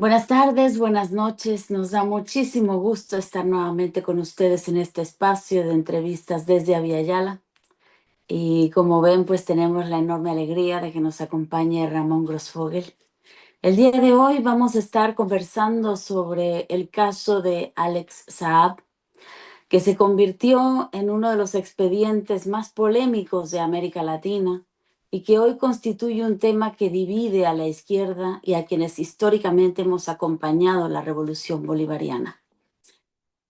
Buenas tardes, buenas noches. Nos da muchísimo gusto estar nuevamente con ustedes en este espacio de entrevistas desde Aviala. Y como ven, pues tenemos la enorme alegría de que nos acompañe Ramón Grossfogel. El día de hoy vamos a estar conversando sobre el caso de Alex Saab, que se convirtió en uno de los expedientes más polémicos de América Latina y que hoy constituye un tema que divide a la izquierda y a quienes históricamente hemos acompañado la revolución bolivariana.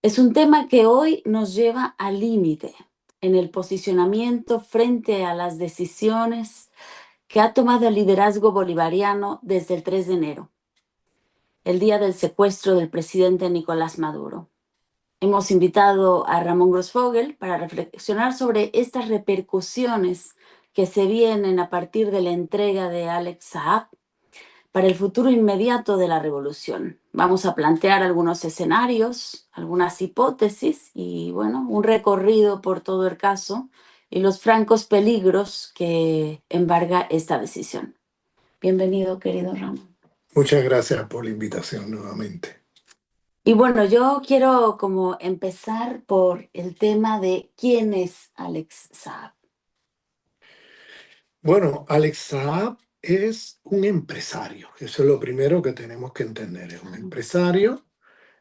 Es un tema que hoy nos lleva al límite en el posicionamiento frente a las decisiones que ha tomado el liderazgo bolivariano desde el 3 de enero, el día del secuestro del presidente Nicolás Maduro. Hemos invitado a Ramón Grossfogel para reflexionar sobre estas repercusiones que se vienen a partir de la entrega de Alex Saab para el futuro inmediato de la revolución. Vamos a plantear algunos escenarios, algunas hipótesis y, bueno, un recorrido por todo el caso y los francos peligros que embarga esta decisión. Bienvenido, querido Ramón. Muchas gracias por la invitación nuevamente. Y bueno, yo quiero como empezar por el tema de quién es Alex Saab. Bueno, Alex Saab es un empresario. Eso es lo primero que tenemos que entender. Es un empresario.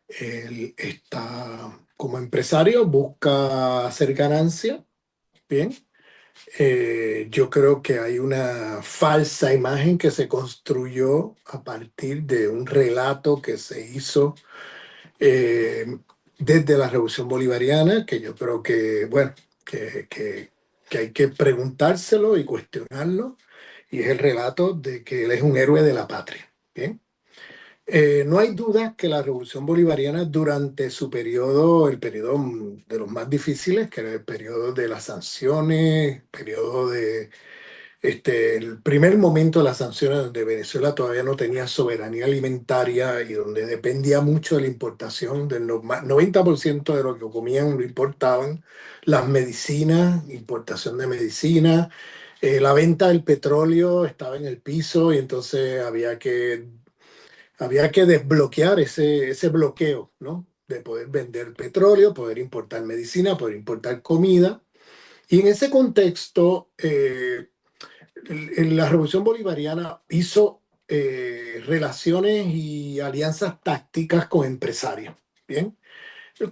Él está como empresario, busca hacer ganancia. Bien. Yo creo que hay una falsa imagen que se construyó a partir de un relato que se hizo eh, desde la Revolución Bolivariana, que yo creo que, bueno, que hay que preguntárselo y cuestionarlo, y es el relato de que él es un héroe de la patria. ¿Bien? No hay duda que la Revolución Bolivariana durante su periodo, el periodo de los más difíciles, que era el periodo de las sanciones, periodo de el primer momento de las sanciones donde Venezuela todavía no tenía soberanía alimentaria y donde dependía mucho de la importación, del 90% de lo que comían lo importaban, las medicinas, importación de medicina, la venta del petróleo estaba en el piso y entonces había que desbloquear ese bloqueo, ¿no? De poder vender petróleo, poder importar medicina, poder importar comida. Y en ese contexto, la Revolución Bolivariana hizo relaciones y alianzas tácticas con empresarios, ¿bien?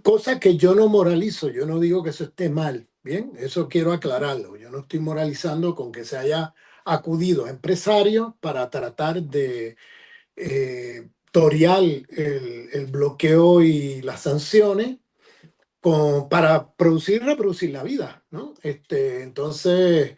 Cosa que yo no moralizo, yo no digo que eso esté mal, ¿bien? Eso quiero aclararlo. Yo no estoy moralizando con que se haya acudido a empresarios para tratar de torear el bloqueo y las sanciones para producir y reproducir la vida, ¿no? Entonces...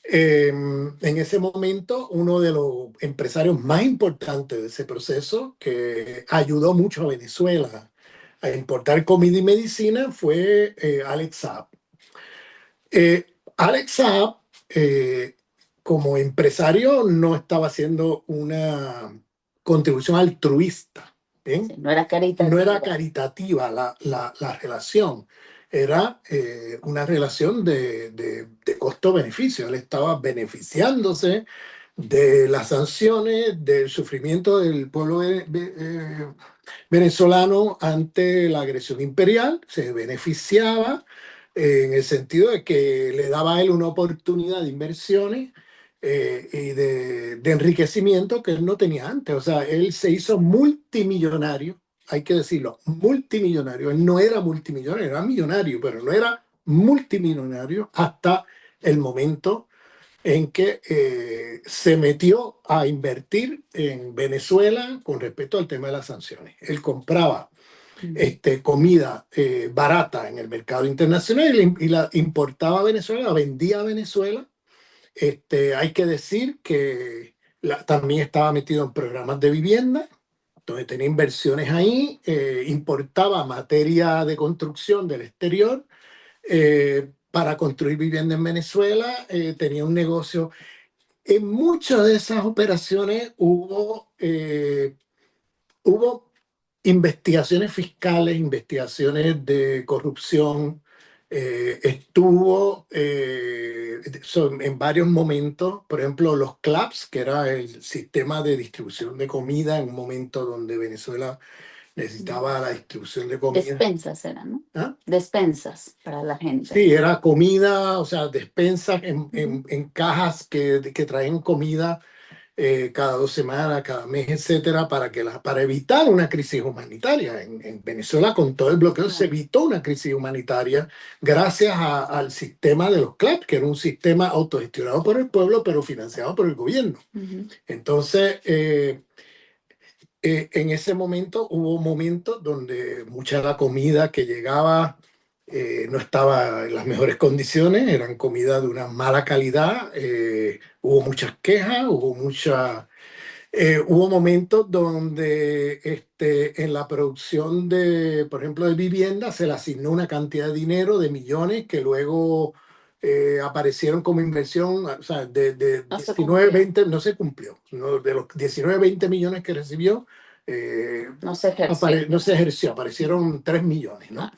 En ese momento, uno de los empresarios más importantes de ese proceso, que ayudó mucho a Venezuela a importar comida y medicina, fue Alex Saab. Alex Saab, como empresario, no estaba haciendo una contribución altruista. ¿Bien? Sí, no era caritativa. No era caritativa la relación, era una relación de costo-beneficio. Él estaba beneficiándose de las sanciones, del sufrimiento del pueblo venezolano ante la agresión imperial, se beneficiaba en el sentido de que le daba a él una oportunidad de inversiones y de enriquecimiento que él no tenía antes. O sea, él se hizo multimillonario, hay que decirlo, multimillonario. Él no era multimillonario, era millonario, pero no era multimillonario hasta el momento en que se metió a invertir en Venezuela con respecto al tema de las sanciones. Él compraba comida barata en el mercado internacional y la importaba a Venezuela, la vendía a Venezuela. Hay que decir que también estaba metido en programas de vivienda, donde tenía inversiones ahí, importaba materia de construcción del exterior para construir vivienda en Venezuela, tenía un negocio. En muchas de esas operaciones hubo investigaciones fiscales, investigaciones de corrupción, en varios momentos, por ejemplo, los CLAPS, que era el sistema de distribución de comida en un momento donde Venezuela necesitaba la distribución de comida. Despensas eran, ¿no? ¿Ah? Despensas para la gente. Sí, era comida, o sea, despensas Ujú. en cajas que traen comida cada 2 semanas, cada mes, etcétera, para evitar una crisis humanitaria. En Venezuela, con todo el bloqueo, se Claro. evitó una crisis humanitaria gracias al sistema de los CLAP, que era un sistema autogestionado por el pueblo, pero financiado por el gobierno. Ujú. Entonces, en ese momento hubo momentos donde mucha de la comida que llegaba no estaba en las mejores condiciones, eran comida de una mala calidad, hubo muchas quejas, hubo momentos donde en la producción de, por ejemplo, de vivienda se le asignó una cantidad de dinero de millones que luego aparecieron como inversión, o sea, de No se 19, cumplió, 20, no se cumplió. ¿No? De los 19, 20 millones que recibió, eh, no se ejerció. no se ejerció, aparecieron 3 millones, ¿no? Ah,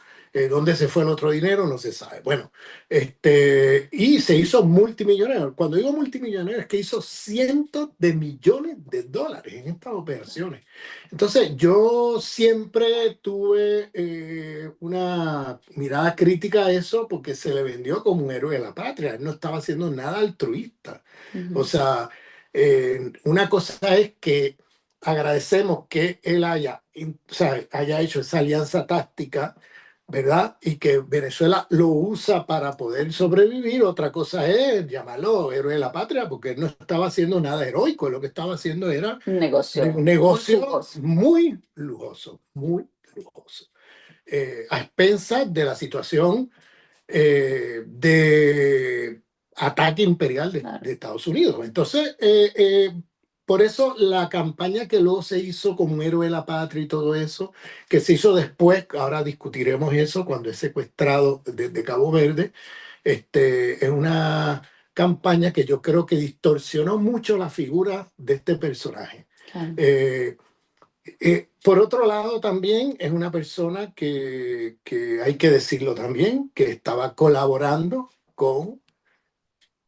¿Dónde se fue el otro dinero? No se sabe. Bueno, y se hizo multimillonario. Cuando digo multimillonario es que hizo cientos de millones de dólares en estas operaciones. Entonces, yo siempre tuve una mirada crítica a eso porque se le vendió como un héroe de la patria. Él no estaba haciendo nada altruista. O ujú. sea, una cosa es que agradecemos que él o sea, haya hecho esa alianza táctica, ¿verdad? Y que Venezuela lo usa para poder sobrevivir. Otra cosa es llamarlo héroe de la patria, porque él no estaba haciendo nada heroico, lo que estaba haciendo era Un un negocio muy negocio jugoso. muy lujoso, a expensas de la situación de ataque imperial Claro. de Estados Unidos. Entonces, por eso la campaña que luego se hizo como un héroe de la patria y todo eso, que se hizo después, ahora discutiremos eso, cuando es secuestrado desde Cabo Verde, es una campaña que yo creo que distorsionó mucho la figura de este personaje. Claro. Eh, por otro lado, también es una persona que hay que decirlo también, que estaba colaborando con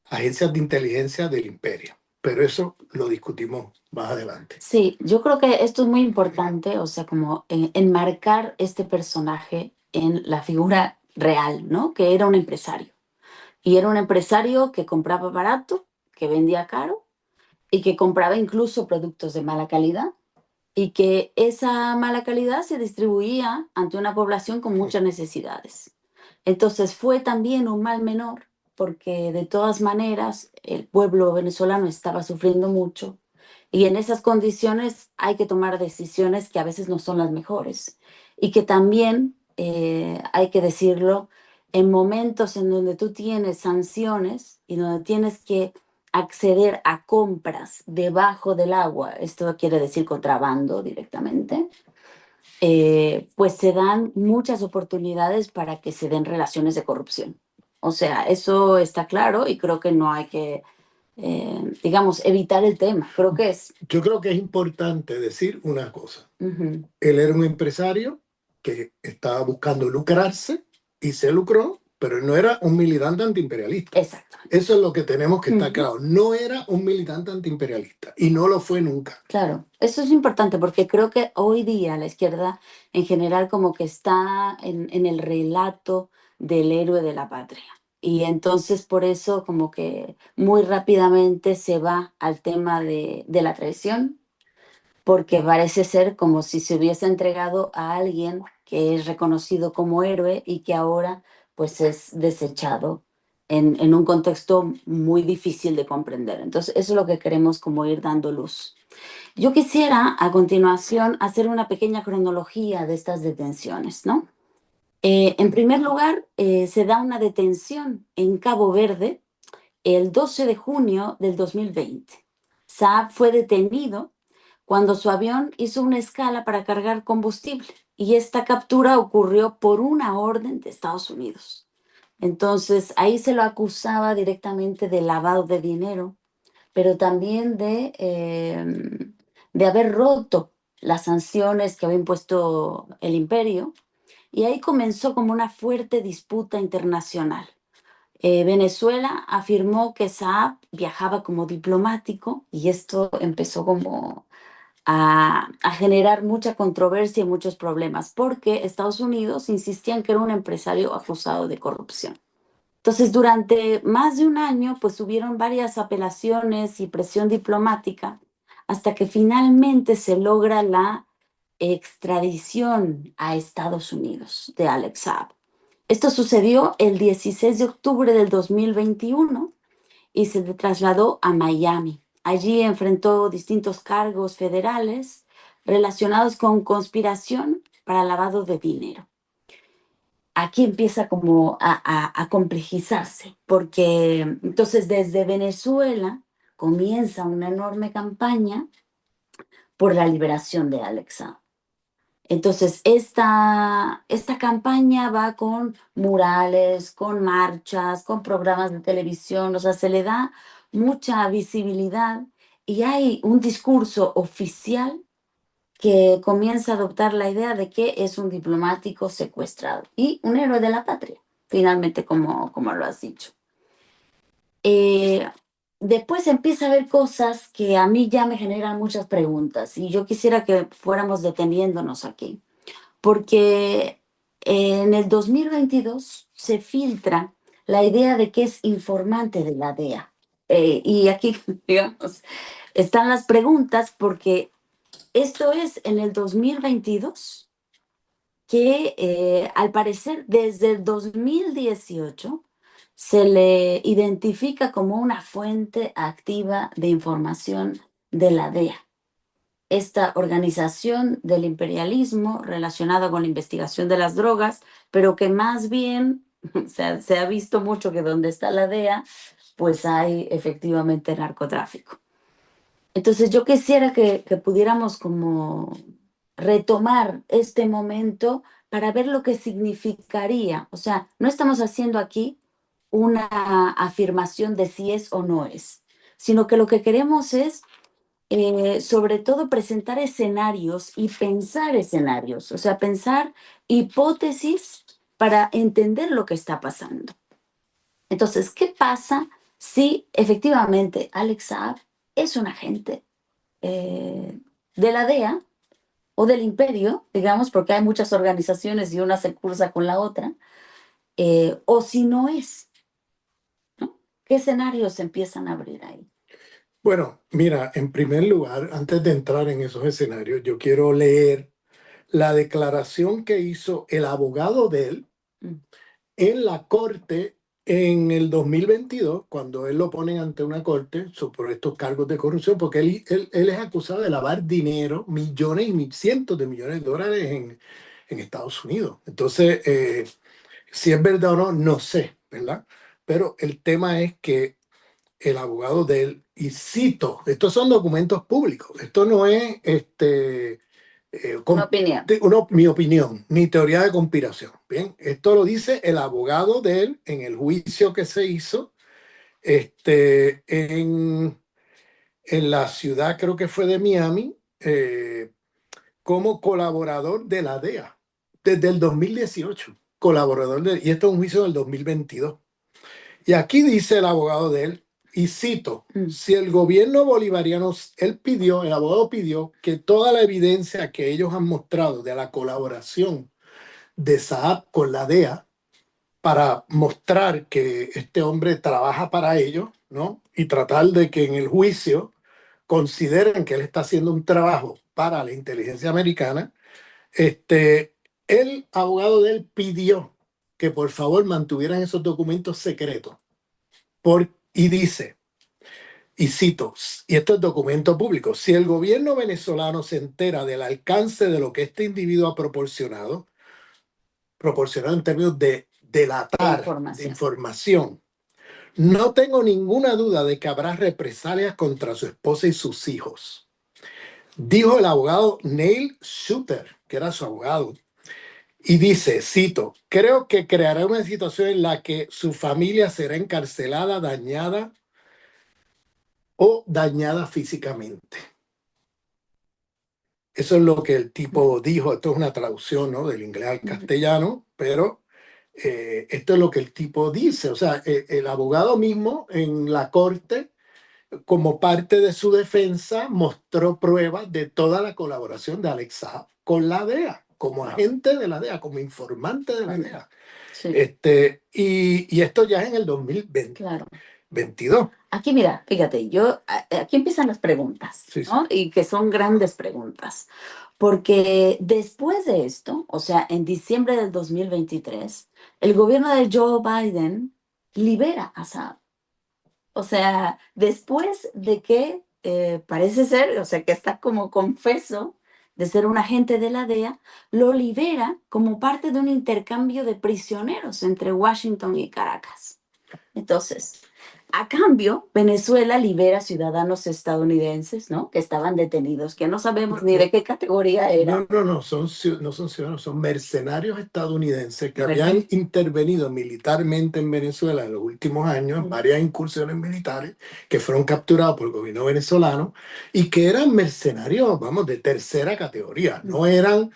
agencias de inteligencia del imperio. Pero eso lo discutimos más adelante. Sí, yo creo que esto es muy importante, o sea, como enmarcar este personaje en la figura real, ¿no? Que era un empresario. Y era un empresario que compraba barato, que vendía caro y que compraba incluso productos de mala calidad y que esa mala calidad se distribuía ante una población con muchas necesidades. Entonces fue también un mal menor porque de todas maneras el pueblo venezolano estaba sufriendo mucho y en esas condiciones hay que tomar decisiones que a veces no son las mejores y que también, hay que decirlo, en momentos en donde tú tienes sanciones y donde tienes que acceder a compras debajo del agua, esto quiere decir contrabando directamente, pues se dan muchas oportunidades para que se den relaciones de corrupción. O sea, eso está claro y creo que no hay que, digamos, evitar el tema. Creo que es. Yo creo que es importante decir una cosa. Ujú. Él era un empresario que estaba buscando lucrarse y se lucró, pero él no era un militante antiimperialista. Exacto. Eso es lo que tenemos que estar Ujú. claro. No era un militante antiimperialista y no lo fue nunca. Claro, eso es importante porque creo que hoy día la izquierda en general como que está en el relato del héroe de la patria. Y entonces por eso como que muy rápidamente se va al tema de la traición, porque parece ser como si se hubiese entregado a alguien que es reconocido como héroe y que ahora pues es desechado en un contexto muy difícil de comprender. Entonces eso es lo que queremos como ir dando luz. Yo quisiera a continuación hacer una pequeña cronología de estas detenciones, ¿no? En primer lugar, se da una detención en Cabo Verde el 12 de junio del 2020. Saab fue detenido cuando su avión hizo una escala para cargar combustible y esta captura ocurrió por una orden de Estados Unidos. Entonces, ahí se lo acusaba directamente de lavado de dinero, pero también de haber roto las sanciones que había impuesto el imperio. Y ahí comenzó como una fuerte disputa internacional. Venezuela afirmó que Saab viajaba como diplomático y esto empezó como a generar mucha controversia y muchos problemas porque Estados Unidos insistía en que era un empresario acusado de corrupción. Entonces, durante más de un año, pues hubieron varias apelaciones y presión diplomática hasta que finalmente se logra la extradición a Estados Unidos de Alex Saab. Esto sucedió el 16 de octubre del 2021 y se trasladó a Miami. Allí enfrentó distintos cargos federales relacionados con conspiración para lavado de dinero. Aquí empieza como a complejizarse, porque entonces desde Venezuela comienza una enorme campaña por la liberación de Alex Saab. Entonces, esta campaña va con murales, con marchas, con programas de televisión, o sea, se le da mucha visibilidad y hay un discurso oficial que comienza a adoptar la idea de que es un diplomático secuestrado y un héroe de la patria, finalmente, como lo has dicho. Eh, Después empieza a haber cosas que a mí ya me generan muchas preguntas y yo quisiera que fuéramos deteniéndonos aquí porque en el 2022 se filtra la idea de que es informante de la DEA. Y aquí, digamos, están las preguntas porque esto es en el 2022 que al parecer desde el 2018 se le identifica como una fuente activa de información de la DEA, esta organización del imperialismo relacionada con la investigación de las drogas, pero que más bien se ha visto mucho que donde está la DEA, pues hay efectivamente narcotráfico. Entonces yo quisiera que pudiéramos como retomar este momento para ver lo que significaría. O sea, no estamos haciendo aquí una afirmación de si es o no es, sino que lo que queremos es sobre todo presentar escenarios y pensar escenarios, o sea, pensar hipótesis para entender lo que está pasando. Entonces, ¿qué pasa si efectivamente Alex Saab es un agente de la DEA o del imperio, digamos, porque hay muchas organizaciones y una se cruza con la otra, o si no es, ¿no? ¿Qué escenarios se empiezan a abrir ahí? Bueno, mira, en primer lugar, antes de entrar en esos escenarios, yo quiero leer la declaración que hizo el abogado de él Mm. en la corte en el 2022, cuando él lo ponen ante una corte por estos cargos de corrupción, porque él es acusado de lavar dinero, millones y cientos de millones de dólares en Estados Unidos. Entonces, si es verdad o no, no sé, ¿verdad? Pero el tema es que el abogado de él, y cito, estos son documentos públicos, esto no es Una opinión. mi opinión, ni teoría de conspiración. Bien, esto lo dice el abogado de él en el juicio que se hizo en la ciudad, creo que fue de Miami, como colaborador de la DEA desde el 2018, y esto es un juicio del 2022. Y aquí dice el abogado de él, y cito, si el gobierno bolivariano, el abogado pidió que toda la evidencia que ellos han mostrado de la colaboración de Saab con la DEA para mostrar que este hombre trabaja para ellos, ¿no? Y tratar de que en el juicio consideren que él está haciendo un trabajo para la inteligencia americana, el abogado de él pidió que por favor mantuvieran esos documentos secretos. Y dice, y cito, y esto es documento público, si el gobierno venezolano se entera del alcance de lo que este individuo ha proporcionado en términos de delatar, de información, no tengo ninguna duda de que habrá represalias contra su esposa y sus hijos. Dijo el abogado Neil Shooter, que era su abogado, y dice, cito, creo que creará una situación en la que su familia será encarcelada, dañada o dañada físicamente. Eso es lo que el tipo dijo. Esto es una traducción, ¿no? Del inglés al castellano, pero Esto es lo que el tipo dice. O sea, el abogado mismo en la corte, como parte de su defensa, mostró pruebas de toda la colaboración de Alex Saab con la DEA, como agente de la DEA, como informante de la DEA. Sí, Y esto ya es en el 2022. claro. 22. Aquí, mira, fíjate, aquí empiezan las preguntas, Sí, sí. ¿no? Y que son grandes preguntas. Porque después de esto, o sea, en diciembre del 2023, el gobierno de Joe Biden libera a Saab. O sea, después de que parece ser, o sea, que está como confeso de ser un agente de la DEA, lo libera como parte de un intercambio de prisioneros entre Washington y Caracas. Entonces, a cambio, Venezuela libera ciudadanos estadounidenses, ¿no? Que estaban detenidos, que no sabemos ni de qué categoría eran. No son ciudadanos, son mercenarios estadounidenses que ¿Verdad? habían intervenido militarmente en Venezuela en los últimos años, en varias incursiones militares que fueron capturados por el gobierno venezolano y que eran mercenarios, vamos, de tercera categoría, no eran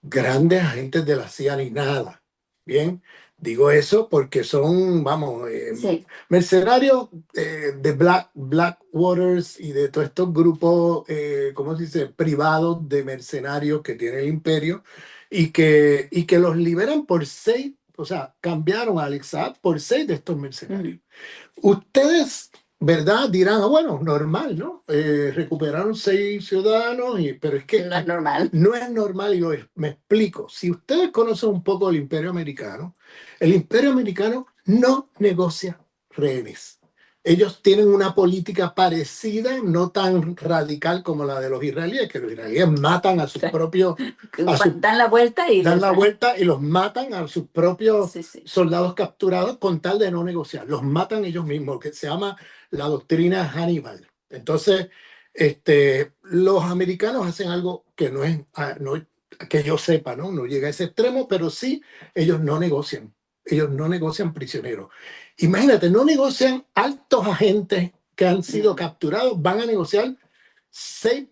grandes agentes de la CIA ni nada. Bien, digo eso porque son, vamos, Sí. mercenarios de Blackwaters y de todos estos grupos, ¿cómo se dice?, privados de mercenarios que tiene el imperio y que los liberan por 6, o sea, cambiaron a Alex Saab por 6 de estos mercenarios. Ustedes, ¿verdad? Dirán, bueno, normal, ¿no? Recuperaron 6 ciudadanos, pero es que No es normal. no es normal y me explico. Si ustedes conocen un poco el imperio americano no negocia rehenes. Ellos tienen una política parecida, no tan radical como la de los israelíes, que los israelíes matan a sus propios, Dan la vuelta y dan la vuelta y los matan a sus propios Sí. soldados capturados con tal de no negociar. Los matan ellos mismos, que se llama la doctrina Hannibal. Entonces, los americanos hacen algo que no es, que yo sepa, ¿no? No llega a ese extremo, pero sí, ellos no negocian. Ellos no negocian prisioneros. Imagínate, no negocian altos agentes que han sido capturados, van a negociar 6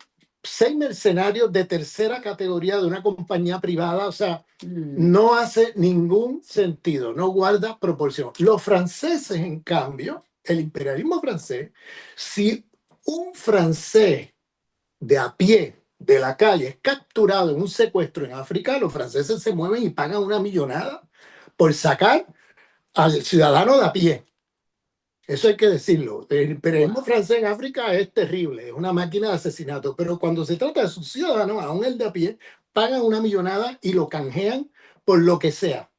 mercenarios de tercera categoría de una compañía privada. O sea, no hace ningún sentido, no guarda proporción. Los franceses, en cambio, el imperialismo francés, si un francés de a pie de la calle es capturado en un secuestro en África, los franceses se mueven y pagan una millonada por sacar al ciudadano de a pie. Eso hay que decirlo. El imperialismo francés en África es terrible, es una máquina de asesinato, pero cuando se trata de sus ciudadanos, aún el de a pie, pagan una millonada y lo canjean por lo que sea.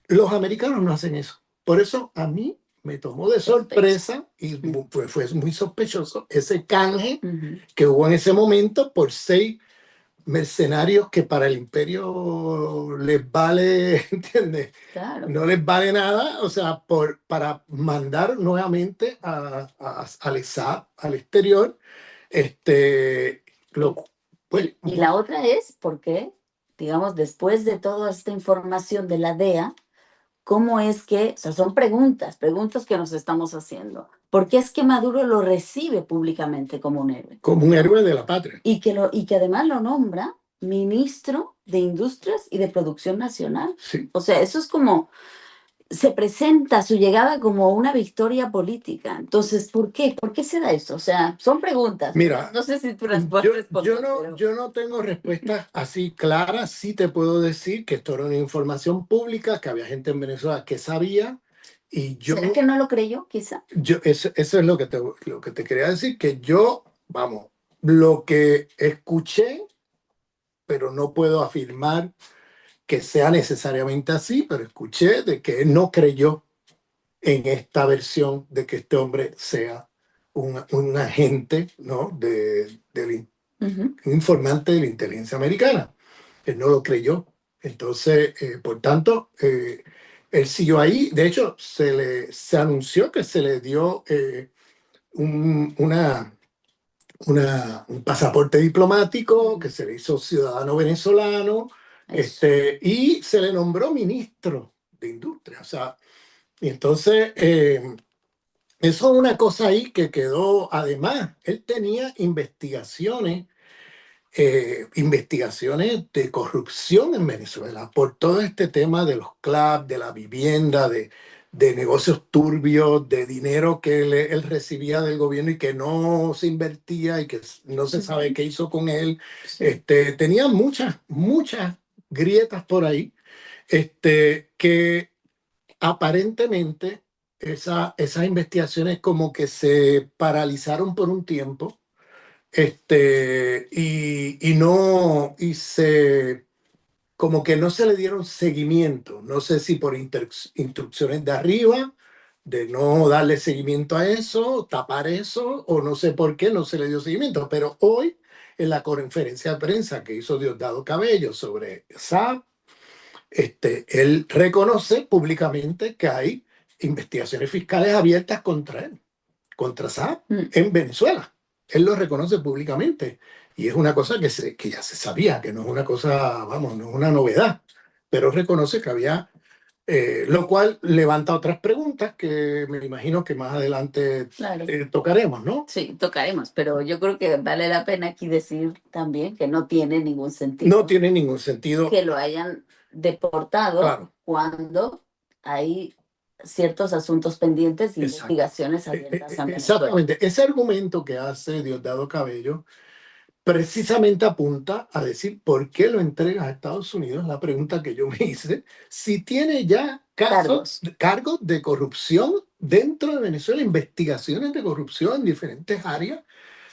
Los americanos no hacen eso. Por eso a mí me tomó de sorpresa y fue muy sospechoso ese canje que hubo en ese momento por 6 mercenarios que para el imperio les vale, ¿entiendes? Claro. No les vale nada, o sea, para mandar nuevamente al ESAP, al exterior, lo, pues, Y la otra es porque, digamos, después de toda esta información de la DEA, ¿cómo es que, o sea, son preguntas que nos estamos haciendo? ¿Por qué es que Maduro lo recibe públicamente como un héroe? como un héroe de la patria. Y que además lo nombra ministro de Industrias y de Producción Nacional. Sí. O sea, eso es como, se presenta su llegada como una victoria política. Entonces, ¿por qué? ¿Por qué se da eso? O sea, son preguntas. Mira, No sé si tú las puedes responder. yo no tengo respuestas así claras. Sí te puedo decir que esto era una información pública, que había gente en Venezuela que sabía. Y ¿Será que no lo creyó, quizá? eso es lo que te quería decir, que yo, vamos, lo que escuché, pero no puedo afirmar que sea necesariamente así, pero escuché de que él no creyó en esta versión de que este hombre sea un agente, ¿no? Un informante de la inteligencia americana. Él no lo creyó. Entonces, por tanto, él siguió ahí. De hecho, se anunció que se le dio un, un pasaporte diplomático, que se le hizo ciudadano venezolano, y se le nombró ministro de Industria. O sea, y entonces, eso es una cosa ahí que quedó. Además, él tenía investigaciones investigaciones de corrupción en Venezuela por todo este tema de los clubs, de la vivienda, de negocios turbios, de dinero que él recibía del gobierno y que no se invertía y que no se sabe qué hizo con él. Sí. Tenía muchas grietas por ahí, que aparentemente esas investigaciones como que se paralizaron por un tiempo, y no, como que no se le dieron seguimiento. No sé si por instrucciones de arriba, de no darle seguimiento a eso, tapar eso, o no sé por qué no se le dio seguimiento. Pero hoy, en la conferencia de prensa que hizo Diosdado Cabello sobre SAP, él reconoce públicamente que hay investigaciones fiscales abiertas contra él, contra Saab Mm. en Venezuela. Él lo reconoce públicamente y es una cosa que ya se sabía, que no es una cosa, vamos, no es una novedad, pero reconoce que había, lo cual levanta otras preguntas que me imagino que más adelante Claro. tocaremos, ¿no? Sí, tocaremos, pero yo creo que vale la pena aquí decir también que no tiene ningún No sentido tiene ningún sentido, que lo hayan deportado claro, cuando hay ciertos asuntos pendientes y exacto. investigaciones abiertas en Venezuela. Exactamente. Ese argumento que hace Diosdado Cabello precisamente apunta a decir por qué lo entregas a Estados Unidos, la pregunta que yo me hice, si tiene ya cargos de corrupción dentro de Venezuela, investigaciones de corrupción en diferentes áreas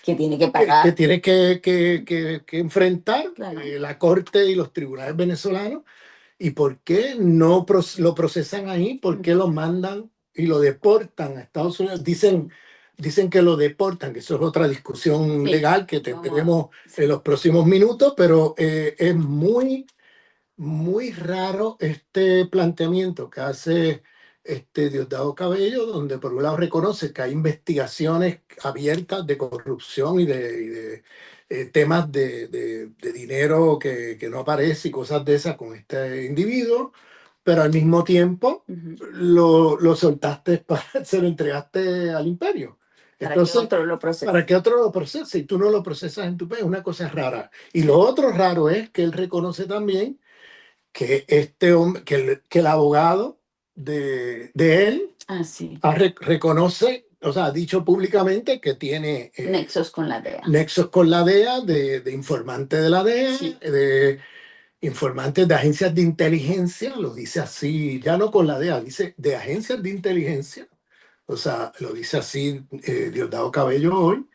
Que tiene que que pagar. tiene que enfrentar, Claro. la Corte y los tribunales venezolanos. ¿Y por qué no lo procesan ahí? ¿Por qué lo mandan y lo deportan a Estados Unidos? Dicen que lo deportan, que eso es otra discusión Sí, legal que vamos tendremos sí. en los próximos minutos, pero es muy raro este planteamiento que hace Diosdado Cabello, donde por un lado reconoce que hay investigaciones abiertas de corrupción y de temas de dinero que no aparece y cosas de esas con este individuo, pero al mismo tiempo Ujú. lo soltaste, se lo entregaste al imperio. Para que Entonces, otro lo procese. para que otro lo procese y tú no lo procesas en tu país, una cosa rara. Y lo otro raro es que él reconoce también que este hombre, que el abogado de él Ah, sí. reconoce, o sea, ha dicho públicamente que tiene Nexos con la DEA. nexos con la DEA, de informante de la DEA, Sí. de informantes de agencias de inteligencia, lo dice así, ya no con la DEA, dice de agencias de inteligencia, o sea, lo dice así Diosdado Cabello hoy.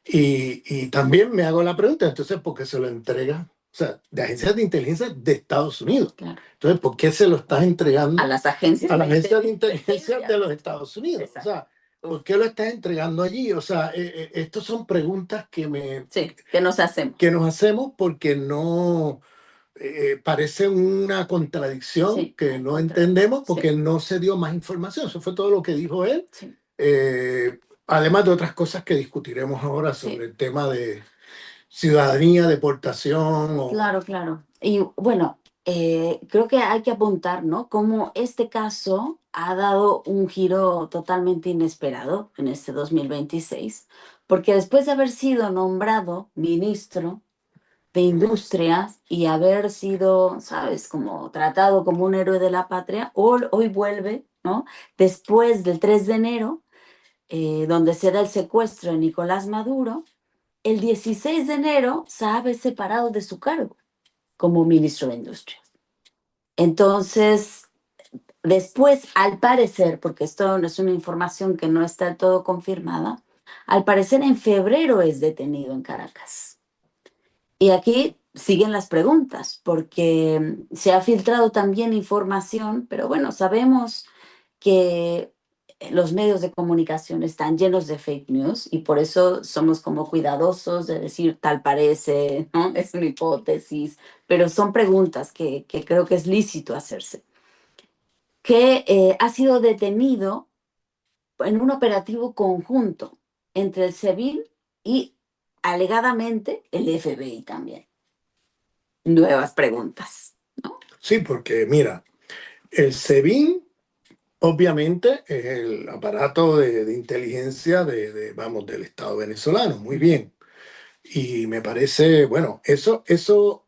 Y también me hago la pregunta, entonces, ¿por qué se lo entrega? O sea, de agencias de inteligencia de Estados Unidos. Claro. Entonces, ¿por qué se lo estás A entregando las agencias a la de agencia de inteligencia. inteligencia de los Estados Unidos? O Exacto. sea, ¿por qué lo estás entregando allí? O sea, estas son preguntas Sí, que nos hacemos. que nos hacemos porque no parece una contradicción Sí, que no entendemos porque sí, no se dio más información. Eso fue todo lo que dijo él. sí. Además de otras cosas que discutiremos ahora Sí. sobre el tema de ciudadanía, deportación. Claro, claro. Y bueno, creo que hay que apuntar, ¿no? Cómo este caso ha dado un giro totalmente inesperado en este 2026, porque después de haber sido nombrado ministro de Industrias y haber sido, ¿sabes?, como tratado como un héroe de la patria, hoy vuelve, ¿no? Después del 3 de enero, donde se da el secuestro de Nicolás Maduro, el 16 de enero Saab es separado de su cargo como ministro de Industria. Entonces, después, al parecer, porque esto no es una información que no está del todo confirmada, al parecer en febrero es detenido en Caracas. Y aquí siguen las preguntas, porque se ha filtrado también información, pero bueno, sabemos que los medios de comunicación están llenos de fake news y por eso somos como cuidadosos de decir tal parece, ¿no? Es una hipótesis, pero son preguntas que creo que es lícito hacerse. Que ha sido detenido en un operativo conjunto entre el SEBIN y alegadamente el FBI también. Nuevas preguntas, ¿no? Sí, porque mira, el SEBIN obviamente es el aparato de inteligencia vamos, del Estado venezolano, muy bien. Y me parece, bueno, eso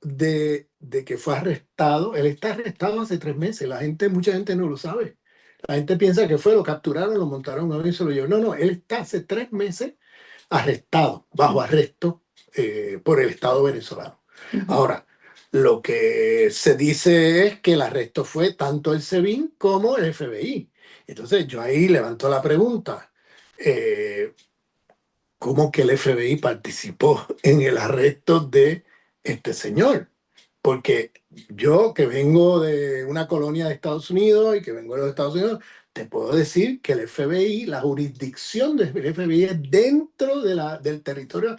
de que fue arrestado, él está arrestado hace 3 meses. Mucha gente no lo sabe. La gente piensa que lo capturaron, lo montaron a un avión y se lo llevaron. No, no, él está hace 3 meses arrestado, bajo arresto por el Estado venezolano. Ujú. Ahora, lo que se dice es que el arresto fue tanto el SEBIN como el FBI. Entonces yo ahí levanto la pregunta. eh, ¿Cómo que el FBI participó en el arresto de este señor? Porque yo que vengo de una colonia de Estados Unidos y que vengo de los Estados Unidos, te puedo decir que el FBI, la jurisdicción del FBI es dentro del territorio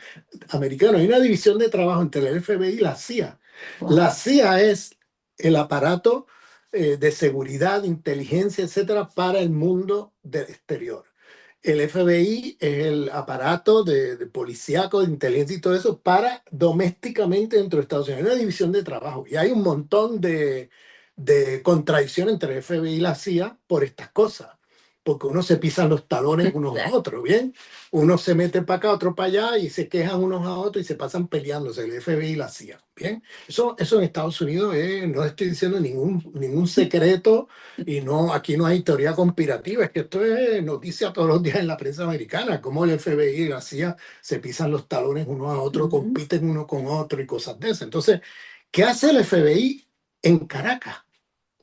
americano. Hay una división de trabajo entre el FBI y la CIA. Wow. La CIA es el aparato de seguridad, inteligencia, etcétera, para el mundo del exterior. El FBI es el aparato de policíaco, de inteligencia y todo eso para domésticamente dentro de Estados Unidos. Hay una división de trabajo y hay un montón de contradicción entre el FBI y la CIA por estas cosas. Porque uno se pisan los talones unos a otros, ¿bien? Uno se mete para acá, otro para allá y se quejan unos a otros y se pasan peleándose el FBI y la CIA, ¿bien? Eso en Estados Unidos no estoy diciendo ningún secreto y no, aquí no hay teoría conspirativa, es que esto es noticia todos los días en la prensa americana, cómo el FBI y la CIA se pisan los talones uno a otro, Ujú. compiten uno con otro y cosas de esas. Entonces, ¿qué hace el FBI en Caracas,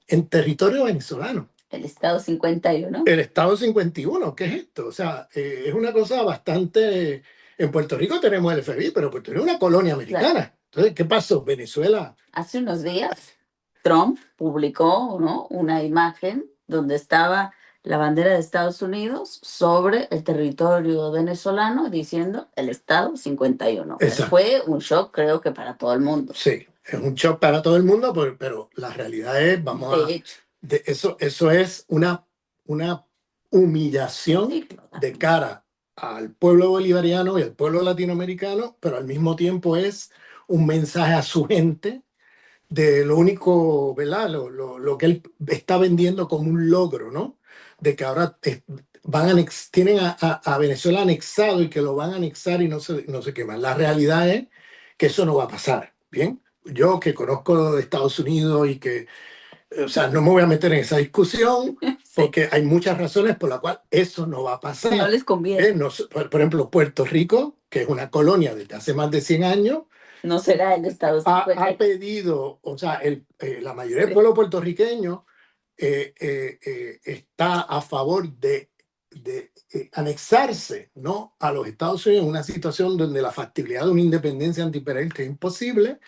en territorio venezolano? El Estado 51. El Estado 51, ¿qué es esto? O sea, es una cosa bastante... En Puerto Rico tenemos el FBI, pero Puerto Rico es una colonia Claro. americana. Entonces, ¿qué pasó? Venezuela. Hace unos días, Trump publicó, ¿no?, una imagen donde estaba la bandera de Estados Unidos sobre el territorio venezolano diciendo el Estado 51. Exacto. Fue un shock, creo que para todo el mundo. Sí, es un shock para todo el mundo, pero la realidad es, De hecho, eso es una humillación sí, de claro. cara al pueblo bolivariano y al pueblo latinoamericano, pero al mismo tiempo es un mensaje a su gente de lo único, ¿verdad? Lo que él está vendiendo como un logro, ¿no? De que ahora tienen a Venezuela anexado y que lo van a anexar y no se queman. La realidad es que eso no va a pasar, ¿bien? Yo que conozco de Estados Unidos y que, o sea, no me voy a meter en esa discusión Sí, porque hay muchas razones por las cuales eso no va a no pasar. les conviene. Por ejemplo, Puerto Rico, que es una colonia desde hace más de 100 años, No será el Estado ha 51. pedido, o sea, la mayoría del pueblo puertorriqueño está a favor de anexarse, ¿no?, a los Estados Unidos en una situación donde la factibilidad de una independencia antiimperialista es imposible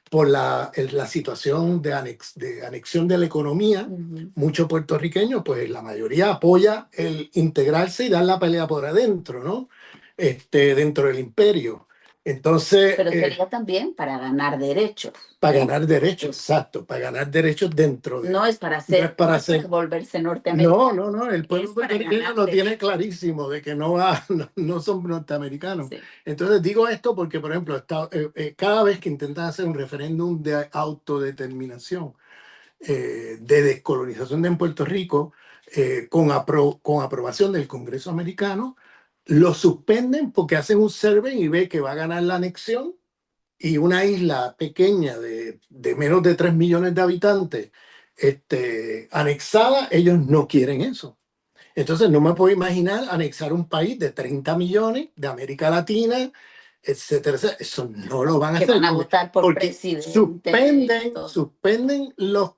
por la situación de anexión de la economía. Ujú. Muchos puertorriqueños, pues la mayoría apoya el integrarse y dar la pelea por adentro, ¿no? Dentro del imperio. Entonces, Pero sería también para ganar derechos. para ganar derechos, exacto, para ganar derechos dentro de... No es para No es para para hacer... volverse No, norteamericano. no, el pueblo Es para puertorriqueño ganar lo tiene derechos. clarísimo de que no son norteamericanos. Sí. Entonces digo esto porque, por ejemplo, cada vez que intentan hacer un referéndum de autodeterminación, de descolonización en Puerto Rico, con aprobación del Congreso americano, lo suspenden porque hacen un survey y ve que va a ganar la anexión y una isla pequeña de menos de 3 millones de habitantes anexada, ellos no quieren eso. Entonces no me puedo imaginar anexar un país de 30 millones de América Latina, etcétera, etcétera. Eso no lo van a Que hacer van a votar por porque presidente. suspenden los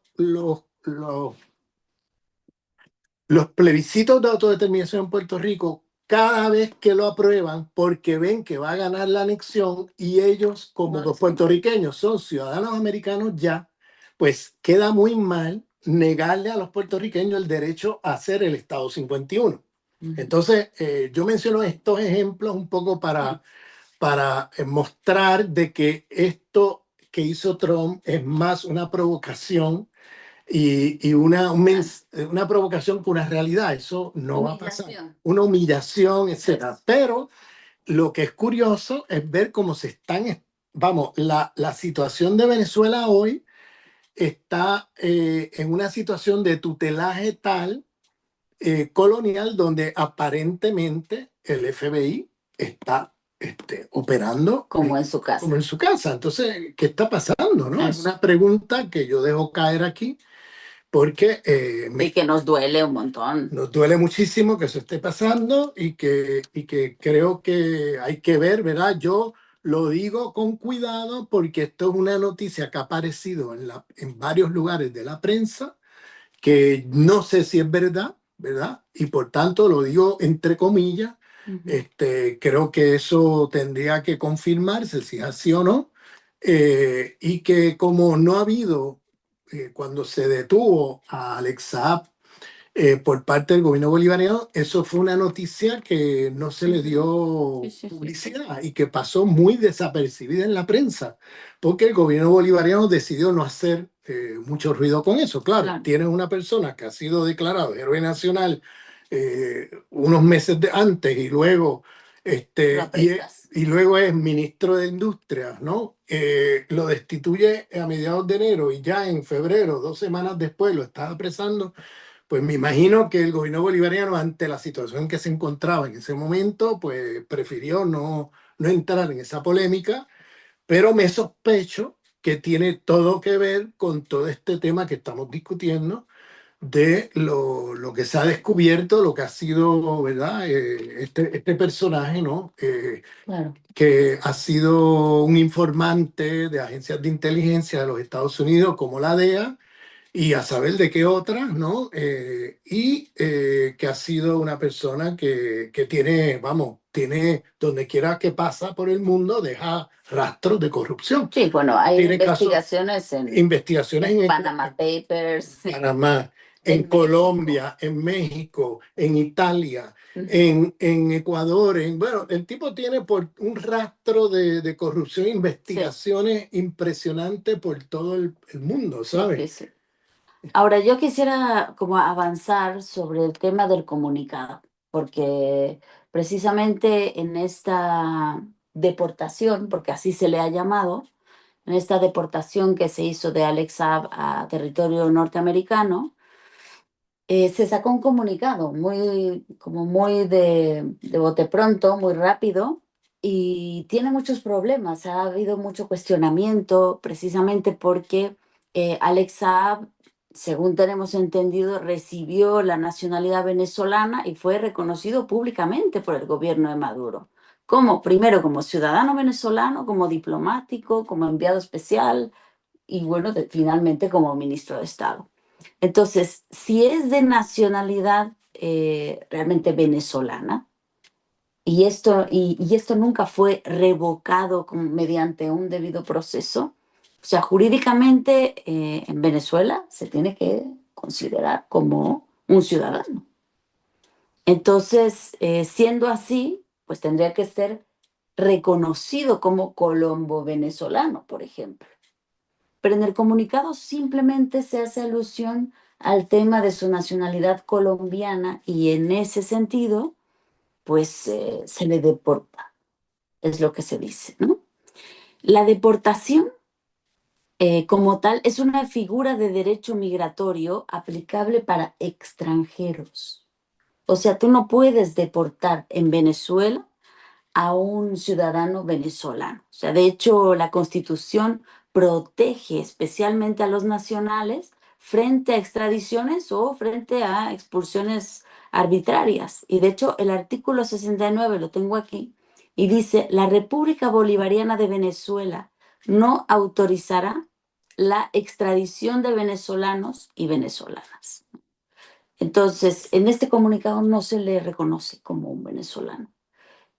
plebiscitos de autodeterminación en Puerto Rico cada vez que lo aprueban porque ven que va a ganar la anexión y ellos, como No los les puertorriqueños son ciudadanos americanos ya, pues queda muy mal negarle a los puertorriqueños el derecho a hacer el Estado 51. Ujú. Entonces, yo menciono estos ejemplos un poco para mostrar de que esto que hizo Trump es más una provocación y una provocación con una realidad. Eso no va a pasar. Humillación. Una humillación, etcétera. Pero lo que es curioso es ver cómo vamos, la situación de Venezuela hoy está en una situación de tutelaje tal, colonial, donde aparentemente el FBI está operando como en su como casa. en su casa. Entonces, ¿qué está pasando, no? Es Eso. una pregunta que yo dejo caer aquí porque Y que nos duele un montón. nos duele muchísimo que eso esté pasando y que creo que hay que ver, ¿verdad? Yo lo digo con cuidado porque esto es una noticia que ha aparecido en varios lugares de la prensa que no sé si es verdad, ¿verdad? Y por tanto lo digo entre comillas. Ujú. Creo que eso tendría que confirmarse si es así o no. Y que como no ha habido, cuando se detuvo a Alex Saab por parte del gobierno bolivariano, eso fue una noticia que no se le Sí, dio sí, sí. publicidad y que pasó muy desapercibida en la prensa, porque el gobierno bolivariano decidió no hacer mucho ruido con eso. Claro, Claro, tienes una persona que ha sido declarado héroe nacional unos meses antes y luego, lo apresas. y luego es ministro de Industria, ¿no? Lo destituye a mediados de enero y ya en febrero, 2 semanas después, lo está apresando. Pues me imagino que el gobierno bolivariano, ante la situación en que se encontraba en ese momento, pues prefirió no entrar en esa polémica, pero me sospecho que tiene todo que ver con todo este tema que estamos discutiendo, de lo que se ha descubierto, lo que ha sido, ¿verdad? Este personaje, ¿no? Claro. Que ha sido un informante de agencias de inteligencia de los Estados Unidos, como la DEA, y a saber de qué otras, ¿no? Que ha sido una persona que tiene, vamos, tiene, donde quiera que pasa por el mundo, deja rastros de corrupción. Sí, bueno, hay Tiene casos, investigaciones investigaciones en Panama Papers, en Panamá, en en México. Colombia, en México, en Italia, Ujú. en Ecuador. Bueno, el tipo tiene por un rastro de corrupción, Sí, investigaciones impresionantes por todo el mundo, sí, ¿sabes? sí, sí. Ahora, yo quisiera como avanzar sobre el tema del comunicado, porque precisamente en esta deportación, porque así se le ha llamado, en esta deportación que se hizo de Alex Saab a territorio norteamericano, se sacó un comunicado muy, como muy de bote pronto, muy rápido, y tiene muchos problemas. Ha habido mucho cuestionamiento precisamente porque Alex Saab, según tenemos entendido, recibió la nacionalidad venezolana y fue reconocido públicamente por el gobierno de Maduro. Como, primero como ciudadano venezolano, como diplomático, como enviado especial y bueno, finalmente como ministro de Estado. Entonces, si es de nacionalidad realmente venezolana, y esto nunca fue revocado mediante un debido proceso, o sea, jurídicamente en Venezuela se tiene que considerar como un ciudadano. Entonces, siendo así, pues tendría que ser reconocido como colombo venezolano, por ejemplo. Pero en el comunicado simplemente se hace alusión al tema de su nacionalidad colombiana y en ese sentido, pues se le deporta, es lo que se dice, ¿no? La deportación como tal es una figura de derecho migratorio aplicable para extranjeros. O sea, tú no puedes deportar en Venezuela a un ciudadano venezolano. O sea, de hecho, la Constitución protege especialmente a los nacionales frente a extradiciones o frente a expulsiones arbitrarias. Y de hecho, el artículo 69 lo tengo aquí y dice, la República Bolivariana de Venezuela no autorizará la extradición de venezolanos y venezolanas. Entonces, en este comunicado no se le reconoce como un venezolano.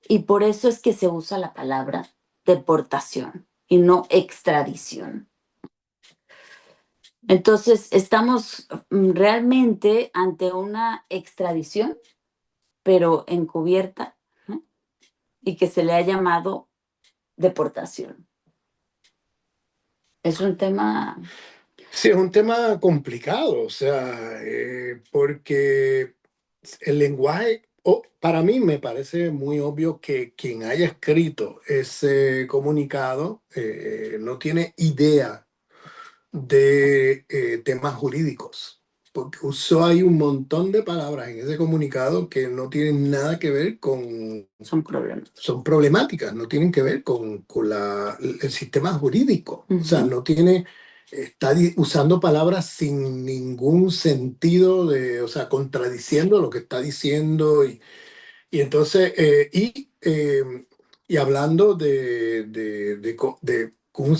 Y por eso es que se usa la palabra deportación y no extradición. Entonces, estamos realmente ante una extradición, pero encubierta, ¿no? Y que se le ha llamado deportación. Es un tema, Sí, es un tema complicado, o sea, porque el lenguaje, para mí me parece muy obvio que quien haya escrito ese comunicado no tiene idea de temas jurídicos. porque usó ahí un montón de palabras en ese comunicado que no tienen nada que ver con, Son problemas. son problemáticas, no tienen que ver con el sistema jurídico. O sea, Ujú. no tiene, está usando palabras sin ningún sentido, o sea, contradiciendo lo que está diciendo. Y entonces, y hablando con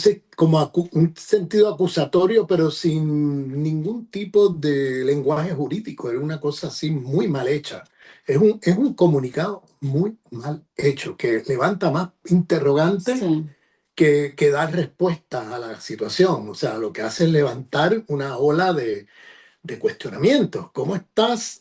un sentido acusatorio, pero sin ningún tipo de lenguaje jurídico. Era una cosa así muy mal hecha. Es un comunicado muy mal hecho, que levanta más interrogantes Sí. que dar respuestas a la situación. O sea, lo que hace es levantar una ola de cuestionamientos. ¿Cómo estás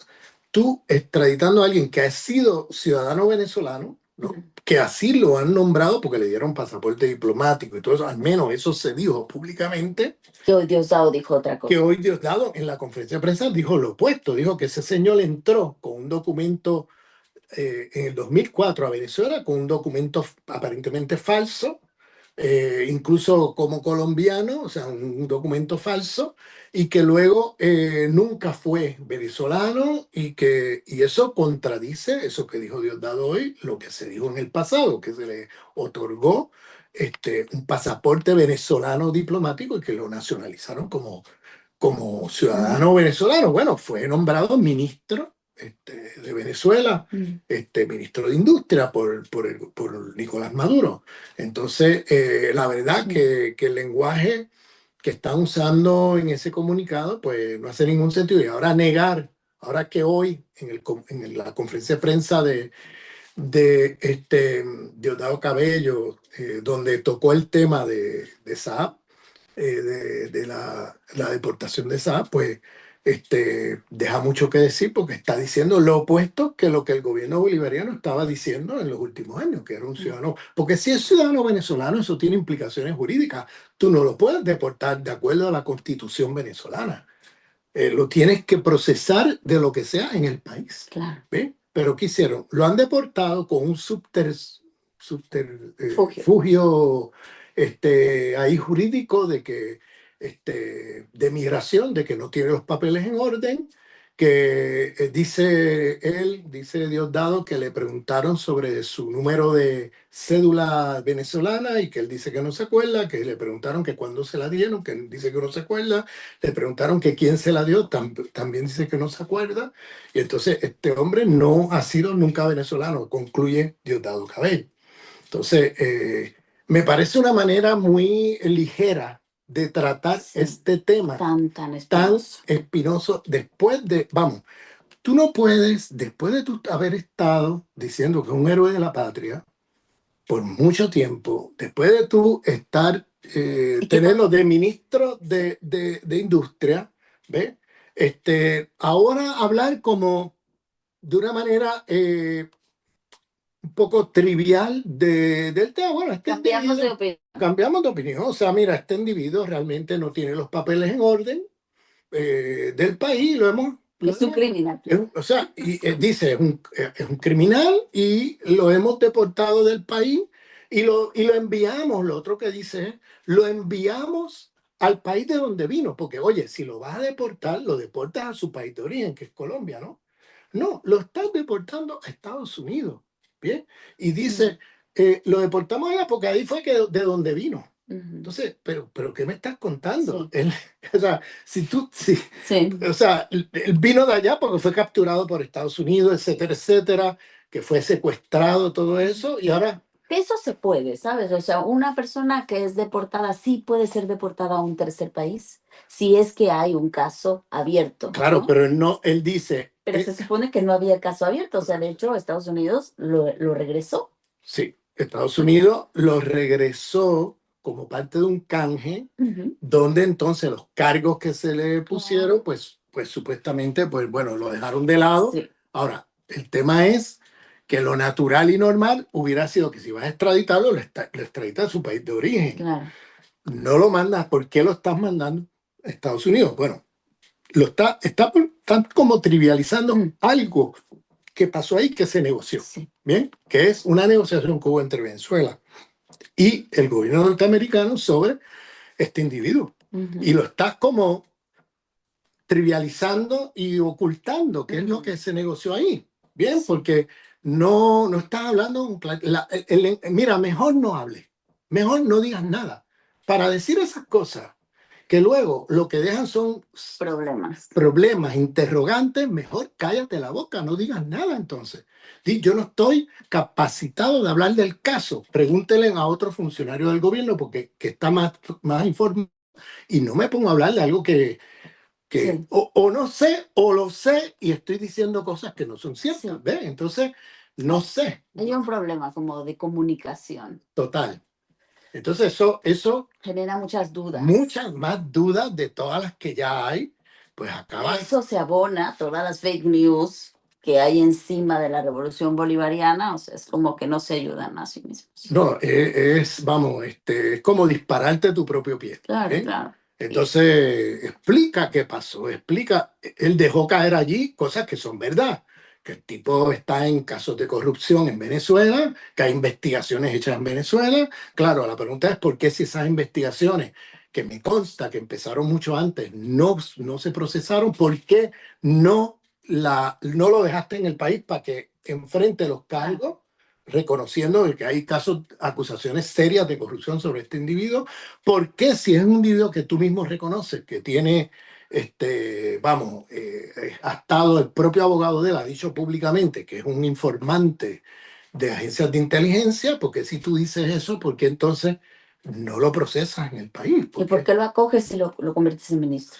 tú extraditando a alguien que ha sido ciudadano venezolano, ¿no? Que así lo han nombrado porque le dieron pasaporte diplomático y todo eso? Al menos eso se dijo públicamente. Que hoy Diosdado dijo otra Que cosa. hoy Diosdado en la conferencia de prensa dijo lo opuesto, dijo que ese señor entró con un documento en el 2004 a Venezuela, con un documento aparentemente falso, incluso como colombiano, o sea, un documento falso, y que luego nunca fue venezolano y eso contradice eso que dijo Diosdado hoy, lo que se dijo en el pasado, que se le otorgó un pasaporte venezolano diplomático y que lo nacionalizaron como ciudadano venezolano. Bueno, fue nombrado ministro de Venezuela, ministro de Industria por Nicolás Maduro. Entonces, la verdad Sí. que el lenguaje que están usando en ese comunicado, pues no hace ningún sentido. Y ahora negar, ahora que hoy en la conferencia de prensa de Diosdado Cabello, donde tocó el tema de Saab, de la deportación de Saab, pues deja mucho que decir porque está diciendo lo opuesto que lo que el gobierno bolivariano estaba diciendo en los últimos años, que era un ciudadano. Porque si es ciudadano venezolano, eso tiene implicaciones jurídicas. Tú no lo puedes deportar de acuerdo a la constitución venezolana. Lo tienes que procesar de lo que sea en el país. Claro. ¿Ve? Pero ¿qué hicieron? Lo han deportado con un Fugio. subterfugio ahí jurídico de migración, de que no tiene los papeles en orden, que dice Diosdado, que le preguntaron sobre su número de cédula venezolana y que él dice que no se acuerda, que le preguntaron que cuándo se la dieron, que él dice que no se acuerda, le preguntaron que quién se la dio, también dice que no se acuerda, y entonces este hombre no ha sido nunca venezolano, concluye Diosdado Cabello. Entonces, me parece una manera muy ligera de tratar este tema Tan espinoso. espinoso vamos, tú no puedes, después de tú haber estado diciendo que es un héroe de la patria por mucho tiempo, después de tú estar, tenerlo de ministro de Industria, ¿ves? Ahora hablar como de una manera un poco trivial del tema. Bueno, cambiamos de opinión. O sea, mira, este individuo realmente no tiene los papeles en orden del país, Es un criminal. o sea, y dice, es un criminal y lo hemos deportado del país y lo enviamos, lo otro que dice es, lo enviamos al país de donde vino, porque oye, si lo vas a deportar, lo deportas a su país de origen, que es Colombia, ¿no? No, lo estás deportando a Estados Unidos, ¿bien? Y dice, lo deportamos allá porque ahí fue de donde vino. Entonces, pero ¿qué me estás contando? Sí. O sea, o sea, él vino de allá porque fue capturado por Estados Unidos, etcétera, etcétera, que fue secuestrado, todo eso, y ahora... Eso se puede, ¿sabes? O sea, una persona que es deportada sí puede ser deportada a un tercer país si es que hay un caso abierto. Claro, ¿no? pero él dice... Pero se supone que no había caso abierto. O sea, de hecho, Estados Unidos lo regresó. Sí, Estados Unidos lo regresó como parte de un canje, donde entonces los cargos que se le pusieron, pues supuestamente, pues bueno, lo dejaron de lado. Sí. Ahora, el tema es que lo natural y normal hubiera sido que si vas a extraditarlo, lo extraditas a su país de origen. Claro. No lo mandas. ¿Por qué lo estás mandando a Estados Unidos? Bueno, están como trivializando algo que pasó ahí, que se negoció, ¿bien? Que es una negociación que hubo entre Venezuela y el gobierno norteamericano sobre este individuo. Y lo estás como trivializando y ocultando qué es lo Ujú. que se negoció ahí. Bien, Sí, porque no estás hablando mira, mejor no hables, mejor no digas nada. Para decir esas cosas que luego lo que dejan son problemas. problemas, interrogantes, mejor cállate la boca, no digas nada entonces. Yo no estoy capacitado de hablar del caso. Pregúntenle a otro funcionario del gobierno porque que está más informado y no me pongo a hablar de algo que Sí, o no sé o lo sé y estoy diciendo cosas que no son ciertas. sí. ¿Ves? Entonces, no sé, Hay un problema como de comunicación. total. Entonces, eso Genera muchas dudas. muchas más dudas de todas las que ya hay, pues acaba. Eso se abona, todas las fake news que hay encima de la revolución bolivariana, o sea, es como que no se ayudan a sí mismos. No, vamos, es como dispararte tu propio pie. Claro, ¿Eh? claro. Entonces, explica qué pasó, explica, él dejó caer allí cosas que son verdad, que el tipo está en casos de corrupción en Venezuela, que hay investigaciones hechas en Venezuela. Claro, la pregunta es por qué si esas investigaciones, que me consta que empezaron mucho antes, no se procesaron, ¿por qué no lo dejaste en el país para que enfrente los cargos? Reconociendo que hay casos, acusaciones serias de corrupción sobre este individuo, porque si es un individuo que tú mismo reconoces que tiene, ha estado el propio abogado de él, ha dicho públicamente que es un informante de agencias de inteligencia, porque si tú dices eso, ¿por qué entonces no lo procesas en el país? ¿Y por qué lo acoges y lo conviertes en ministro?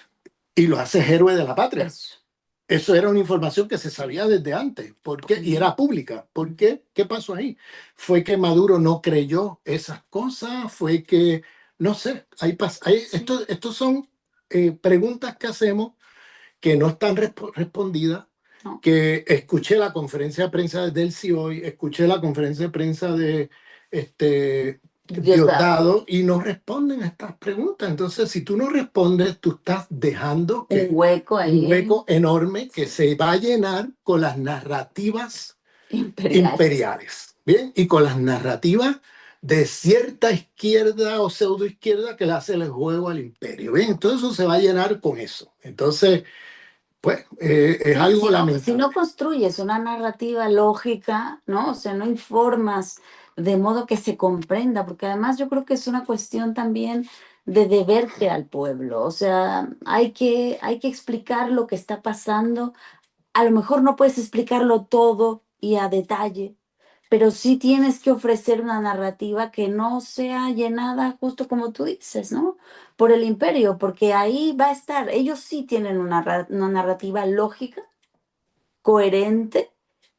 Y lo haces héroe de la patria. Eso. Eso era una información que se sabía desde antes. ¿Por qué? Y era pública. ¿Por qué? ¿Qué pasó ahí? ¿Fue que Maduro no creyó esas cosas? ¿Fue que, no sé, Sí. estos son preguntas que hacemos que no están respondidas, No. que escuché la conferencia de prensa de Delcy hoy, escuché la conferencia de prensa de Diosdado. Diosdado y no responden a estas preguntas. Entonces, si tú no respondes, tú estás dejando Un que hueco un ahí hueco enorme que se va a llenar con las narrativas imperial. imperiales, ¿bien? Y con las narrativas de cierta izquierda o pseudo izquierda que le hace el juego al imperio, ¿bien? Entonces eso se va a llenar con eso. Entonces, pues, es Sí, algo si no lamentable. construyes una narrativa lógica, ¿no? O sea, no informas de modo que se comprenda, porque además yo creo que es una cuestión también de deberte al pueblo. O sea, hay que explicar lo que está pasando. A lo mejor no puedes explicarlo todo y a detalle, pero sí tienes que ofrecer una narrativa que no sea llenada, justo como tú dices, ¿no? Por el imperio, porque ahí va a estar. Ellos sí tienen una narrativa lógica, coherente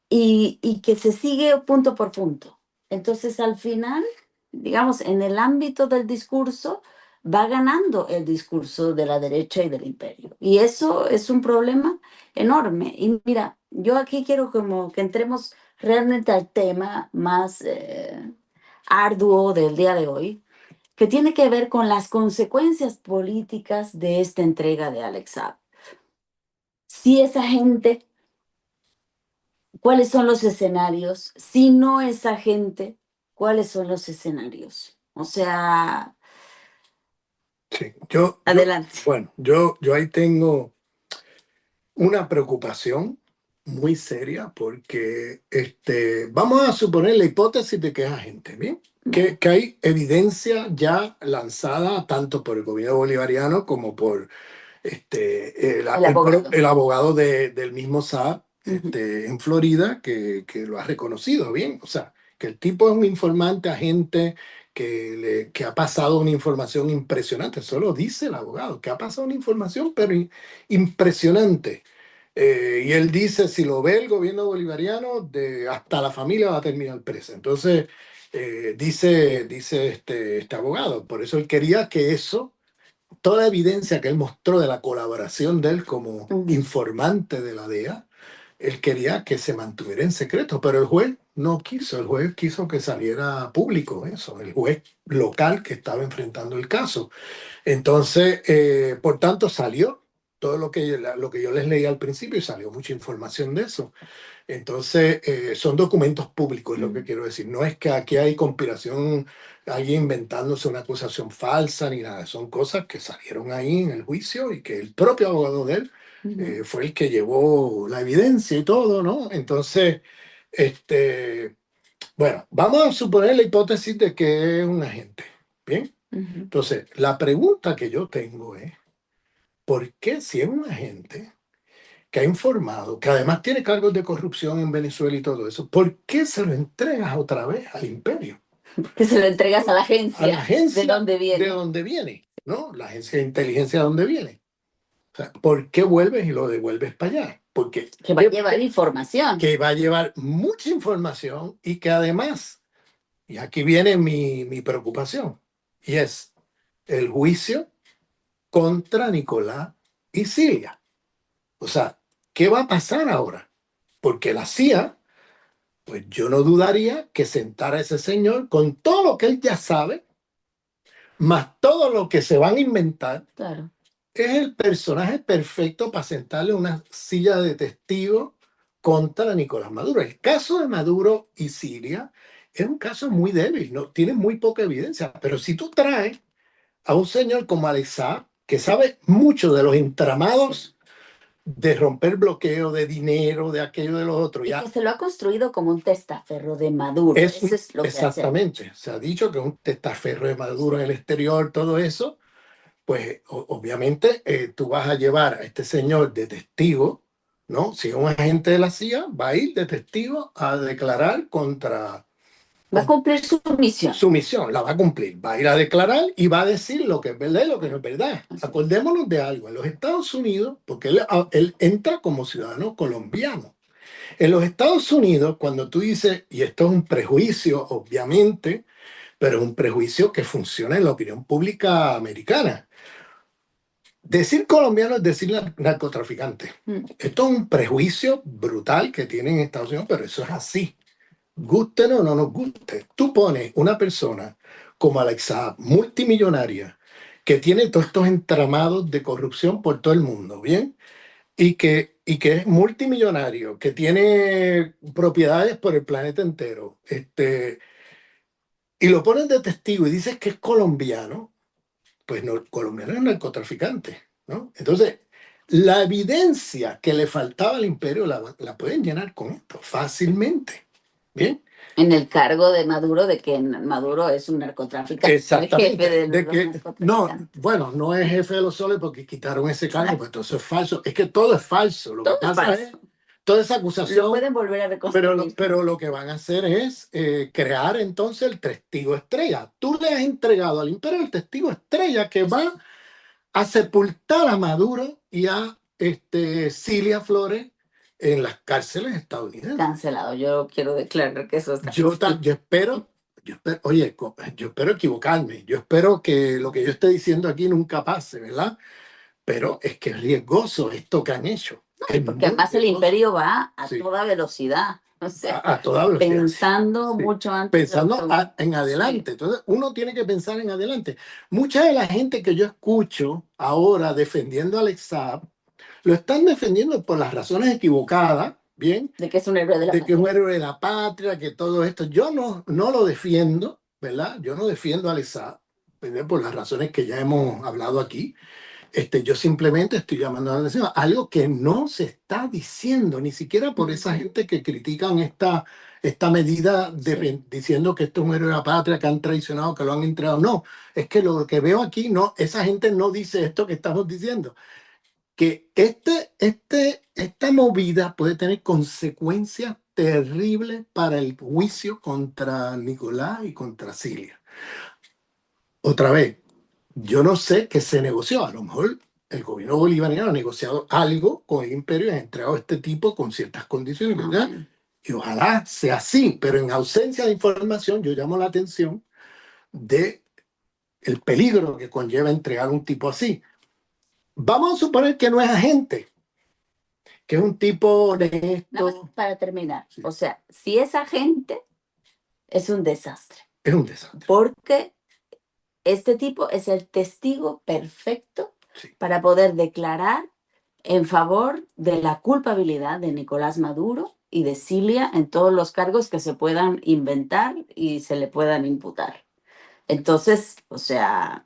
y que se sigue punto por punto. Entonces, al final, digamos, en el ámbito del discurso, va ganando el discurso de la derecha y del imperio. Y eso es un problema enorme. Y mira, yo aquí quiero como que entremos realmente al tema más arduo del día de hoy, que tiene que ver con las consecuencias políticas de esta entrega de Alex Saab. Si esa gente, ¿cuáles son los escenarios? Si no es agente, ¿cuáles son los escenarios? O sea, Sí, adelante. bueno, yo ahí tengo una preocupación muy seria porque vamos a suponer la hipótesis de que es agente, ¿bien? Que hay evidencia ya lanzada tanto por el gobierno bolivariano como por El abogado. el abogado del mismo Saab Ujú. en Florida que lo ha reconocido, ¿bien? O sea, que el tipo es un informante, agente que ha pasado una información impresionante. Eso lo dice el abogado, que ha pasado una información, pero impresionante. Y él dice, si lo ve el gobierno bolivariano, hasta la familia va a terminar presa. Entonces, dice este abogado, por eso él quería que eso, toda la evidencia que él mostró de la colaboración de él como Ujú. informante de la DEA, él quería que se mantuviera en secreto, pero el juez no quiso, el juez quiso que saliera público eso, el juez local que estaba enfrentando el caso. Entonces, por tanto, salió todo lo que yo les leí al principio y salió mucha información de eso. Entonces, son documentos públicos, es lo que quiero decir. No es que aquí hay conspiración, alguien inventándose una acusación falsa ni nada. Son cosas que salieron ahí en el juicio y que el propio abogado de él fue el que llevó la evidencia y todo, ¿no? Entonces, bueno, vamos a suponer la hipótesis de que es un agente, ¿bien? Entonces, la pregunta que yo tengo es, ¿por qué si es un agente que ha informado, que además tiene cargos de corrupción en Venezuela y todo eso, ¿por qué se lo entregas otra vez al imperio? Que se lo entregas a la A la agencia. ¿De agencia dónde de viene? donde viene, ¿no? La agencia de inteligencia de donde viene. O sea, ¿por qué vuelves y lo devuelves para allá? Porque Que va a llevar información. que va a llevar mucha información y que además, y aquí viene mi preocupación, y es el juicio contra Nicolás y Cilia. O sea, ¿qué va a pasar ahora? Porque la CIA, pues yo no dudaría que sentara a ese señor con todo lo que él ya sabe, más todo lo que se van a inventar. Claro. Es el personaje perfecto para sentarle una silla de testigo contra Nicolás Maduro. El caso de Maduro y Siria es un caso muy débil, no tiene muy poca evidencia, pero si tú traes a un señor como Alex Saab, que sabe mucho de los entramados de romper bloqueo, de dinero, de aquello, de los otros, Y ya que se lo ha construido como un testaferro de Maduro. es Eso es lo que hace. exactamente, se ha dicho que es un testaferro de Maduro en el exterior, todo eso, pues obviamente tú vas a llevar a este señor de testigo, ¿no? Si es un agente de la CIA, va a ir de testigo a declarar contra Va a cumplir su misión. su misión, la va a cumplir, va a ir a declarar y va a decir lo que es verdad y lo que no es verdad. Acordémonos de algo, en los Estados Unidos, porque él entra como ciudadano colombiano. En los Estados Unidos, cuando tú dices, y esto es un prejuicio, obviamente, pero es un prejuicio que funciona en la opinión pública americana. Decir colombiano es decir narcotraficante. Esto es un prejuicio brutal que tienen en Estados Unidos, pero eso es así. Guste o no nos guste. Tú pones una persona como Alexa, multimillonaria, que tiene todos estos entramados de corrupción por todo el mundo, ¿bien? Y que es multimillonario, que tiene propiedades por el planeta entero, y lo pones de testigo y dices que es colombiano, pues no, colombiano es narcotraficante, ¿no? Entonces, la evidencia que le faltaba al imperio la pueden llenar con esto fácilmente, ¿bien? En el cargo de Maduro, de que Maduro es un narcotraficante. Exactamente. El jefe de De los que, no, narcotraficantes. bueno, no es jefe de los soles porque quitaron ese cargo, pues entonces es falso. Es que todo es falso. Lo Todo que es pasa es, falso. toda esa Lo acusación, pueden volver a reconstruir. pero lo que van a hacer es crear entonces el testigo estrella. Tú le has entregado al imperio el testigo estrella que va a sepultar a Maduro y a Cilia Flores en las cárceles estadounidenses. Cancelado. Yo quiero declarar que eso está. Yo espero, oye, yo espero equivocarme, yo espero que lo que yo esté diciendo aquí nunca pase, ¿verdad? Pero es que es riesgoso esto que han hecho. Es Porque muy además el riesgoso. imperio va a Sí, toda velocidad. O sea, a toda velocidad. pensando Sí. mucho antes de Pensando lo que en adelante. Entonces, uno tiene que pensar en adelante. Mucha de la gente que yo escucho ahora defendiendo a Alex Saab, lo están defendiendo por las razones equivocadas, ¿bien? de que es un héroe de la De que es un patria. héroe de la patria, que todo esto. Yo no lo defiendo, ¿verdad? Yo no defiendo a Alex Saab, ¿verdad? Por las razones que ya hemos hablado aquí. Yo simplemente estoy llamando la atención a algo que no se está diciendo, ni siquiera por esa gente que critican esta medida diciendo que esto es un héroe de la patria, que han traicionado, que lo han entregado. No, es que lo que veo aquí, no, esa gente no dice esto que estamos diciendo, que esta movida puede tener consecuencias terribles para el juicio contra Nicolás y contra Cilia. Otra vez, yo no sé qué se negoció. A lo mejor el gobierno bolivariano ha negociado algo con el imperio y ha entregado a este tipo con ciertas condiciones, ¿verdad? Y ojalá sea así, pero en ausencia de información, yo llamo la atención de el peligro que conlleva entregar un tipo así. Vamos a suponer que no es agente, que es un tipo Nada más honesto. para terminar. Sí, O sea, si es agente, es un desastre. es un desastre. Porque este tipo es el testigo perfecto Sí. para poder declarar en favor de la culpabilidad de Nicolás Maduro y de Cilia en todos los cargos que se puedan inventar y se le puedan imputar. Entonces, o sea,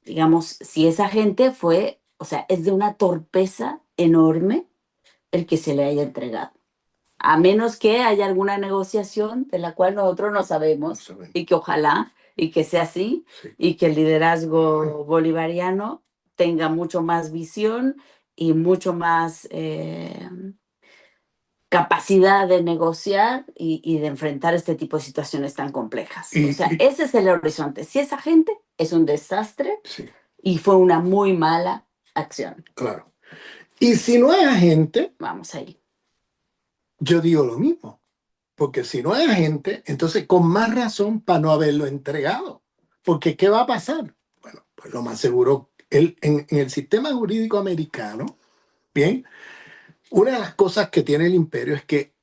digamos, si esa gente fue, o sea, es de una torpeza enorme el que se le haya entregado. A menos que haya alguna negociación de la cual nosotros no sabemos y que ojalá y que sea así Sí. y que el liderazgo bolivariano tenga mucho más visión y mucho más capacidad de negociar y de enfrentar este tipo de situaciones tan complejas. O sea, ese es el horizonte. Si esa gente es un desastre Sí, y fue una muy mala acción. claro. Y si no hay agente, Vamos ahí. yo digo lo mismo. Porque si no hay agente, entonces con más razón para no haberlo entregado. Porque ¿qué va a pasar? Bueno, pues lo más seguro, en el sistema jurídico americano, bien, una de las cosas que tiene el imperio es que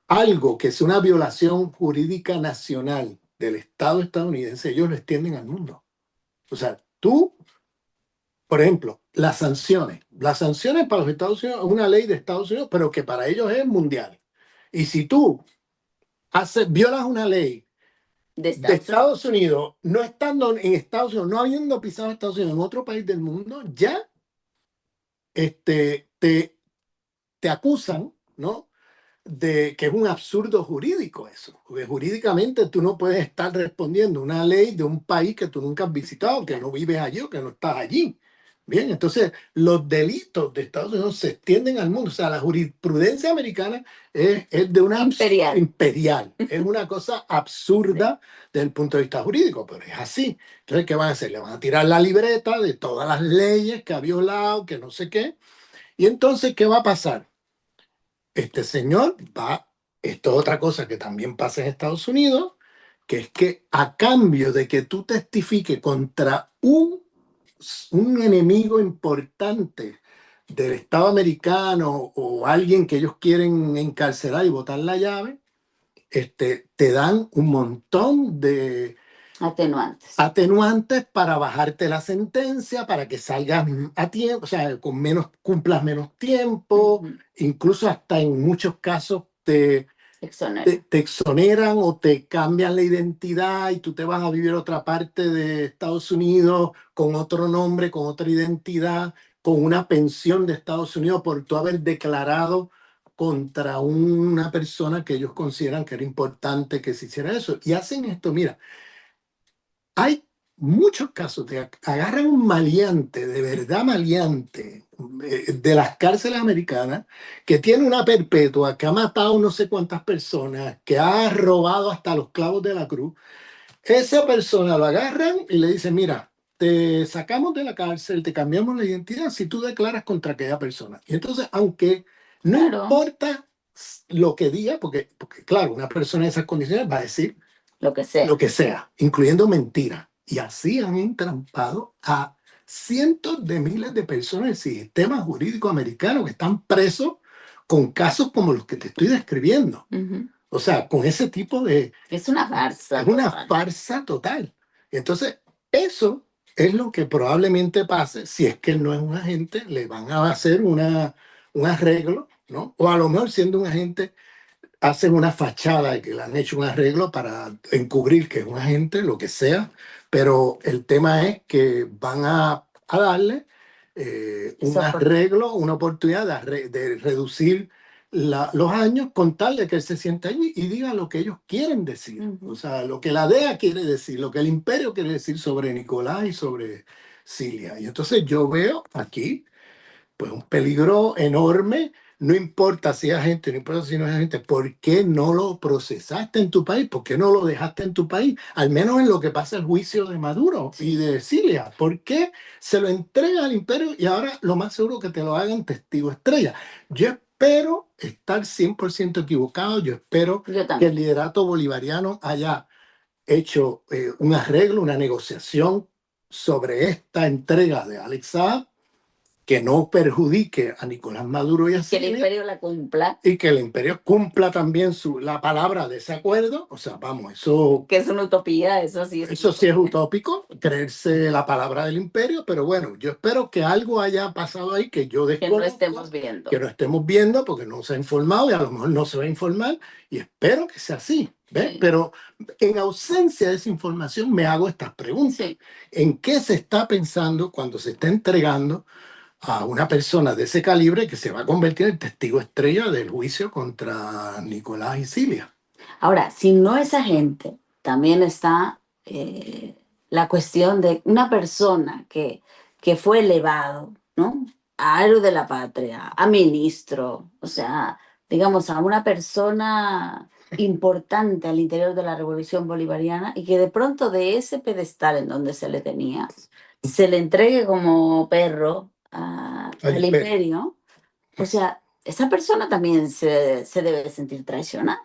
algo que es una violación jurídica nacional del Estado estadounidense, ellos lo extienden al mundo. O sea, tú, por ejemplo, las sanciones para los Estados Unidos es una ley de Estados Unidos, pero que para ellos es mundial. Y si tú violas una ley de Estados Unidos, no estando en Estados Unidos, no habiendo pisado Estados Unidos en otro país del mundo, ya te acusan, ¿no? De que es un absurdo jurídico eso, porque jurídicamente tú no puedes estar respondiendo una ley de un país que tú nunca has visitado, que no vives allí o que no estás allí. Bien, entonces los delitos de Estados Unidos se extienden al mundo. O sea, la jurisprudencia americana es de una imperial. Es una cosa absurda desde el punto de vista jurídico, pero es así. Entonces, ¿qué van a hacer? Le van a tirar la libreta de todas las leyes que ha violado, que no sé qué. Y entonces, ¿qué va a pasar? Este señor va, esto es otra cosa que también pasa en Estados Unidos, que es que a cambio de que tú testifiques contra un enemigo importante del Estado americano o alguien que ellos quieren encarcelar y botar la llave, te dan un montón de atenuantes para bajarte la sentencia, para que salgas a tiempo, o sea, cumplas menos tiempo, incluso hasta en muchos casos te exoneran o te cambian la identidad y tú te vas a vivir a otra parte de Estados Unidos con otro nombre, con otra identidad, con una pensión de Estados Unidos por tú haber declarado contra una persona que ellos consideran que era importante que se hiciera eso. Y hacen esto, mira, hay muchos casos de agarran un maleante, de verdad maleante, de las cárceles americanas, que tiene una perpetua, que ha matado no sé cuántas personas, que ha robado hasta los clavos de la cruz. Esa persona lo agarran y le dicen, mira, te sacamos de la cárcel, te cambiamos la identidad si tú declaras contra aquella persona. Y entonces, aunque no importa lo que diga, porque claro, una persona en esas condiciones va a decir lo que sea, incluyendo mentiras. Y así han entrampado a cientos de miles de personas en el sistema jurídico americano que están presos con casos como los que te estoy describiendo. O sea, con ese tipo de... Es una farsa. Es una farsa total. Entonces, eso es lo que probablemente pase si es que él no es un agente, le van a hacer un arreglo, ¿no? O a lo mejor siendo un agente hacen una fachada de que le han hecho un arreglo para encubrir que es un agente, lo que sea, pero el tema es que van a darle un arreglo, una oportunidad de reducir los años con tal de que él se sienta allí y diga lo que ellos quieren decir. O sea, lo que la DEA quiere decir, lo que el imperio quiere decir sobre Nicolás y sobre Cilia. Y entonces yo veo aquí pues un peligro enorme. No importa si es agente, no importa si no es agente, ¿por qué no lo procesaste en tu país? ¿Por qué no lo dejaste en tu país? Al menos en lo que pasa el juicio de Maduro y de Cilia. ¿Por qué se lo entrega al imperio y ahora lo más seguro que te lo hagan testigo estrella? Yo espero estar 100% equivocado. Yo espero que el liderato bolivariano haya hecho un arreglo, una negociación sobre esta entrega de Alex Saab que no perjudique a Nicolás Maduro y a Cilia. Que el imperio la cumpla. Y que el imperio cumpla también la palabra de ese acuerdo. O sea, vamos, eso... Que es una utopía, eso sí es. Eso sí es utópico, creerse la palabra del imperio, pero bueno, yo espero que algo haya pasado ahí que yo desconozco. Que no estemos viendo. Que no estemos viendo porque no se ha informado y a lo mejor no se va a informar y espero que sea así. ¿Ves? Sí. Pero en ausencia de esa información me hago estas preguntas. Sí. ¿En qué se está pensando cuando se está entregando a una persona de ese calibre que se va a convertir en testigo estrella del juicio contra Nicolás y Cilia. Ahora, si no esa gente, también está la cuestión de una persona que fue elevado, ¿no? A héroe de la patria, a ministro, o sea, digamos, a una persona importante al interior de la Revolución Bolivariana y que de pronto de ese pedestal en donde se le tenía, se le entregue como perro Al al imperio. imperio, o sea, esa persona también se debe sentir traicionada.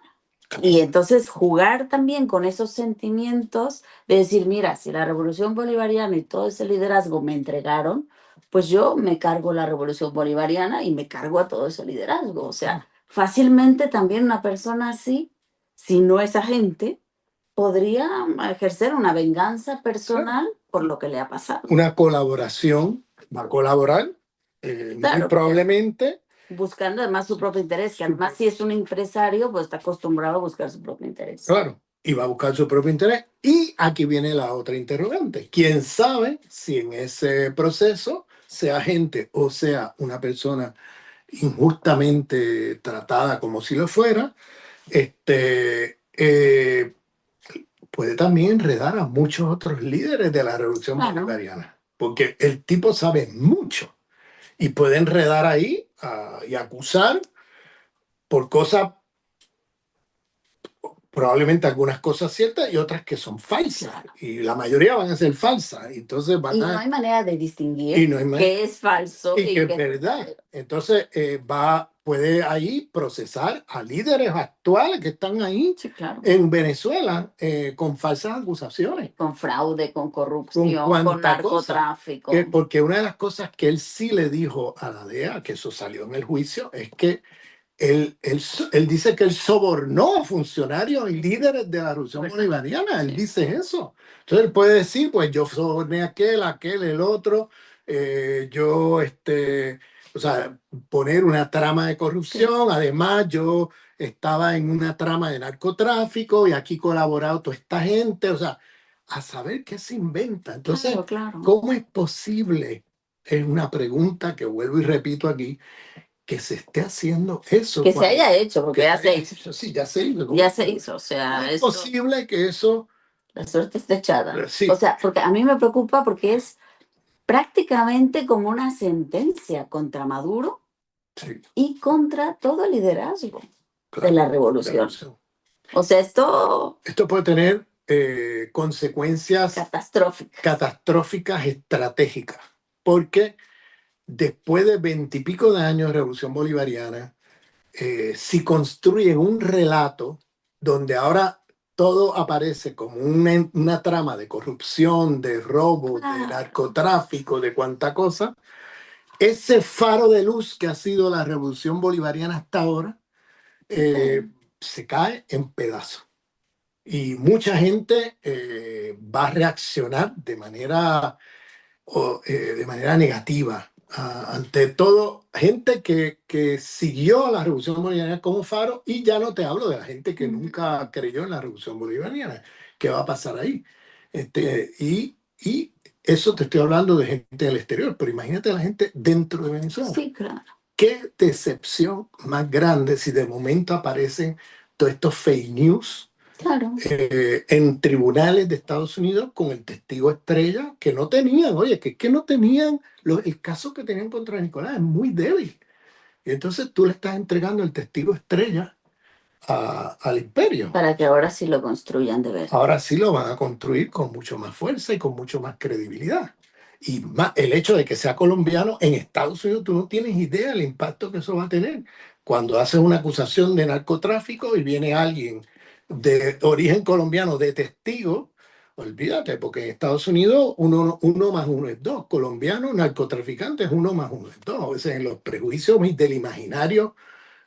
Y entonces jugar también con esos sentimientos de decir, mira, si la revolución bolivariana y todo ese liderazgo me entregaron, pues yo me cargo la revolución bolivariana y me cargo a todo ese liderazgo. O sea, fácilmente también una persona así, si no es agente, podría ejercer una venganza personal por lo que le ha pasado. Una colaboración, va a colaborar, muy Claro, probablemente, buscando además su propio interés, que además si es un empresario, pues está acostumbrado a buscar su propio interés. claro, y va a buscar su propio interés. Y aquí viene la otra interrogante. ¿Quién sabe si en ese proceso, sea gente o sea una persona injustamente tratada como si lo fuera, puede también enredar a muchos otros líderes de la revolución Claro. bolivariana? Porque el tipo sabe mucho y puede enredar ahí y acusar por cosas, probablemente algunas cosas ciertas y otras que son falsas. Claro. Y la mayoría van a ser falsas. Entonces Y no hay manera de distinguir y no hay qué es falso y que es qué verdad. verdadero. Entonces puede ahí procesar a líderes actuales que están ahí Sí, claro. en Venezuela con falsas acusaciones. Con fraude, con corrupción, con cuánta cosa. narcotráfico. Porque una de las cosas que él sí le dijo a la DEA, que eso salió en el juicio, es que él dice que él sobornó a funcionarios y líderes de la revolución Pues, bolivariana. Él sí. dice eso. Entonces él puede decir, pues yo soborné a aquel, el otro, o sea, poner una trama de corrupción. Sí. Además, yo estaba en una trama de narcotráfico y aquí colaborado toda esta gente. O sea, a saber qué se inventa. Entonces, Claro, claro. ¿cómo es posible? Es una pregunta que vuelvo y repito aquí, que se esté haciendo eso. Que se haya hecho, porque que ya se se haya hizo. hecho. Sí, ya se hizo. ¿Cómo Ya se hizo. O sea, es esto, posible que eso? la suerte está echada. Sí, O sea, porque a mí me preocupa porque es prácticamente como una sentencia contra Maduro sí, y contra todo el liderazgo de claro, la de la revolución. revolución. O sea, esto Esto puede tener consecuencias catastrófico. catastróficas estratégicas, porque después de 20 y pico de años de revolución bolivariana, si construyen un relato donde ahora todo aparece como una trama de corrupción, de robo, de Claro. narcotráfico, de cuánta cosa, ese faro de luz que ha sido la revolución bolivariana hasta ahora, se cae en pedazos. Y mucha gente va a reaccionar de manera negativa. Ante todo, gente que siguió a la Revolución Bolivariana como faro, y ya no te hablo de la gente que nunca creyó en la Revolución Bolivariana. ¿Qué va a pasar ahí? Y eso te estoy hablando de gente del exterior, pero imagínate la gente dentro de Venezuela. Sí, claro. Qué decepción más grande si de momento aparecen todos estos fake news Claro. en tribunales de Estados Unidos con el testigo estrella que no tenían, oye, que no tenían, el caso que tenían contra Nicolás es muy débil. Y entonces tú le estás entregando el testigo estrella al imperio. Para que ahora sí lo construyan de verdad. Ahora sí lo van a construir con mucho más fuerza y con mucho más credibilidad. Y más, el hecho de que sea colombiano en Estados Unidos, tú no tienes idea del impacto que eso va a tener. Cuando haces una acusación de narcotráfico y viene alguien de origen colombiano de testigo, olvídate, porque en Estados Unidos uno más uno es dos. Colombiano, narcotraficante es uno más uno es dos. A veces en los prejuicios del imaginario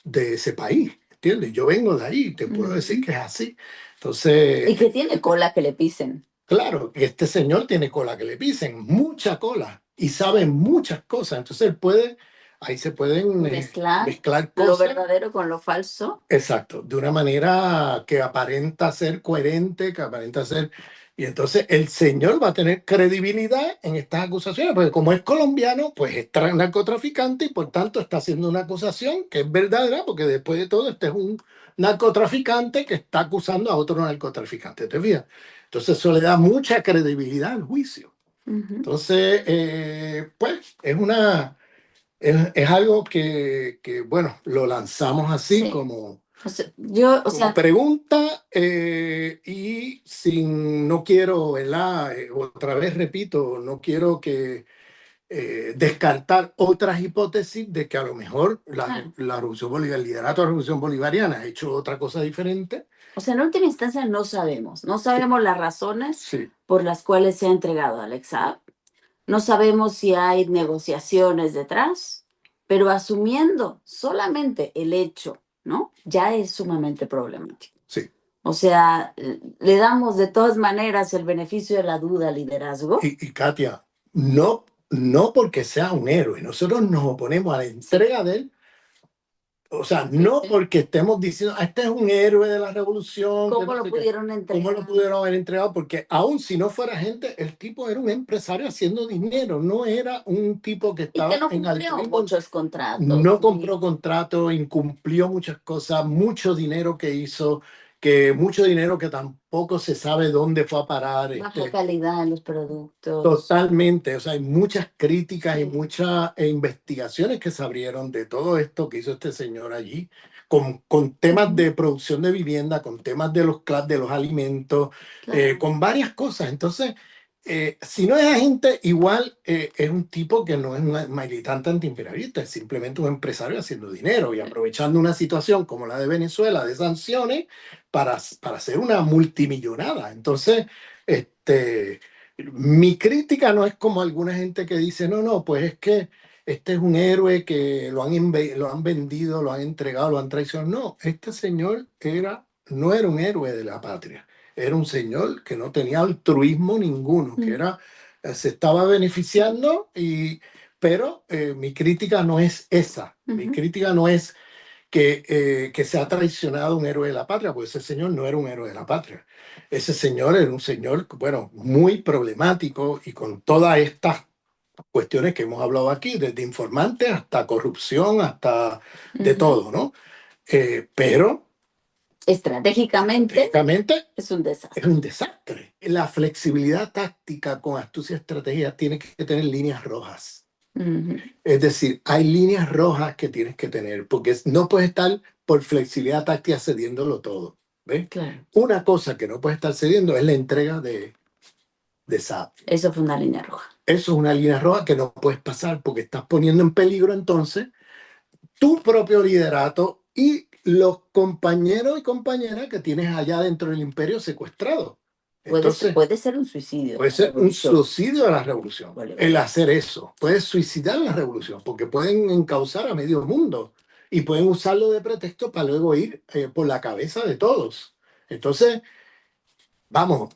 de ese país, ¿entiendes? Yo vengo de ahí, te puedo decir que es así. Entonces, Y que tiene cola que le pisen. claro, este señor tiene cola que le pisen, mucha cola, y sabe muchas cosas. Entonces él puede, ahí se pueden Mezclar mezclar lo cosas. verdadero con lo falso. Exacto, de una manera que aparenta ser coherente, que aparenta ser Y entonces el señor va a tener credibilidad en estas acusaciones, porque como es colombiano, pues es narcotraficante y por tanto está haciendo una acusación que es verdadera, porque después de todo este es un narcotraficante que está acusando a otro narcotraficante, ¿te fijas? Entonces eso le da mucha credibilidad al juicio. Entonces, pues es algo bueno, lo lanzamos así Sí. como O sea, como pregunta y sin, no quiero, ¿verdad? Otra vez repito, no quiero que descartar otras hipótesis de que a lo mejor claro. la Revolución Bolivariana, el liderato de la Revolución Bolivariana ha hecho otra cosa diferente. O sea, en última instancia no sabemos. No sabemos las razones Sí, por las cuales se ha entregado a Alex Saab. No sabemos si hay negociaciones detrás, pero asumiendo solamente el hecho, ¿no? Ya es sumamente problemático. sí. O sea, le damos de todas maneras el beneficio de la duda al liderazgo. Y Katia, no porque sea un héroe, nosotros nos oponemos a la Sí, entrega de él. O sea, sí, no sí. porque estemos diciendo, este es un héroe de la revolución, que ¿Cómo no lo sé qué. pudieron ¿Cómo entregar? lo pudieron haber entregado? Porque aún si no fuera gente, el tipo era un empresario haciendo dinero, no era un tipo que Y que estaba no en cumplió altruismo, muchos contratos. no Y compró contrato, incumplió muchas cosas, mucho dinero que hizo, que mucho dinero que tampoco se sabe dónde fue a parar. baja calidad en los productos. Totalmente, o sea, hay muchas críticas y Sí. muchas investigaciones que se abrieron de todo esto que hizo este señor allí, con temas de producción de vivienda, con temas de de los alimentos, Claro. con varias cosas. Entonces, si no es agente, igual es un tipo que no es un militante antiimperialista, es simplemente un empresario haciendo dinero y aprovechando una situación como la de Venezuela, de sanciones, para hacer una multimillonada. Entonces, mi crítica no es como alguna gente que dice, no, no, pues es que este es un héroe que lo han vendido, lo han entregado, lo han traicionado. No, este señor no era un héroe de la patria, era un señor que no tenía altruismo ninguno, que se estaba beneficiando, pero mi crítica no es esa. Mi crítica no es que se ha traicionado un héroe de la patria, pues ese señor no era un héroe de la patria. Ese señor era un señor, bueno, muy problemático y con todas estas cuestiones que hemos hablado aquí, desde informante hasta corrupción, hasta de todo, ¿no? Pero Estratégicamente estratégicamente es un es desastre. un desastre. La flexibilidad táctica con astucia y estrategia tiene que tener líneas rojas. Es decir, hay líneas rojas que tienes que tener, porque no puedes estar por flexibilidad táctica cediéndolo todo. ¿Ves? Claro. Una cosa que no puedes estar cediendo es la entrega de SAP. Eso fue una línea roja. Eso es una línea roja que no puedes pasar porque estás poniendo en peligro entonces tu propio liderato y los compañeros y compañeras que tienes allá dentro del imperio secuestrados. Entonces, Puede ser un suicidio. puede ser un suicidio de la revolución. Bolivariana. El hacer eso puede suicidar la revolución porque pueden encauzar a medio mundo y pueden usarlo de pretexto para luego ir por la cabeza de todos. Entonces, vamos,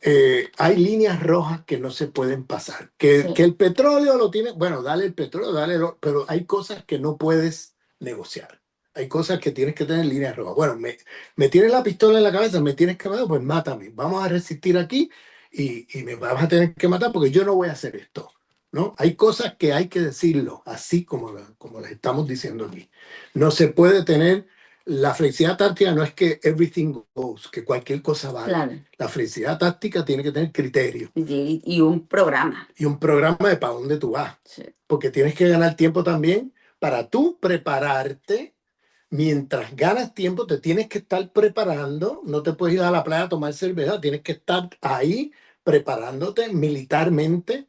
hay líneas rojas que no se pueden pasar. Sí. Que el petróleo lo tiene, bueno, dale el petróleo, pero hay cosas que no puedes negociar. Hay cosas que tienes que tener líneas rojas. Bueno, me tienes la pistola en la cabeza, me tienes que matar, pues mátame. Vamos a resistir aquí y me vas a tener que matar porque yo no voy a hacer esto. ¿No? Hay cosas que hay que decirlo, así como las estamos diciendo aquí. No se puede tener la flexibilidad táctica, no es que everything goes, que cualquier cosa vale. Claro. La flexibilidad táctica tiene que tener criterio Y un programa. y un programa de para dónde tú vas. Sí. Porque tienes que ganar tiempo también para tú prepararte. Mientras ganas tiempo, te tienes que estar preparando. No te puedes ir a la playa a tomar cerveza. Tienes que estar ahí preparándote militarmente,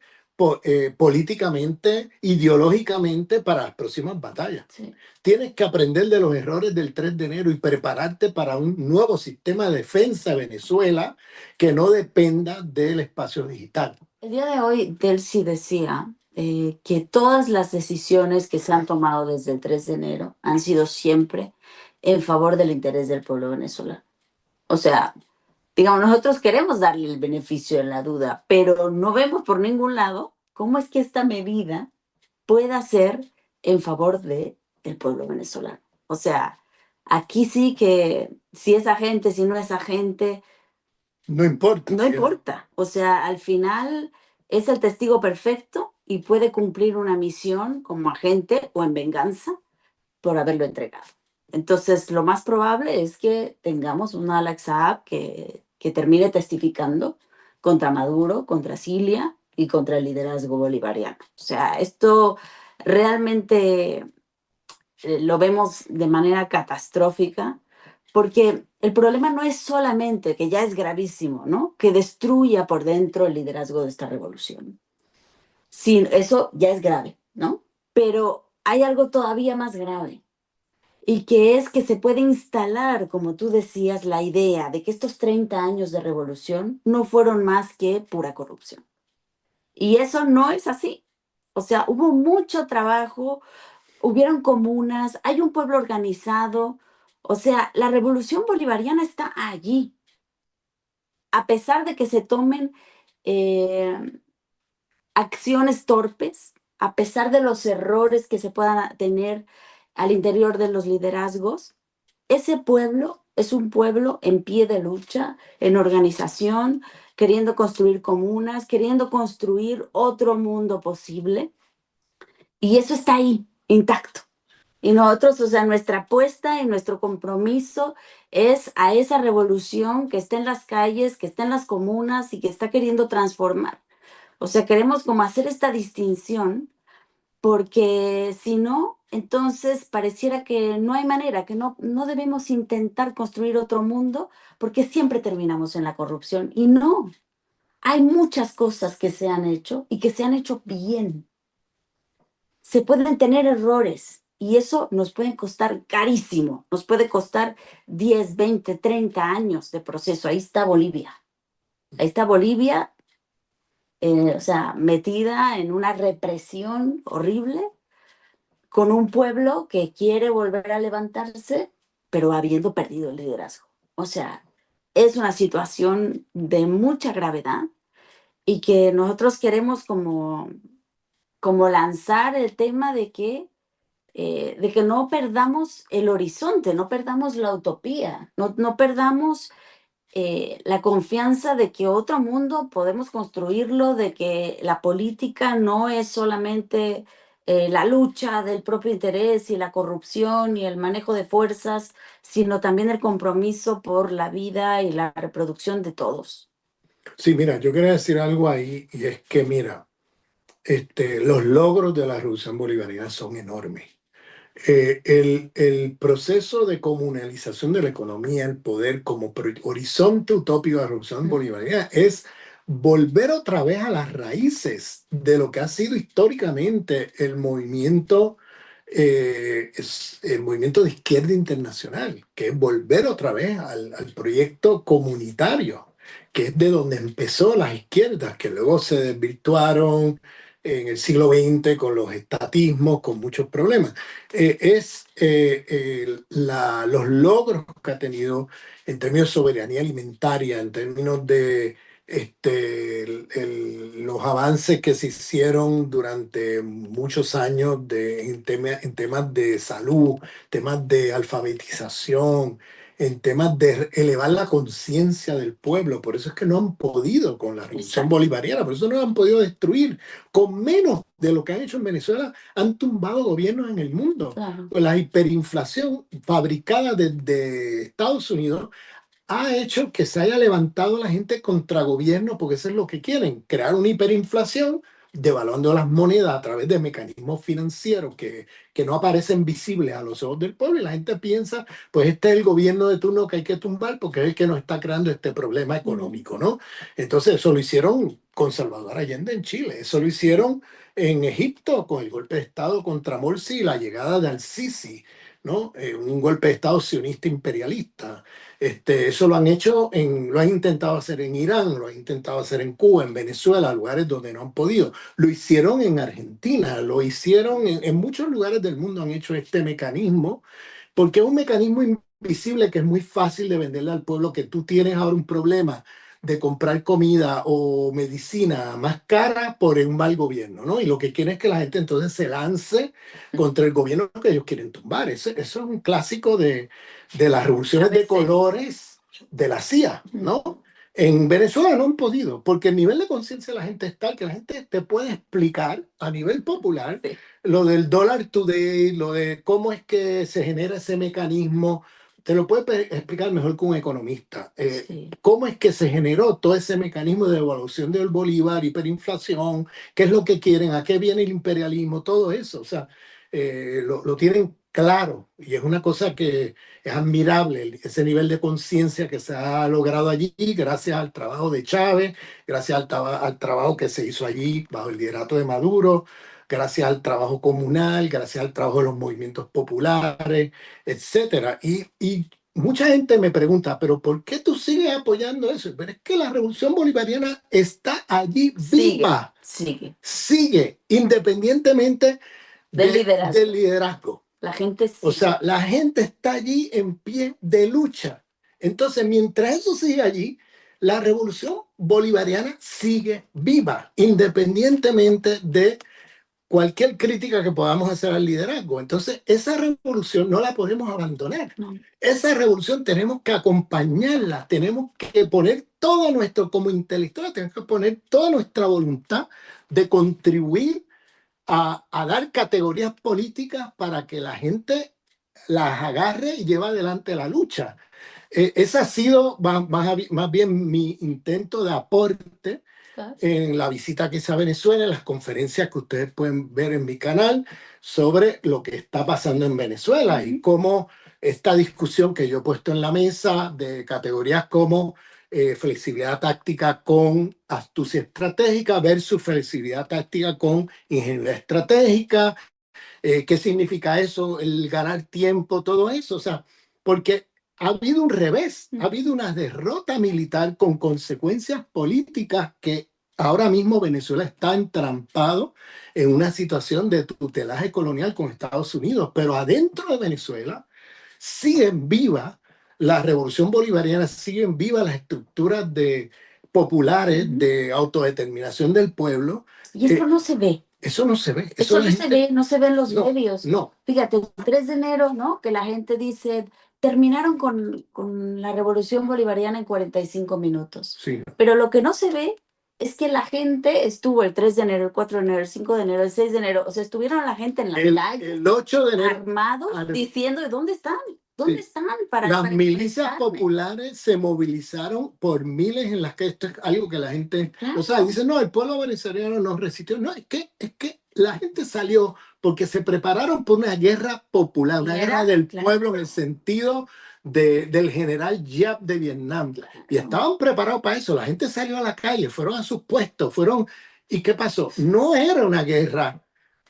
políticamente, ideológicamente para las próximas batallas. Sí. Tienes que aprender de los errores del 3 de enero y prepararte para un nuevo sistema de defensa de Venezuela que no dependa del espacio digital. El día de hoy, Delcy decía que todas las decisiones que se han tomado desde el 3 de enero han sido siempre en favor del interés del pueblo venezolano. O sea, digamos, nosotros queremos darle el beneficio de la duda, pero no vemos por ningún lado cómo es que esta medida pueda ser en favor del pueblo venezolano. O sea, aquí sí que si es agente, si no es agente, No importa, No ¿cierto? importa. O sea, al final es el testigo perfecto y puede cumplir una misión como agente o en venganza por haberlo entregado. Entonces, lo más probable es que tengamos una Alex Saab que termine testificando contra Maduro, contra Cilia y contra el liderazgo bolivariano. O sea, esto realmente lo vemos de manera catastrófica, porque el problema no es solamente, que ya es gravísimo, ¿no? Que destruya por dentro el liderazgo de esta revolución. Sí, eso ya es grave, ¿no? Pero hay algo todavía más grave, y que es que se puede instalar, como tú decías, la idea de que estos 30 años de revolución no fueron más que pura corrupción. Y eso no es así. O sea, hubo mucho trabajo, hubieron comunas, hay un pueblo organizado. O sea, la revolución bolivariana está allí, a pesar de que se tomen eh, acciones torpes, a pesar de los errores que se puedan tener al interior de los liderazgos. Ese pueblo es un pueblo en pie de lucha, en organización, queriendo construir comunas, queriendo construir otro mundo posible. Y eso está ahí, intacto. Y nosotros, o sea, nuestra apuesta y nuestro compromiso es a esa revolución que está en las calles, que está en las comunas y que está queriendo transformar. O sea, queremos como hacer esta distinción, porque si no, entonces pareciera que no hay manera, que no debemos intentar construir otro mundo, porque siempre terminamos en la corrupción. Y no, hay muchas cosas que se han hecho y que se han hecho bien. Se pueden tener errores y eso nos puede costar carísimo, nos puede costar 10, 20, 30 años de proceso. Ahí está Bolivia, o sea, metida en una represión horrible, con un pueblo que quiere volver a levantarse, pero habiendo perdido el liderazgo. O sea, es una situación de mucha gravedad y que nosotros queremos como lanzar el tema de que no perdamos el horizonte, no perdamos la utopía, no perdamos la confianza de que otro mundo podemos construirlo, de que la política no es solamente la lucha del propio interés y la corrupción y el manejo de fuerzas, sino también el compromiso por la vida y la reproducción de todos. Sí, mira, yo quería decir algo ahí y es que, mira, los logros de la Revolución Bolivariana son enormes. El proceso de comunalización de la economía, el poder como horizonte utópico de la Revolución Bolivariana es volver otra vez a las raíces de lo que ha sido históricamente el movimiento de izquierda internacional, que es volver otra vez al proyecto comunitario, que es de donde empezó las izquierdas, que luego se desvirtuaron en el siglo XX con los estatismos, con muchos problemas. Los logros que ha tenido en términos de soberanía alimentaria, en términos de los avances que se hicieron durante muchos años en temas de salud, temas de alfabetización, en temas de elevar la conciencia del pueblo. Por eso es que no han podido con la revolución Exacto, bolivariana, por eso no han podido destruir. Con menos de lo que han hecho en Venezuela, han tumbado gobiernos en el mundo. claro. Pues la hiperinflación fabricada desde Estados Unidos ha hecho que se haya levantado la gente contra gobierno, porque eso es lo que quieren, crear una hiperinflación, devaluando las monedas a través de mecanismos financieros que no aparecen visibles a los ojos del pueblo, y la gente piensa, pues este es el gobierno de turno que hay que tumbar porque es el que nos está creando este problema económico, ¿no? Entonces eso lo hicieron con Salvador Allende en Chile, eso lo hicieron en Egipto con el golpe de Estado contra Morsi y la llegada de Al-Sisi, ¿no? Un golpe de Estado sionista imperialista. Eso lo han intentado hacer en Irán, lo han intentado hacer en Cuba, en Venezuela, lugares donde no han podido. Lo hicieron en Argentina, lo hicieron en muchos lugares del mundo, han hecho este mecanismo, porque es un mecanismo invisible que es muy fácil de venderle al pueblo, que tú tienes ahora un problema de comprar comida o medicina más cara por un mal gobierno, ¿no? Y lo que quieren es que la gente entonces se lance contra el gobierno que ellos quieren tumbar. Eso es un clásico de las revoluciones de ABC. colores de la CIA, ¿no? En Venezuela no han podido, porque el nivel de conciencia de la gente es tal que la gente te puede explicar a nivel popular Sí, lo del dólar today, lo de cómo es que se genera ese mecanismo. Te lo puede explicar mejor que un economista. sí. Cómo es que se generó todo ese mecanismo de devaluación del bolívar, hiperinflación, qué es lo que quieren, a qué viene el imperialismo, todo eso. O sea, lo tienen claro y es una cosa que es admirable ese nivel de conciencia que se ha logrado allí gracias al trabajo de Chávez, gracias al trabajo que se hizo allí bajo el liderato de Maduro, gracias al trabajo comunal, gracias al trabajo de los movimientos populares, etcétera. Y mucha gente me pregunta, pero ¿por qué tú sigues apoyando eso? Pero es que la revolución bolivariana está allí Sigue, viva, sigue. sigue, independientemente Del del liderazgo. liderazgo. La gente O sigue. sea, la gente está allí en pie de lucha. Entonces, mientras eso sigue allí, la revolución bolivariana sigue viva, independientemente de cualquier crítica que podamos hacer al liderazgo. Entonces, esa revolución no la podemos abandonar. No. Esa revolución tenemos que acompañarla, tenemos que poner todo nuestro, como intelectuales, tenemos que poner toda nuestra voluntad de contribuir a dar categorías políticas para que la gente las agarre y lleve adelante la lucha. Ese ha sido más bien mi intento de aporte Claro. en la visita que hice a Venezuela, en las conferencias que ustedes pueden ver en mi canal sobre lo que está pasando en Venezuela y cómo esta discusión que yo he puesto en la mesa de categorías como flexibilidad táctica con astucia estratégica versus flexibilidad táctica con ingeniería estratégica, qué significa eso, el ganar tiempo, todo eso, o sea, porque ha habido un revés, ha habido una derrota militar con consecuencias políticas que ahora mismo Venezuela está entrampado en una situación de tutelaje colonial con Estados Unidos, pero adentro de Venezuela siguen viva la revolución bolivariana, siguen vivas las estructuras populares de autodeterminación del pueblo. Y esto no se ve. Eso no se ve, eso Eso la no se gente ve, no se ve en los no, medios. no, Fíjate, el 3 de enero, ¿no? Que la gente dice, terminaron con la revolución bolivariana en 45 minutos. sí. Pero lo que no se ve es que la gente estuvo el 3 de enero, el 4 de enero, el 5 de enero, el 6 de enero. O sea, estuvieron la gente en la calle, El 8 de enero, armados, diciendo, ¿dónde están? ¿Dónde sí, están para las milicias enfrentarme? populares se movilizaron por miles en las que esto es algo que la gente no sabe. Claro. Dice, no, el pueblo venezolano no resistió. No, es que la gente salió porque se prepararon por una guerra popular, una Y guerra era, del claro, pueblo en el sentido del general Giap de Vietnam. Y claro, estaban preparados para eso. La gente salió a la calle, fueron a sus puestos, fueron... ¿Y qué pasó? No era una guerra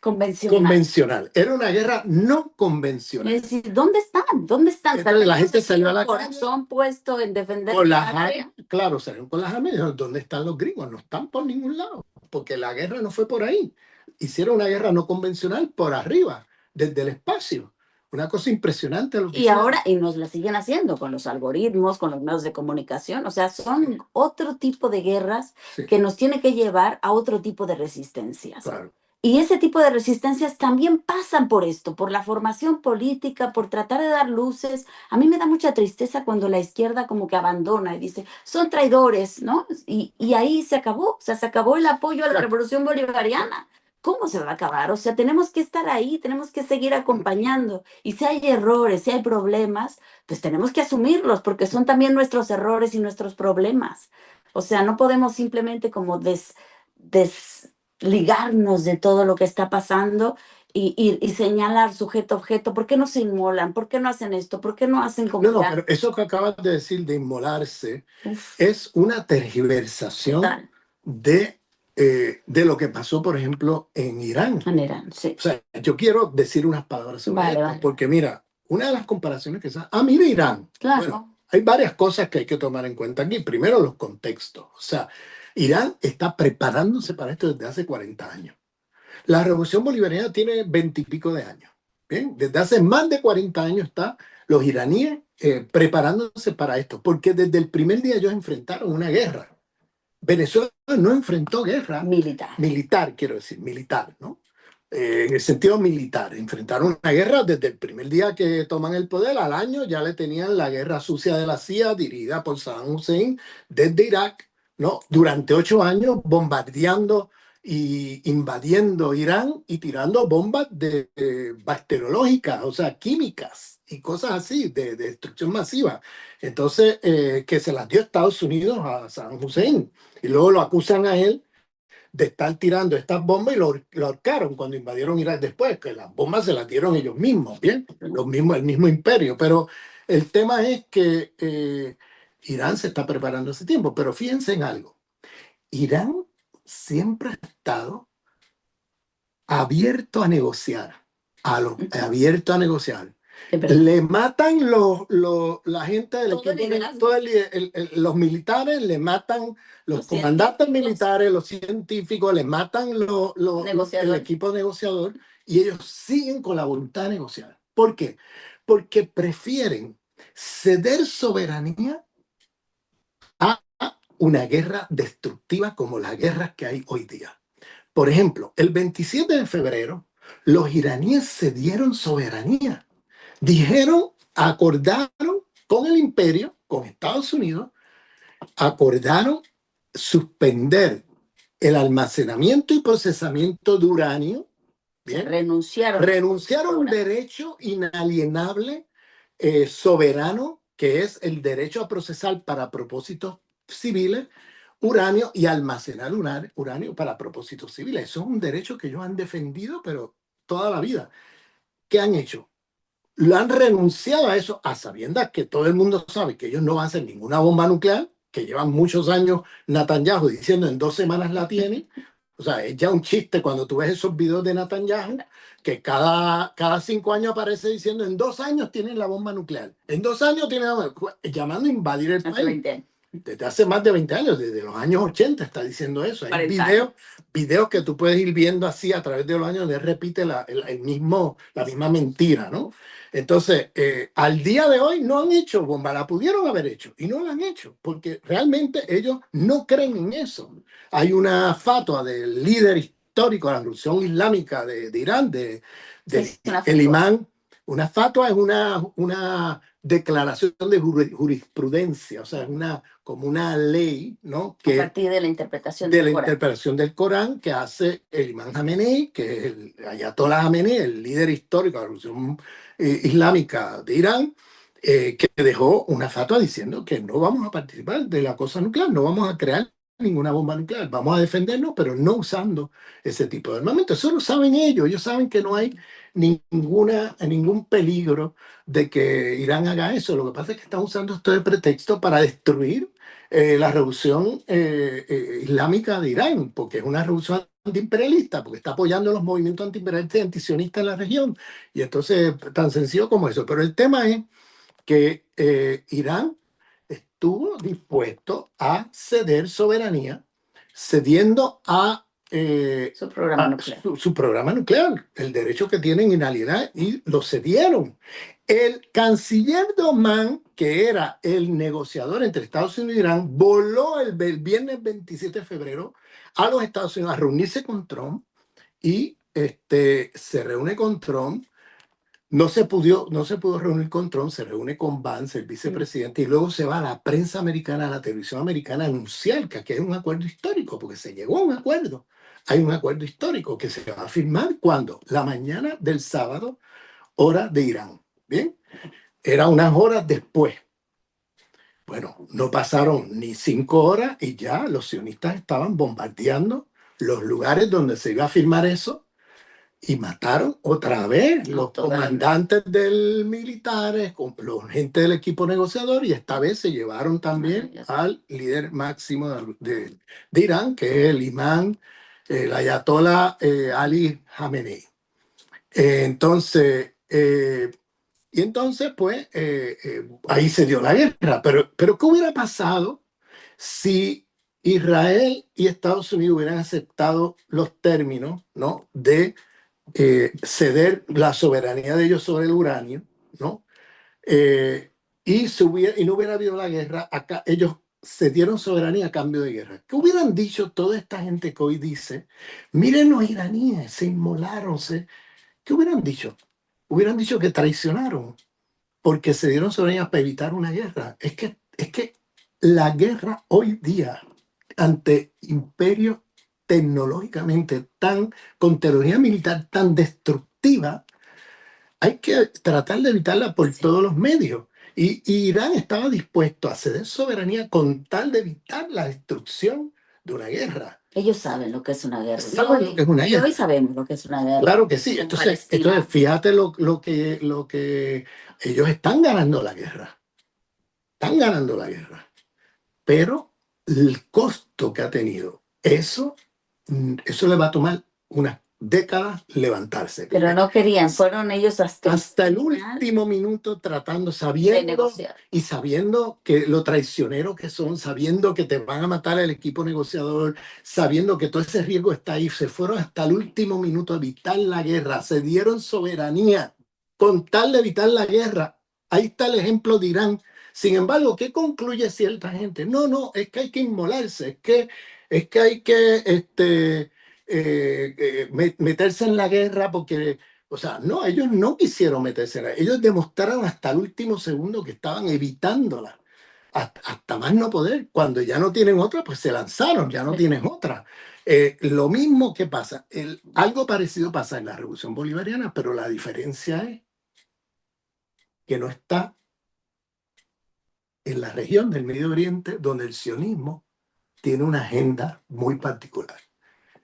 convencional. convencional, era una guerra no convencional. Es decir, ¿dónde están? ¿Dónde están? Entonces la gente salió a la calle Corazón puesto en defender con la las patria. armas, claro, salieron con las armas y dijeron, ¿dónde están los gringos? No están por ningún lado, porque la guerra no fue por ahí. Hicieron una guerra no convencional por arriba, desde el espacio. Una cosa impresionante lo que Y hicieron. ahora, y nos la siguen haciendo con los algoritmos, con los medios de comunicación. O sea, son otro tipo de guerras Sí, que nos tiene que llevar a otro tipo de resistencias. claro. Y ese tipo de resistencias también pasan por esto, por la formación política, por tratar de dar luces. A mí me da mucha tristeza cuando la izquierda como que abandona y dice, son traidores, ¿no? Y ahí se acabó, o sea, se acabó el apoyo a la revolución bolivariana. ¿Cómo se va a acabar? O sea, tenemos que estar ahí, tenemos que seguir acompañando. Y si hay errores, si hay problemas, pues tenemos que asumirlos, porque son también nuestros errores y nuestros problemas. O sea, no podemos simplemente como desligarnos de todo lo que está pasando y señalar sujeto-objeto. ¿Por qué no se inmolan? ¿Por qué no hacen esto? ¿Por qué no hacen como No, ya? pero eso que acabas de decir de inmolarse Uf, es una tergiversación total. de lo que pasó, por ejemplo, en Irán. Irán, sí. O sea, yo quiero decir unas palabras sobre Vale, esto, vale. porque mira, una de las comparaciones que se mira Irán. Claro. Bueno, hay varias cosas que hay que tomar en cuenta aquí. Primero, los contextos. O sea, Irán está preparándose para esto desde hace 40 años. La revolución bolivariana tiene 20 y pico de años. Bien, desde hace más de 40 años está los iraníes preparándose para esto, porque desde el primer día ellos enfrentaron una guerra. Venezuela no enfrentó guerra Militar. militar, quiero decir, militar, ¿no? en el sentido militar. Enfrentaron una guerra desde el primer día que toman el poder, al año ya le tenían la guerra sucia de la CIA dirigida por Saddam Hussein desde Irak, ¿no? Durante 8 años bombardeando y invadiendo Irán y tirando bombas bacteriológicas, o sea, químicas y cosas así, de destrucción masiva. Entonces, que se las dio Estados Unidos a Saddam Hussein y luego lo acusan a él de estar tirando estas bombas y lo ahorcaron cuando invadieron Irak después, que las bombas se las dieron ellos mismos, ¿bien? El mismo imperio. Pero el tema es que Irán se está preparando hace tiempo. Pero fíjense en algo. Irán siempre ha estado abierto a negociar. Abierto a negociar. Le matan la gente del Todo equipo, liderazgo. los militares, le matan los comandantes militares, los científicos, le matan el equipo negociador y ellos siguen con la voluntad de negociar. ¿Por qué? Porque prefieren ceder soberanía a una guerra destructiva como las guerras que hay hoy día. Por ejemplo, el 27 de febrero, los iraníes cedieron soberanía. Dijeron, acordaron con el imperio, con Estados Unidos, acordaron suspender el almacenamiento y procesamiento de uranio. ¿Bien? Renunciaron a un derecho inalienable, soberano, que es el derecho a procesar para propósitos civiles uranio y almacenar uranio para propósitos civiles. Eso es un derecho que ellos han defendido, pero toda la vida. ¿Qué han hecho? Lo han renunciado a eso, a sabiendas que todo el mundo sabe que ellos no van a hacer ninguna bomba nuclear, que llevan muchos años Netanyahu diciendo en 2 semanas la tienen. O sea, es ya un chiste cuando tú ves esos videos de Netanyahu, que cada 5 años aparece diciendo en 2 años tienen la bomba nuclear. En 2 años tienen llamando a invadir el país. Desde hace más de 20 años, desde los años 80 está diciendo eso. Hay videos que tú puedes ir viendo así a través de los años, donde él repite la misma mentira, ¿no? Entonces, al día de hoy no han hecho bomba, la pudieron haber hecho y no la han hecho porque realmente ellos no creen en eso. Hay una fatua del líder histórico de la Revolución Islámica de Irán, el imán. Una fatua es una declaración de jurisprudencia, o sea, es como una ley, ¿no? Que a partir de la interpretación del Corán que hace el imán Jamenei, que es el ayatollah Jamenei, el líder histórico de la Revolución Islámica de Irán, que dejó una fatua diciendo que no vamos a participar de la cosa nuclear, no vamos a crear ninguna bomba nuclear, vamos a defendernos, pero no usando ese tipo de armamento. Eso lo saben ellos saben que no hay ningún peligro de que Irán haga eso. Lo que pasa es que están usando esto de pretexto para destruir la revolución islámica de Irán, porque es una revolución antiimperialista, porque está apoyando los movimientos antiimperialistas y antisionistas en la región. Y entonces, tan sencillo como eso. Pero el tema es que Irán estuvo dispuesto a ceder soberanía, cediendo a su programa nuclear, el derecho que tienen inalienable, y lo cedieron. El canciller de Omán, que era el negociador entre Estados Unidos y Irán, voló el viernes 27 de febrero a los Estados Unidos a reunirse con Trump y se reúne con Trump. No se pudo reunir con Trump, se reúne con Vance, el vicepresidente, y luego se va a la prensa americana, a la televisión americana, a anunciar que aquí hay un acuerdo histórico, porque se llegó a un acuerdo. Hay un acuerdo histórico que se va a firmar cuando la mañana del sábado, hora de Irán. Bien, era unas horas después. Bueno, no pasaron ni 5 horas y ya los sionistas estaban bombardeando los lugares donde se iba a firmar eso. Y mataron otra vez los comandantes del militares, con los gente del equipo negociador, y esta vez se llevaron también al líder máximo de Irán, que es el imán, el ayatollah Ali Khamenei. Entonces, pues, ahí se dio la guerra. Pero ¿qué hubiera pasado si Israel y Estados Unidos hubieran aceptado los términos, ¿no?, de ceder la soberanía de ellos sobre el uranio, ¿no? Y no hubiera habido la guerra? Acá ellos se dieron soberanía a cambio de guerra. ¿Qué hubieran dicho toda esta gente que hoy dice, miren los iraníes, se inmolaron, ¿qué hubieran dicho? Hubieran dicho que traicionaron porque se dieron soberanía para evitar una guerra. Es que la guerra hoy día ante imperios tecnológicamente con tecnología militar tan destructiva, hay que tratar de evitarla por Sí. todos los medios. Y Irán estaba dispuesto a ceder soberanía con tal de evitar la destrucción de una guerra. Ellos saben lo que es una guerra. Saben lo que es una Y hoy guerra. sabemos lo que es una guerra Claro que sí. en Entonces Palestina. fíjate lo que ellos están ganando la guerra. Están ganando la guerra. Pero el costo que ha tenido, eso le va a tomar unas décadas levantarse. Pero no querían, fueron ellos Hasta el final último minuto tratando, de sabiendo negociar. y sabiendo que lo traicionero que son, sabiendo que te van a matar el equipo negociador, sabiendo que todo ese riesgo está ahí, se fueron hasta el último minuto a evitar la guerra, se dieron soberanía con tal de evitar la guerra. Ahí está el ejemplo de Irán. Sin embargo, ¿qué concluye cierta gente? No, no, es que hay que inmolarse, es que hay que meterse en la guerra porque, o sea, no, ellos no quisieron meterse en la guerra. Ellos demostraron hasta el último segundo que estaban evitándola, hasta más no poder. Cuando ya no tienen otra, pues se lanzaron, ya no tienes otra. Lo mismo que pasa, algo parecido pasa en la Revolución Bolivariana, pero la diferencia es que no está en la región del Medio Oriente, donde el sionismo tiene una agenda muy particular.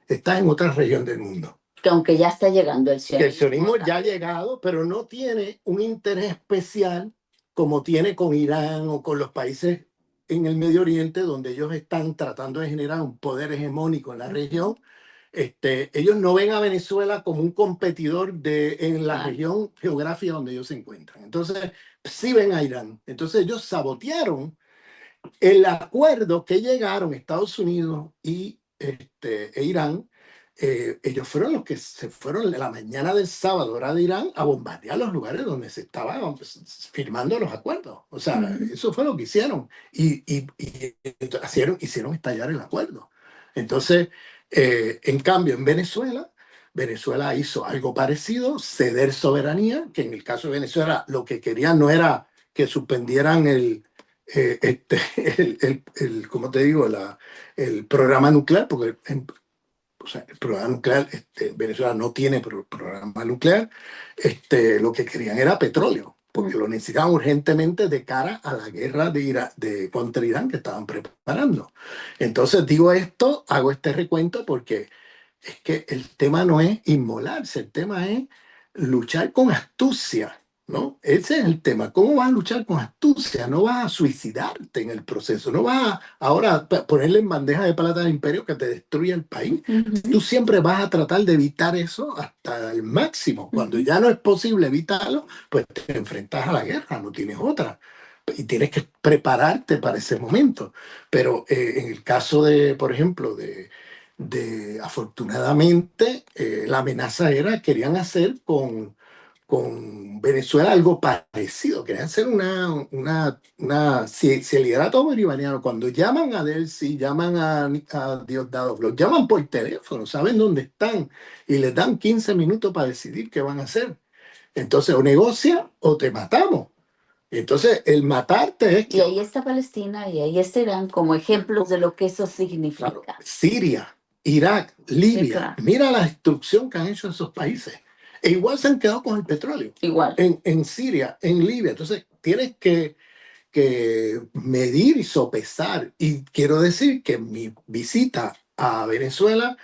Está en otra región del mundo. Que aunque ya está llegando el Que el sionismo sionismo ya ha llegado, pero no tiene un interés especial como tiene con Irán o con los países en el Medio Oriente, donde ellos están tratando de generar un poder hegemónico en la región. Ellos no ven a Venezuela como un competidor en la región geográfica donde ellos se encuentran. Entonces, sí ven a Irán. Entonces, ellos sabotearon el acuerdo que llegaron Estados Unidos e Irán. Ellos fueron los que se fueron la mañana del sábado, hora de Irán, a bombardear los lugares donde se estaban firmando los acuerdos. O sea, eso fue lo que hicieron. Y hicieron estallar el acuerdo. Entonces, en cambio, en Venezuela hizo algo parecido, ceder soberanía, que en el caso de Venezuela lo que querían no era que suspendieran eh, este, ¿cómo te digo? El programa nuclear, porque o sea, el programa nuclear, Venezuela no tiene programa nuclear. Lo que querían era petróleo, porque lo necesitaban urgentemente de cara a la guerra contra Irán que estaban preparando. Entonces digo esto, hago este recuento porque es que el tema no es inmolarse, el tema es luchar con astucia, ¿no? Ese es el tema. ¿Cómo vas a luchar con astucia? No vas a suicidarte en el proceso, no vas ahora a ponerle en bandeja de plata al imperio que te destruya el país. Tú siempre vas a tratar de evitar eso hasta el máximo. Cuando ya no es posible evitarlo, pues te enfrentas a la guerra, no tienes otra. Y tienes que prepararte para ese momento. Pero en el caso por ejemplo, afortunadamente, la amenaza querían hacer con Venezuela algo parecido, querían hacer si el liderato bolivariano, cuando llaman a Delcy, llaman a Diosdado, los llaman por teléfono, saben dónde están y les dan 15 minutos para decidir qué van a hacer. Entonces, o negocia o te matamos. Entonces, el matarte es Y ahí está Palestina y ahí está Irán como ejemplos de lo que eso significa. Claro, Siria, Irak, Libia, claro. mira la destrucción que han hecho esos países. E igual se han quedado con el petróleo. Igual. En Siria, en Libia. Entonces, tienes que medir y sopesar. Y quiero decir que mi visita a Venezuela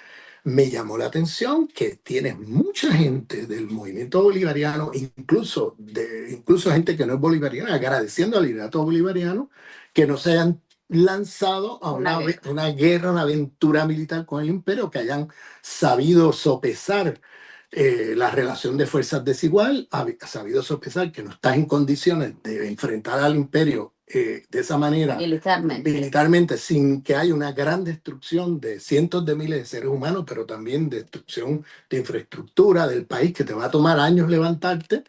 me llamó la atención que tienes mucha gente del movimiento bolivariano, incluso gente que no es bolivariana, agradeciendo al liderato bolivariano que no se hayan lanzado a una guerra, una aventura militar con el imperio, que hayan sabido sopesar la relación de fuerzas desigual, ha sabido sopesar que no estás en condiciones de enfrentar al imperio de esa manera militarmente, sin que haya una gran destrucción de cientos de miles de seres humanos, pero también destrucción de infraestructura del país que te va a tomar años levantarte.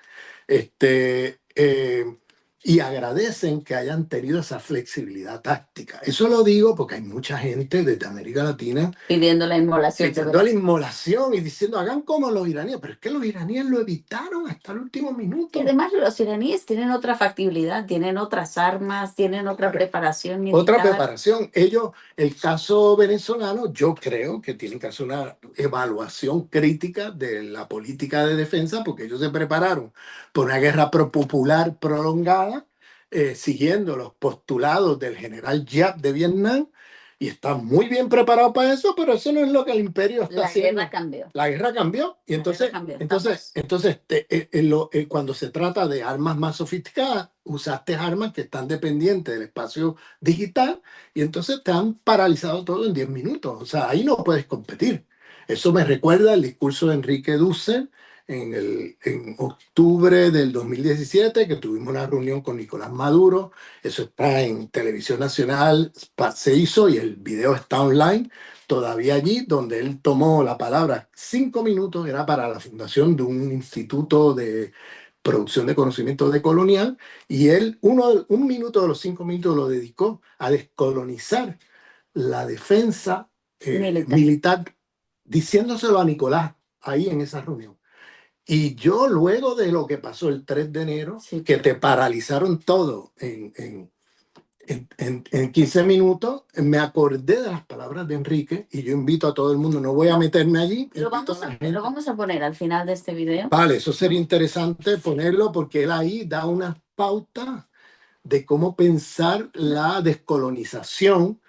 y agradecen que hayan tenido esa flexibilidad táctica. Eso lo digo porque hay mucha gente desde América Latina Pidiendo la inmolación de pidiendo la inmolación y diciendo hagan como los iraníes, pero es que los iraníes lo evitaron hasta el último Y minuto. además los iraníes tienen otra factibilidad, tienen otras armas, tienen otra preparación Otra militar. preparación. Ellos, el caso venezolano, yo creo que tienen que hacer una evaluación crítica de la política de defensa, porque ellos se prepararon por una guerra popular prolongada, siguiendo los postulados del general Giap de Vietnam, y están muy bien preparados para eso, pero eso no es lo que el imperio está La haciendo. guerra cambió. La guerra cambió, y La entonces, guerra cambió. cuando se trata de armas más sofisticadas, usaste armas que están dependientes del espacio digital y entonces te han paralizado todo en 10 minutos. O sea, ahí no puedes competir. Eso me recuerda al discurso de Enrique Dussel en octubre del 2017, que tuvimos una reunión con Nicolás Maduro. Eso está en Televisión Nacional, se hizo y el video está online todavía allí, donde él tomó la palabra 5 minutos, era para la fundación de un instituto de producción de conocimiento decolonial, y él, un minuto de los 5 minutos lo dedicó a descolonizar la defensa militar, diciéndoselo a Nicolás ahí en esa reunión. Y yo luego de lo que pasó el 3 de enero, Sí. que te paralizaron todo en 15 minutos, me acordé de las palabras de Enrique y yo invito a todo el mundo, no voy a meterme allí. Lo vamos a poner al final de este video. Vale, eso sería interesante ponerlo porque él ahí da una pauta de cómo pensar la descolonización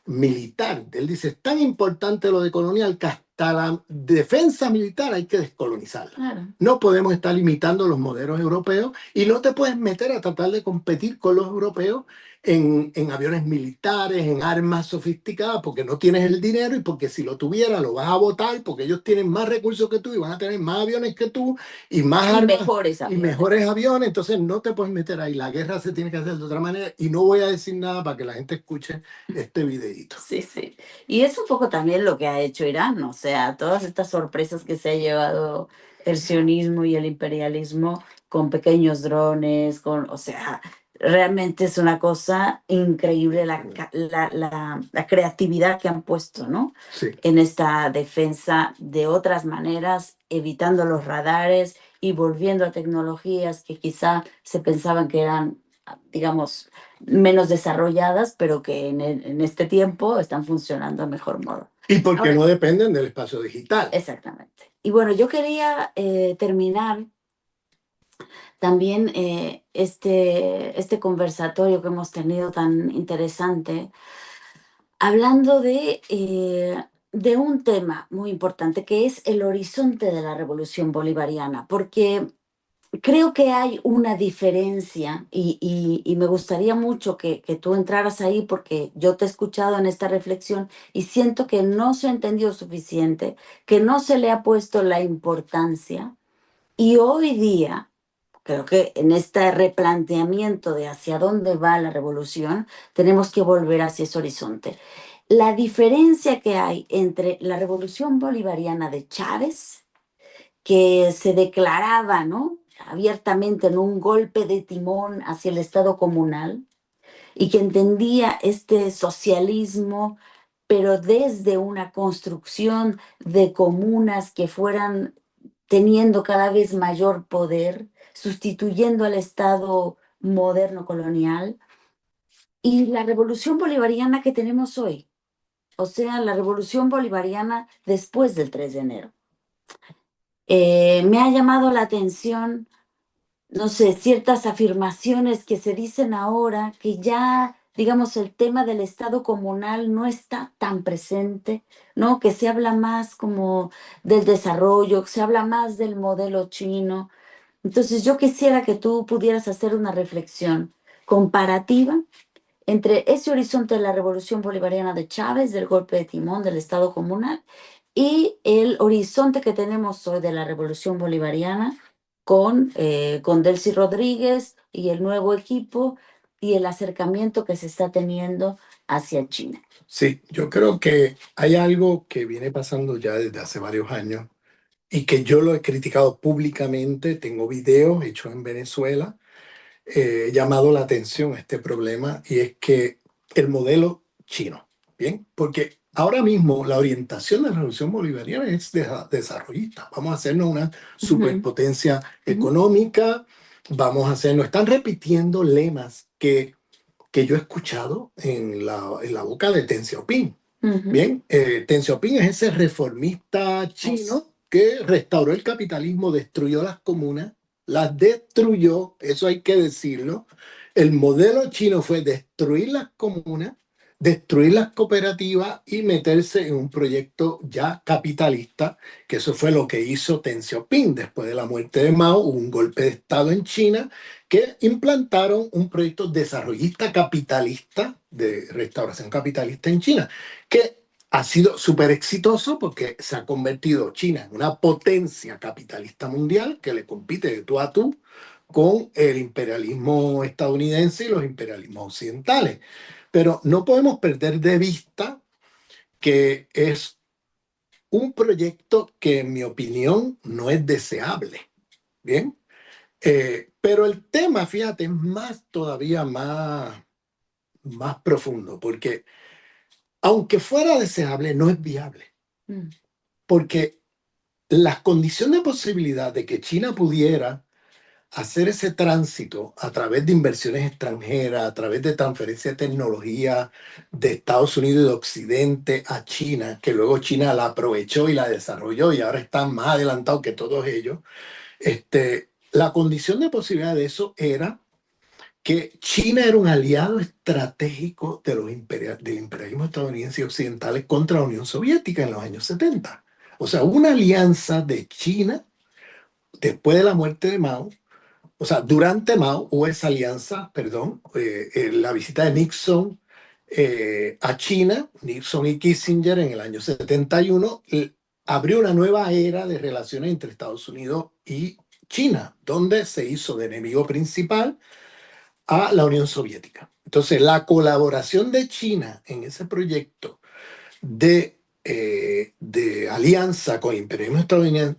militar. Él dice, es tan importante lo de colonial que hasta la defensa militar hay que descolonizarla. Claro. No podemos estar limitando los modelos europeos y no te puedes meter a tratar de competir con los europeos en aviones militares, en armas sofisticadas, porque no tienes el dinero y porque si lo tuvieras lo vas a votar, porque ellos tienen más recursos que tú y van a tener más aviones que tú y más Y armas mejores y aviones. mejores aviones. Entonces no te puedes meter ahí. La guerra se tiene que hacer de otra manera y no voy a decir nada para que la gente escuche este videíto. Sí, sí. Y es un poco también lo que ha hecho Irán, o sea, todas estas sorpresas que se ha llevado el sionismo y el imperialismo con pequeños drones, o sea, realmente es una cosa increíble la creatividad que han puesto, ¿no? Sí. En esta defensa de otras maneras, evitando los radares y volviendo a tecnologías que quizá se pensaban que eran, digamos, menos desarrolladas, pero que en este tiempo están funcionando de mejor modo. Y porque Ahora, no dependen del espacio digital. exactamente. Y bueno, yo quería terminar también este conversatorio que hemos tenido tan interesante, hablando de un tema muy importante, que es el horizonte de la revolución bolivariana, porque creo que hay una diferencia y me gustaría mucho que tú entraras ahí porque yo te he escuchado en esta reflexión y siento que no se ha entendido suficiente, que no se le ha puesto la importancia y hoy día creo que en este replanteamiento de hacia dónde va la revolución tenemos que volver hacia ese horizonte. La diferencia que hay entre la revolución bolivariana de Chávez, que se declaraba, ¿no?, abiertamente en un golpe de timón hacia el Estado comunal y que entendía este socialismo, pero desde una construcción de comunas que fueran teniendo cada vez mayor poder, sustituyendo al Estado moderno colonial, y la revolución bolivariana que tenemos hoy, o sea, la revolución bolivariana después del 3 de enero. Me ha llamado la atención, no sé, ciertas afirmaciones que se dicen ahora, que ya, digamos, el tema del Estado comunal no está tan presente, ¿no? Que se habla más como del desarrollo, que se habla más del modelo chino. Entonces, yo quisiera que tú pudieras hacer una reflexión comparativa entre ese horizonte de la revolución bolivariana de Chávez, del golpe de timón del Estado comunal, y el horizonte que tenemos hoy de la revolución bolivariana con Delcy Rodríguez y el nuevo equipo y el acercamiento que se está teniendo hacia China. Sí, yo creo que hay algo que viene pasando ya desde hace varios años y que yo lo he criticado públicamente. Tengo videos hechos en Venezuela llamado la atención a este problema, y es que el modelo chino, ¿bien? Porque ahora mismo la orientación de la revolución bolivariana es desarrollista. Vamos a hacernos una Ujú, superpotencia ujú, económica, vamos a hacernos, están repitiendo lemas que yo he escuchado en la boca de Deng Xiaoping. ujú. Bien, Deng Xiaoping es ese reformista Eso. chino que restauró el capitalismo, destruyó las comunas, las destruyó, eso hay que decirlo. El modelo chino fue destruir las comunas, destruir las cooperativas y meterse en un proyecto ya capitalista, que eso fue lo que hizo Deng Xiaoping. Después de la muerte de Mao, hubo un golpe de Estado en China que implantaron un proyecto desarrollista capitalista, de restauración capitalista en China, que ha sido súper exitoso porque se ha convertido China en una potencia capitalista mundial que le compite de tú a tú con el imperialismo estadounidense y los imperialismos occidentales. Pero no podemos perder de vista que es un proyecto que, en mi opinión, no es deseable. Bien, pero el tema, fíjate, es más todavía más profundo, porque aunque fuera deseable, no es viable, Mm. porque las condiciones de posibilidad de que China pudiera hacer ese tránsito a través de inversiones extranjeras, a través de transferencia de tecnología de Estados Unidos y de Occidente a China, que luego China la aprovechó y la desarrolló y ahora están más adelantados que todos ellos, la condición de posibilidad de eso era que China era un aliado estratégico de del imperialismo estadounidense y occidentales contra la Unión Soviética en los años 70. O sea, una alianza de China después de la muerte de Mao. O sea, durante Mao hubo esa alianza, perdón, la visita de Nixon a China, Nixon y Kissinger en el año 71, abrió una nueva era de relaciones entre Estados Unidos y China, donde se hizo de enemigo principal a la Unión Soviética. Entonces, la colaboración de China en ese proyecto de alianza con el imperialismo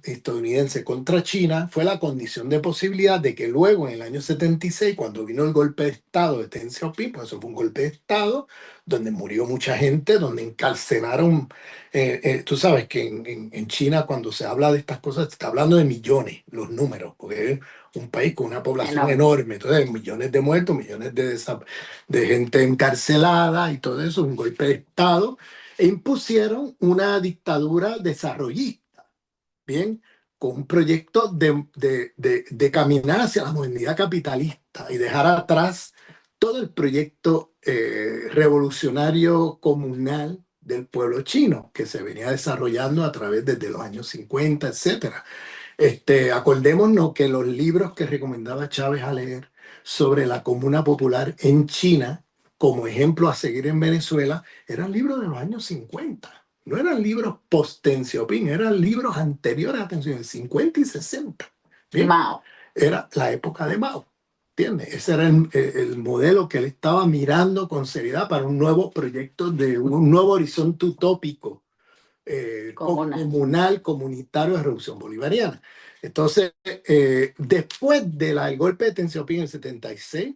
estadounidense contra China fue la condición de posibilidad de que luego, en el año 76, cuando vino el golpe de Estado de Deng Xiaoping, pues eso fue un golpe de Estado donde murió mucha gente, donde encarcelaron, tú sabes que en China, cuando se habla de estas cosas, se está hablando de millones, los números, porque es un país con una población Enorme. enorme, entonces millones de muertos, millones de gente encarcelada y todo eso, un golpe de Estado, e impusieron una dictadura desarrollista, ¿bien? Con un proyecto de caminar hacia la modernidad capitalista y dejar atrás todo el proyecto revolucionario comunal del pueblo chino que se venía desarrollando a través desde los años 50, etcétera. Acordémonos que los libros que recomendaba Chávez a leer sobre la comuna popular en China, como ejemplo a seguir en Venezuela, eran libros de los años 50. No eran libros post-Deng Xiaoping, eran libros anteriores, atención, 50 y 60. Bien, Mao. era la época de Mao. ¿Entiendes? Ese era el modelo que él estaba mirando con seriedad para un nuevo proyecto de un nuevo horizonte utópico Comunal. comunal, comunitario de revolución bolivariana. Entonces, después del golpe de Deng Xiaoping en el 76,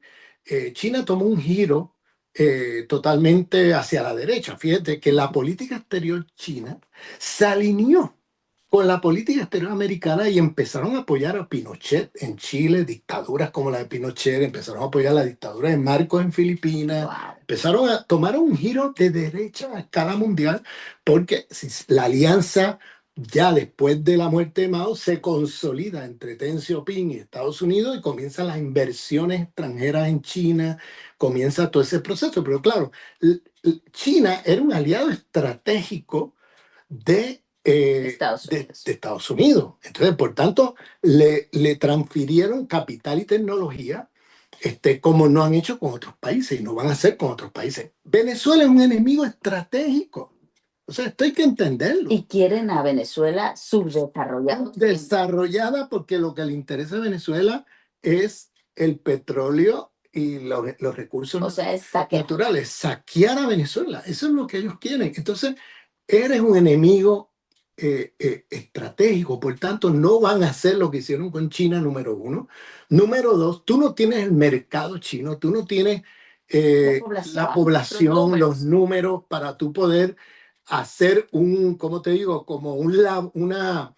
China tomó un giro totalmente hacia la derecha. Fíjate que la política exterior china se alineó con la política exterior americana y empezaron a apoyar a Pinochet en Chile, dictaduras como la de Pinochet, empezaron a apoyar la dictadura de Marcos en Filipinas, Wow. empezaron a tomar un giro de derecha a escala mundial porque la alianza ya después de la muerte de Mao se consolida entre Deng Xiaoping y Estados Unidos y comienzan las inversiones extranjeras en China, comienza todo ese proceso. Pero claro, China era un aliado estratégico Estados de Unidos. Estados Unidos. Entonces, por tanto, le transfirieron capital y tecnología, como no han hecho con otros países y no van a hacer con otros países. Venezuela es un enemigo estratégico. O sea, esto hay que entenderlo. Y quieren a Venezuela subdesarrollado. Desarrollada porque lo que le interesa a Venezuela es el petróleo y los recursos O sea, es saquear. naturales, saquear a Venezuela. Eso es lo que ellos quieren. Entonces, eres un enemigo estratégico, por tanto no van a hacer lo que hicieron con China, número uno. Número dos, tú no tienes el mercado chino, tú no tienes la población, los números para tú poder hacer un, ¿cómo te digo? Como una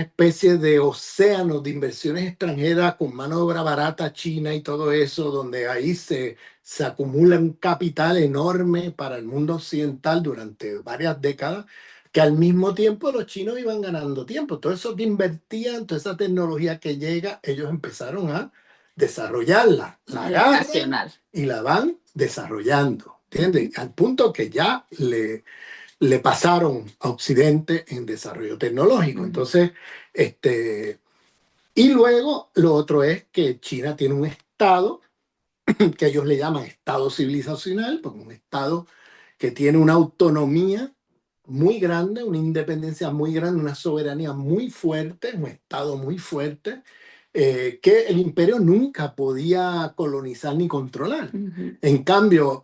especie de océano de inversiones extranjeras con mano de obra barata china y todo eso, donde ahí se acumula un capital enorme para el mundo occidental durante varias décadas, que al mismo tiempo los chinos iban ganando tiempo. Todo eso que invertían, toda esa tecnología que llega, ellos empezaron a desarrollarla, la agarran y la van desarrollando, ¿entiendes? Al punto que ya le pasaron a Occidente en desarrollo tecnológico. Entonces, y luego lo otro es que China tiene un estado que ellos le llaman estado civilizacional, porque un estado que tiene una autonomía muy grande, una independencia muy grande, una soberanía muy fuerte, un estado muy fuerte, que el imperio nunca podía colonizar ni controlar. En cambio,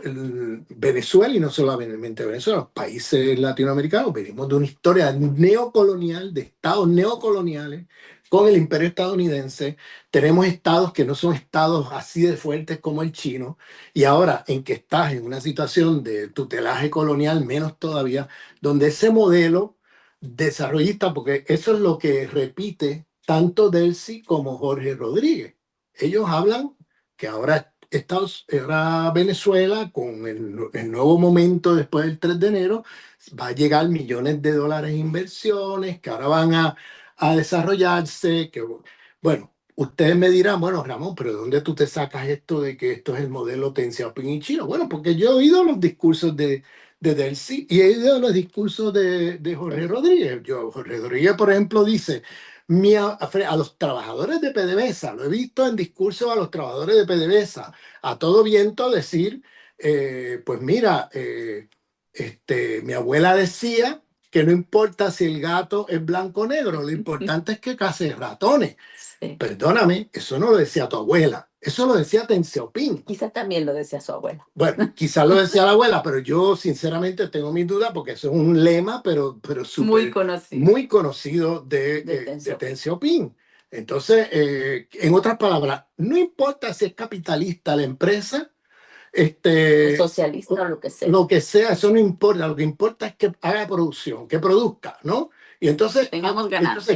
Venezuela, y no solamente Venezuela, los países latinoamericanos, venimos de una historia neocolonial, de estados neocoloniales con el imperio estadounidense. Tenemos estados que no son estados así de fuertes como el chino, y ahora en que estás en una situación de tutelaje colonial, menos todavía, donde ese modelo desarrollista, porque eso es lo que repite tanto Delcy como Jorge Rodríguez. Ellos hablan que ahora Venezuela, con el nuevo momento después del 3 de enero, va a llegar millones de dólares en inversiones, que ahora van a desarrollarse, que bueno, ustedes me dirán, bueno, Ramón, pero ¿de dónde tú te sacas esto de que esto es el modelo Deng Xiaoping en China? Bueno, porque yo he oído los discursos de Delcy y he oído los discursos de Jorge Rodríguez. Jorge Rodríguez, por ejemplo, dice, a los trabajadores de PDVSA, lo he visto en discursos a los trabajadores de PDVSA, a todo viento decir, pues mira, mi abuela decía que no importa si el gato es blanco o negro, lo importante es que case ratones. Sí. Perdóname, eso no lo decía tu abuela, eso lo decía Deng Xiaoping. Quizá también lo decía su abuela. Bueno, quizás lo decía la abuela, pero yo sinceramente tengo mis dudas porque eso es un lema, pero muy conocido de Deng Xiaoping. Entonces, en otras palabras, no importa si es capitalista la empresa, socialista o lo que sea, eso no importa. Lo que importa es que haga producción, que produzca, ¿no? Y entonces, ¿qué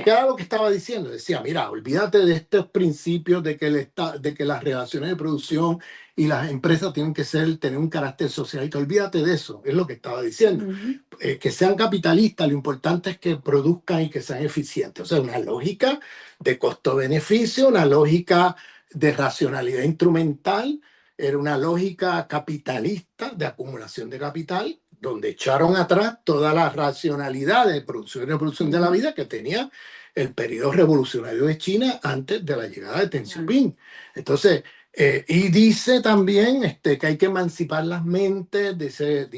era lo que estaba diciendo? Decía, mira, olvídate de estos principios de que las relaciones de producción y las empresas tienen que tener un carácter socialista. Olvídate de eso, es lo que estaba diciendo. Que sean capitalistas, lo importante es que produzcan y que sean eficientes. O sea, una lógica de costo-beneficio, una lógica de racionalidad instrumental. Era una lógica capitalista de acumulación de capital, donde echaron atrás toda la racionalidad de producción y reproducción de la vida que tenía el periodo revolucionario de China antes de la llegada de Deng Xiaoping. Entonces, y dice también que hay que emancipar las mentes, dice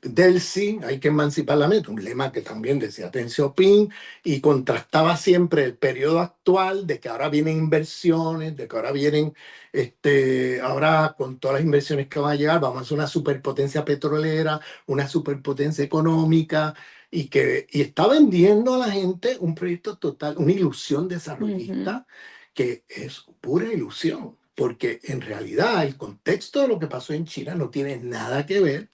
Delcy, hay que emancipar la mente, un lema que también decía Deng Xiaoping, y contrastaba siempre el periodo actual de que ahora vienen inversiones, de que ahora vienen, ahora con todas las inversiones que van a llegar, vamos a ser una superpotencia petrolera, una superpotencia económica, y está vendiendo a la gente un proyecto total, una ilusión desarrollista, que es pura ilusión, porque en realidad el contexto de lo que pasó en China no tiene nada que ver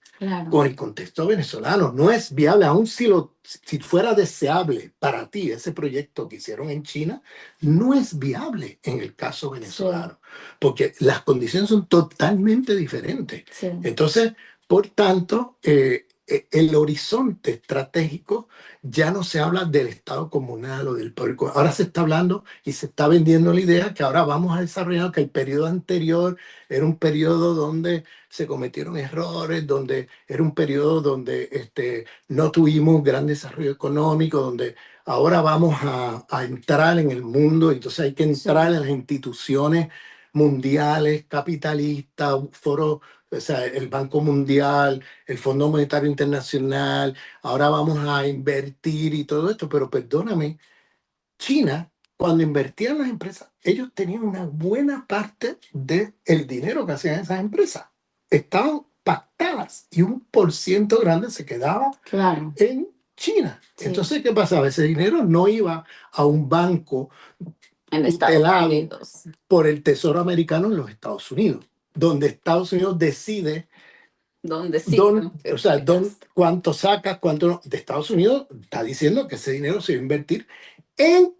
con el contexto venezolano. No es viable, aun si fuera deseable para ti ese proyecto que hicieron en China, no es viable en el caso venezolano, porque las condiciones son totalmente diferentes. Entonces, por tanto, el horizonte estratégico ya no se habla del Estado comunal o del poder. Ahora se está hablando y se está vendiendo la idea que ahora vamos a desarrollar, que el periodo anterior era un periodo donde se cometieron errores, donde era un periodo donde no tuvimos gran desarrollo económico, donde ahora vamos a entrar en el mundo, entonces hay que entrar en las instituciones mundiales, capitalistas, foros, o sea, el Banco Mundial, el Fondo Monetario Internacional, ahora vamos a invertir y todo esto, pero perdóname, China, cuando invertían en las empresas, ellos tenían una buena parte del dinero que hacían esas empresas. Estaban pactadas y un por ciento grande se quedaba Claro, en China. sí, Entonces, ¿qué pasaba? Ese dinero no iba a un banco en Estados tutelado Unidos, por el Tesoro americano en los Estados Unidos, donde Estados Unidos decide donde sí, ¿no? o sea, Se gasta. cuánto sacas, cuánto no. De Estados Unidos está diciendo que ese dinero se va a invertir en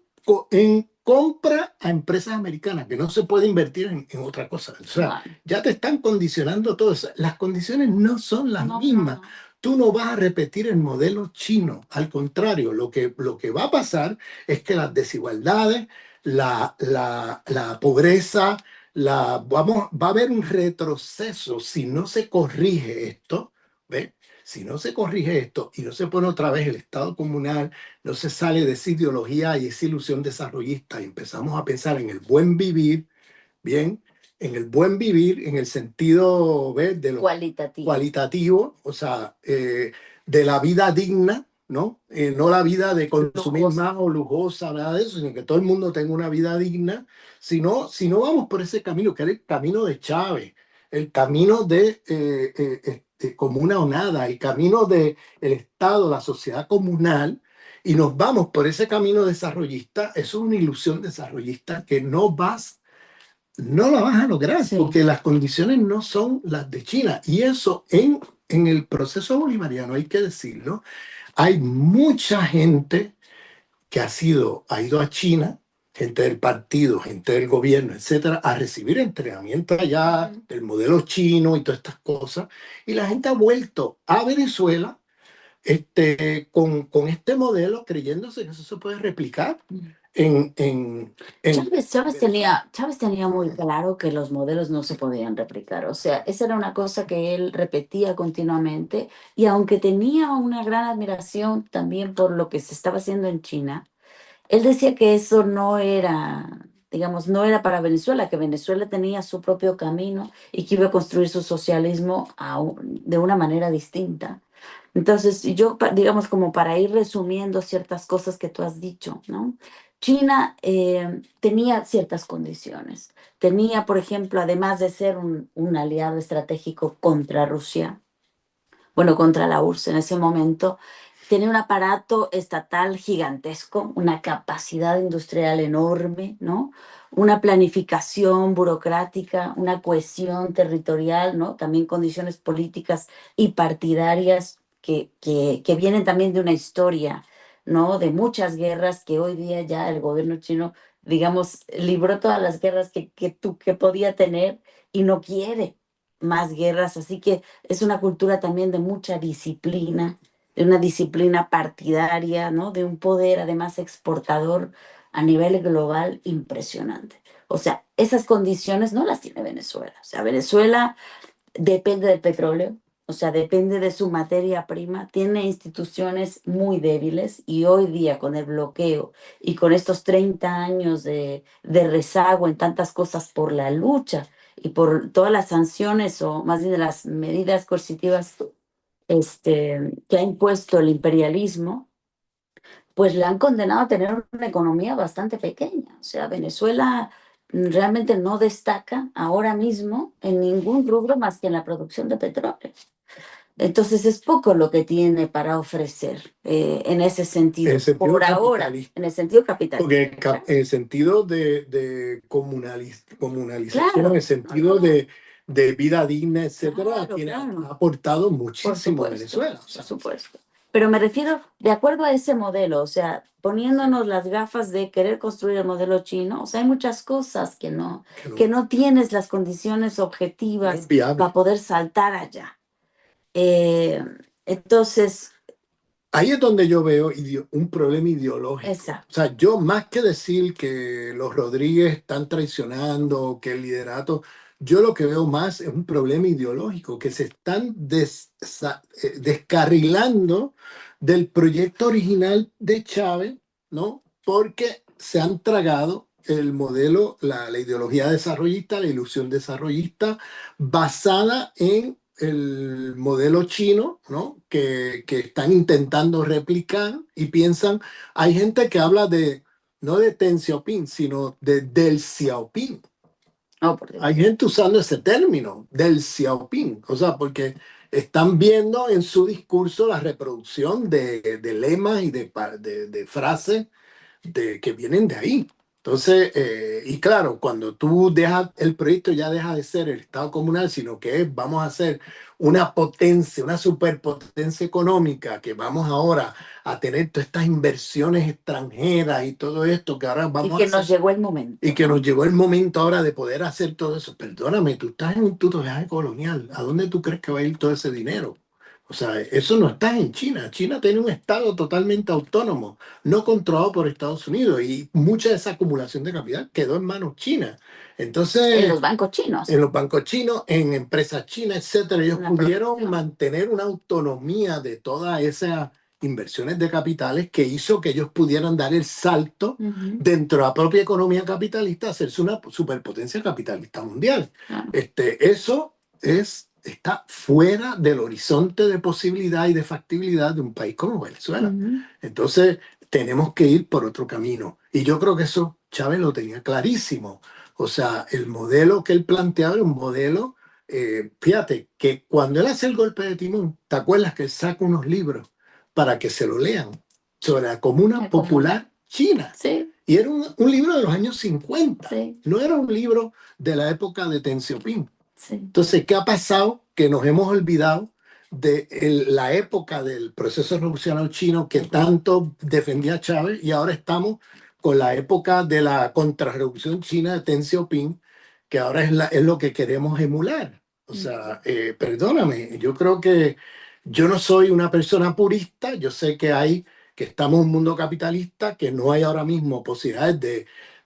compra a empresas americanas, que no se puede invertir en otra cosa. O sea, Claro. ya te están condicionando todo eso. Las condiciones no son las No, no, mismas. no. Tú no vas a repetir el modelo chino. Al contrario, lo que va a pasar es que las desigualdades, la pobreza, va a haber un retroceso si no se corrige esto. ¿Ve? Si no se corrige esto y no se pone otra vez el Estado comunal, no se sale de esa ideología y esa ilusión desarrollista y empezamos a pensar en el buen vivir, bien, en el buen vivir, en el sentido, ¿ves? De lo Cualitativo. cualitativo, o sea, de la vida digna, ¿no? No la vida de consumir Lujosa. más o lujosa, nada de eso, sino que todo el mundo tenga una vida digna. Si no vamos por ese camino, que era el camino de Chávez, el camino de comuna o nada, el camino del Estado, la sociedad comunal, y nos vamos por ese camino desarrollista, eso es una ilusión desarrollista que no la vas a lograr Sí. porque las condiciones no son las de China. Y eso en el proceso bolivariano, hay que decirlo, hay mucha gente que ha ido a China, gente del partido, gente del gobierno, etcétera, a recibir entrenamiento allá Ujú. del modelo chino y todas estas cosas. Y la gente ha vuelto a Venezuela con este modelo creyéndose que eso se puede replicar en Chávez tenía muy claro que los modelos no se podían replicar. O sea, esa era una cosa que él repetía continuamente. Y aunque tenía una gran admiración también por lo que se estaba haciendo en China, él decía que eso no era, digamos, no era para Venezuela, que Venezuela tenía su propio camino y que iba a construir su socialismo de una manera distinta. Entonces, yo, digamos, como para ir resumiendo ciertas cosas que tú has dicho, ¿no? China tenía ciertas condiciones. Tenía, por ejemplo, además de ser un aliado estratégico contra Rusia, bueno, contra la URSS en ese momento, tenía un aparato estatal gigantesco, una capacidad industrial enorme, ¿no? Una planificación burocrática, una cohesión territorial, ¿no? También condiciones políticas y partidarias que vienen también de una historia, ¿no? De muchas guerras que hoy día ya el gobierno chino, digamos, libró todas las guerras que podía tener y no quiere más guerras, así que es una cultura también de mucha disciplina, de una disciplina partidaria, ¿no? De un poder además exportador a nivel global impresionante. O sea, esas condiciones no las tiene Venezuela. O sea, Venezuela depende del petróleo, o sea, depende de su materia prima, tiene instituciones muy débiles y hoy día con el bloqueo y con estos 30 años de rezago en tantas cosas por la lucha y por todas las sanciones o más bien de las medidas coercitivas que ha impuesto el imperialismo, pues la han condenado a tener una economía bastante pequeña. O sea, Venezuela realmente no destaca ahora mismo en ningún rubro más que en la producción de petróleo. Entonces es poco lo que tiene para ofrecer en ese sentido, el sentido por ahora, capitalista. en el sentido capitalista. Porque en el sentido de comunalización, en Claro, el sentido de vida digna, etcétera, claro, ha claro. aportado Por muchísimo a supuesto, Venezuela. O por sea, supuesto. Pero me refiero de acuerdo a ese modelo, o sea, poniéndonos las gafas de querer construir el modelo chino, o sea, hay muchas cosas que no tienes las condiciones no objetivas es viable. para poder saltar allá. Eh, entonces, Ahí es donde yo veo un problema ideológico. exacto. O sea, yo más que decir que los Rodríguez están traicionando, que el liderato, yo lo que veo más es un problema ideológico, que se están descarrilando del proyecto original de Chávez, ¿no? Porque se han tragado el modelo, la ideología desarrollista, la ilusión desarrollista, basada en el modelo chino, ¿no? Que están intentando replicar y piensan, hay gente que habla no de Deng Xiaoping, sino de Del Xiaoping. Oh, por Dios. Hay gente usando ese término del Xiaoping, o sea, porque están viendo en su discurso la reproducción de lemas y de frases que vienen de ahí. Entonces, y claro, cuando tú dejas el proyecto, ya deja de ser el Estado comunal, sino que vamos a ser una potencia, una superpotencia económica, que vamos ahora a tener todas estas inversiones extranjeras y todo esto que ahora Y vamos que a hacer. nos llegó el Y momento, que nos ¿no? llegó el momento ahora de poder hacer todo eso. Perdóname, tú estás en un tuto viaje colonial. ¿A dónde tú crees que va a ir todo ese dinero? O sea, eso no está en China. China tiene un estado totalmente autónomo, no controlado por Estados Unidos, y mucha de esa acumulación de capital quedó en manos chinas. En Entonces, los bancos en chinos. los bancos chinos, en empresas chinas, etcétera, ellos Una pudieron protección. mantener una autonomía de todas esas inversiones de capitales que hizo que ellos pudieran dar el salto Ujú, dentro de la propia economía capitalista, hacerse una superpotencia capitalista mundial. claro. Está fuera del horizonte de posibilidad y de factibilidad de un país como Venezuela. Ujú, Entonces, tenemos que ir por otro camino. Y yo creo que eso Chávez lo tenía clarísimo. O sea, el modelo que él planteaba era un modelo, fíjate, que cuando él hace el golpe de timón, ¿te acuerdas que él saca unos libros para que se lo lean sobre la Comuna la comuna. Popular China? Sí, Y era un libro de los años 50, sí, no era un libro de la época de Deng Xiaoping. sí. Entonces, ¿qué ha pasado? Que nos hemos olvidado de la época del proceso revolucionario chino que tanto defendía Chávez, y ahora estamos con la época de la contrarrevolución china de Deng Xiaoping, que ahora es lo que queremos emular. O Ujú. sea, perdóname, yo creo que yo no soy una persona purista, yo sé que estamos en un mundo capitalista, que no hay ahora mismo posibilidades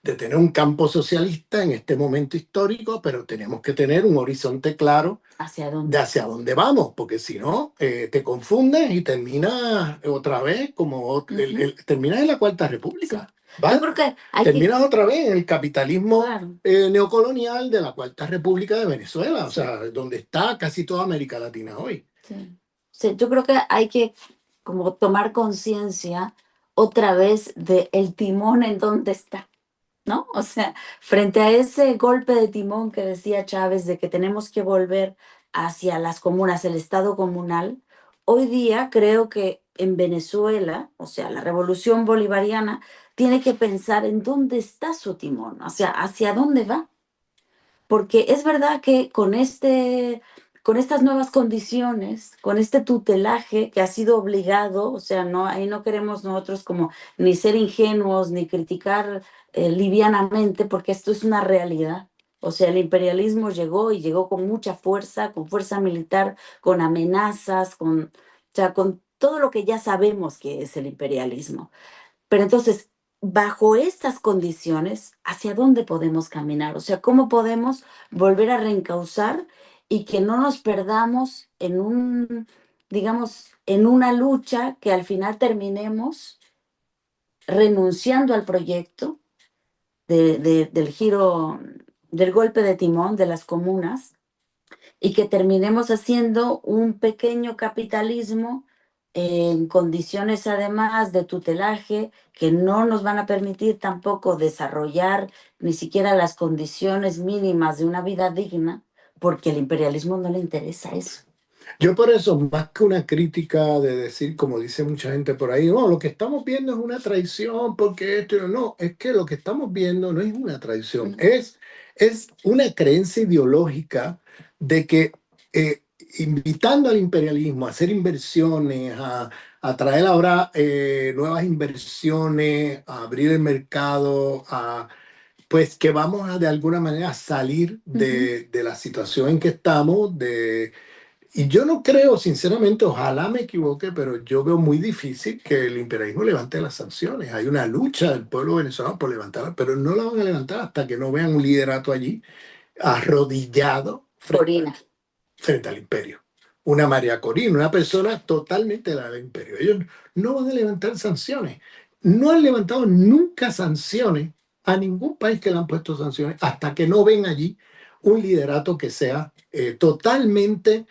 de tener un campo socialista en este momento histórico, pero tenemos que tener un horizonte claro ¿Hacia de dónde? hacia dónde vamos, porque si no, te confundes y terminas otra vez como Ujú, terminas en la Cuarta sí. República. Yo ¿Va? creo que hay que, Terminas otra vez en el capitalismo claro, neocolonial de la Cuarta República de Venezuela, o sí, sea, donde está casi toda América Latina hoy. sí. Sí, yo creo que hay que como tomar conciencia otra vez de el timón en dónde está. ¿No? O sea, frente a ese golpe de timón que decía Chávez de que tenemos que volver hacia las comunas, el Estado comunal, hoy día creo que en Venezuela, o sea, la revolución bolivariana tiene que pensar en dónde está su timón, o sea, hacia dónde va. Porque es verdad que con estas nuevas condiciones, con este tutelaje que ha sido obligado, o sea, no, ahí no queremos nosotros como ni ser ingenuos ni criticar livianamente, porque esto es una realidad. O sea, el imperialismo llegó y llegó con fuerza militar, con amenazas, o sea, con todo lo que ya sabemos que es el imperialismo. Pero entonces, bajo estas condiciones, ¿hacia dónde podemos caminar? O sea, ¿cómo podemos volver a reencauzar y que no nos perdamos en digamos, en una lucha que al final terminemos renunciando al proyecto del giro, del golpe de timón de las comunas y que terminemos haciendo un pequeño capitalismo en condiciones además de tutelaje que no nos van a permitir tampoco desarrollar ni siquiera las condiciones mínimas de una vida digna, porque al imperialismo no le interesa eso. Yo por eso, más que una crítica de decir, como dice mucha gente por ahí, no, lo que estamos viendo es una traición, porque esto, no, es que lo que estamos viendo no es una traición, Mm, es una creencia ideológica de que invitando al imperialismo a hacer inversiones, a traer ahora nuevas inversiones, a abrir el mercado, pues que vamos a de alguna manera salir ujú. de la situación en que estamos, y yo no creo, sinceramente, ojalá me equivoque, pero yo veo muy difícil que el imperialismo levante las sanciones. Hay una lucha del pueblo venezolano por levantarlas, pero no la van a levantar hasta que no vean un liderato allí arrodillado Corina. frente al imperio. Una María Corina, una persona totalmente del imperio. Ellos no van a levantar sanciones. No han levantado nunca sanciones a ningún país que le han puesto sanciones hasta que no ven allí un liderato que sea totalmente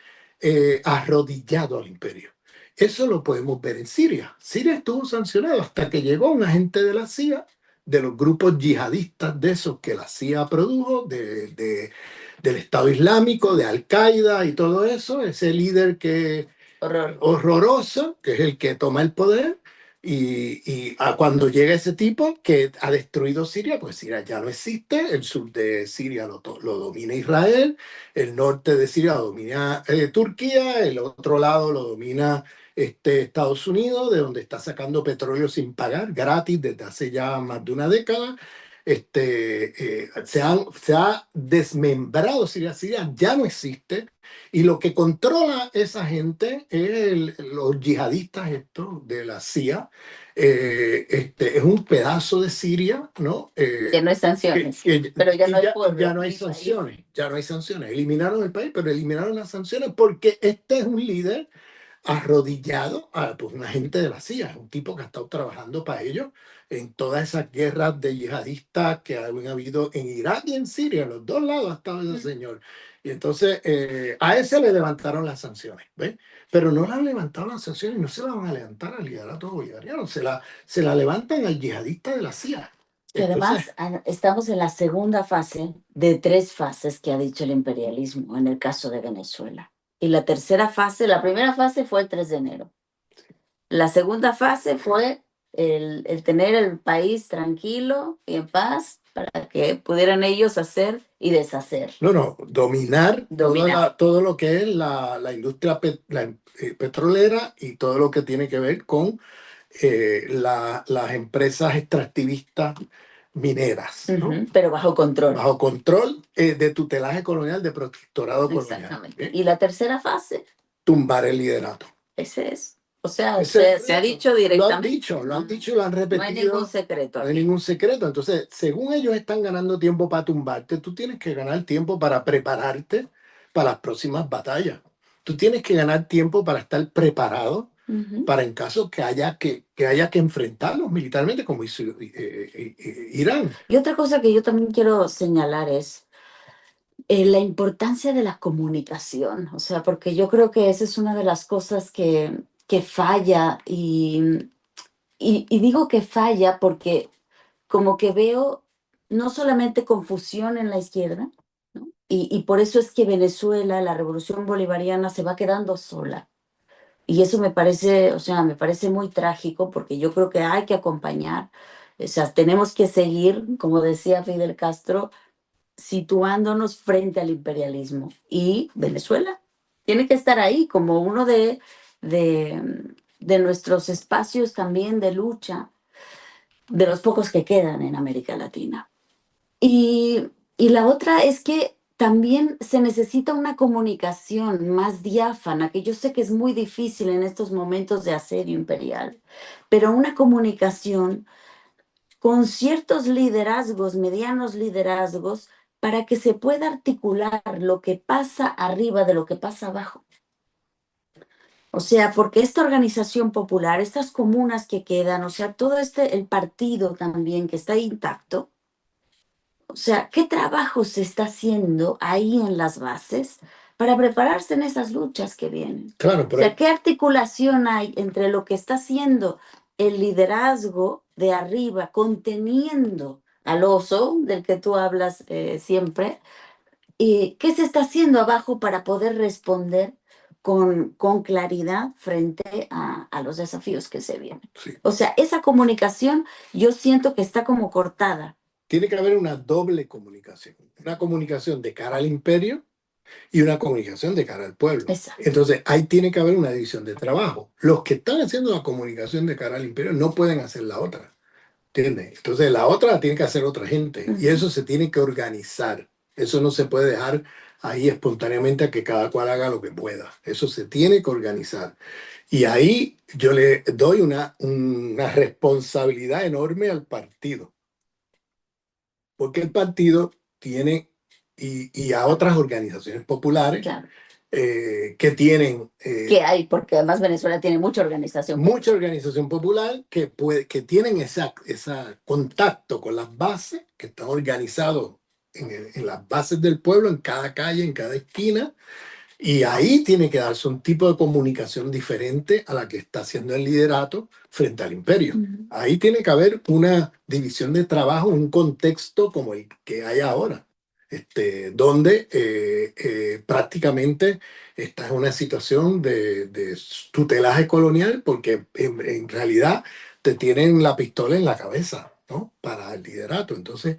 arrodillado al imperio. Eso lo podemos ver en Siria. Siria estuvo sancionado hasta que llegó un agente de la CIA de los grupos yihadistas de esos que la CIA produjo, del Estado Islámico, de Al-Qaeda y todo eso, ese líder que horroroso, que es el que toma el poder, cuando llega ese tipo que ha destruido Siria, pues Siria ya no existe, el sur de Siria lo domina Israel, el norte de Siria lo domina Turquía, el otro lado lo domina Estados Unidos, de donde está sacando petróleo sin pagar, gratis desde hace ya más de una década. Se ha desmembrado Siria, Siria ya no existe, y lo que controla esa gente es los yihadistas estos de la CIA. Es un pedazo de Siria, ¿no? Ya no hay sanciones, pero ya no hay pueblo. Ya no hay sanciones, ya no hay sanciones. Eliminaron el país, pero eliminaron las sanciones porque este es un líder arrodillado a pues, una gente de la CIA, un tipo que ha estado trabajando para ellos en todas esas guerras de yihadistas que han habido en Irak y en Siria, en los dos lados ha estado ese señor. Y entonces a ese le levantaron las sanciones, ¿ves? Pero no le han levantado las sanciones y no se la van a levantar al liderato bolivariano, se la levantan al yihadista de la CIA. Que además estamos en la segunda fase de 3 fases que ha dicho el imperialismo en el caso de Venezuela. Y la tercera fase, la primera fase fue el 3 de enero. La segunda fase fue el tener el país tranquilo y en paz para que pudieran ellos hacer y deshacer. No, dominar. Todo lo que es la industria petrolera y todo lo que tiene que ver con las empresas extractivistas mineras, ¿no? Pero bajo control. Bajo control de tutelaje colonial, de protectorado colonial. Exactamente. ¿Y la tercera fase? Tumbar el liderato. Ese es. O sea, se ha dicho directamente. Lo han dicho y lo han repetido. No hay ningún secreto. No hay ningún secreto. Entonces, según ellos están ganando tiempo para tumbarte, tú tienes que ganar tiempo para prepararte para las próximas batallas. Tú tienes que ganar tiempo para estar preparado para en caso que haya que enfrentarlos militarmente, como hizo Irán. Y otra cosa que yo también quiero señalar es la importancia de la comunicación. O sea, porque yo creo que esa es una de las cosas que falla y digo que falla porque como que veo no solamente confusión en la izquierda, ¿no? Y por eso es que Venezuela, la revolución bolivariana, se va quedando sola. Y eso me parece, o sea, me parece muy trágico porque yo creo que hay que acompañar, o sea, tenemos que seguir, como decía Fidel Castro, situándonos frente al imperialismo. Y Venezuela tiene que estar ahí como uno de nuestros espacios también de lucha, de los pocos que quedan en América Latina. Y la otra es que también se necesita una comunicación más diáfana, que yo sé que es muy difícil en estos momentos de asedio imperial, pero una comunicación con ciertos liderazgos, medianos liderazgos, para que se pueda articular lo que pasa arriba de lo que pasa abajo. O sea, porque esta organización popular, estas comunas que quedan, o sea, todo el partido también que está intacto, o sea, ¿qué trabajo se está haciendo ahí en las bases para prepararse en esas luchas que vienen? Claro, O sea, ¿qué articulación hay entre lo que está haciendo el liderazgo de arriba, conteniendo al oso del que tú hablas siempre? ¿Y qué se está haciendo abajo para poder responder con claridad frente a los desafíos que se vienen? Sí. O sea, esa comunicación yo siento que está como cortada. Tiene que haber una doble comunicación. Una comunicación de cara al imperio y una comunicación de cara al pueblo. Exacto. Entonces, ahí tiene que haber una división de trabajo. Los que están haciendo la comunicación de cara al imperio no pueden hacer la otra. ¿Entiendes? Entonces, la otra la tiene que hacer otra gente. Y eso se tiene que organizar. Eso no se puede dejar ahí espontáneamente a que cada cual haga lo que pueda. Eso se tiene que organizar. Y ahí yo le doy una responsabilidad enorme al partido. Porque el partido tiene, y a otras organizaciones populares, Claro. Que tienen... Que hay, porque además Venezuela tiene mucha organización. Mucha organización popular que tienen ese contacto con las bases, que están organizados en las bases del pueblo, en cada calle, en cada esquina, Y ahí tiene que darse un tipo de comunicación diferente a la que está haciendo el liderato frente al imperio. Ahí tiene que haber una división de trabajo, un contexto como el que hay ahora, donde prácticamente está en una situación de tutelaje colonial, porque en realidad te tienen la pistola en la cabeza, ¿no? Para el liderato. Entonces,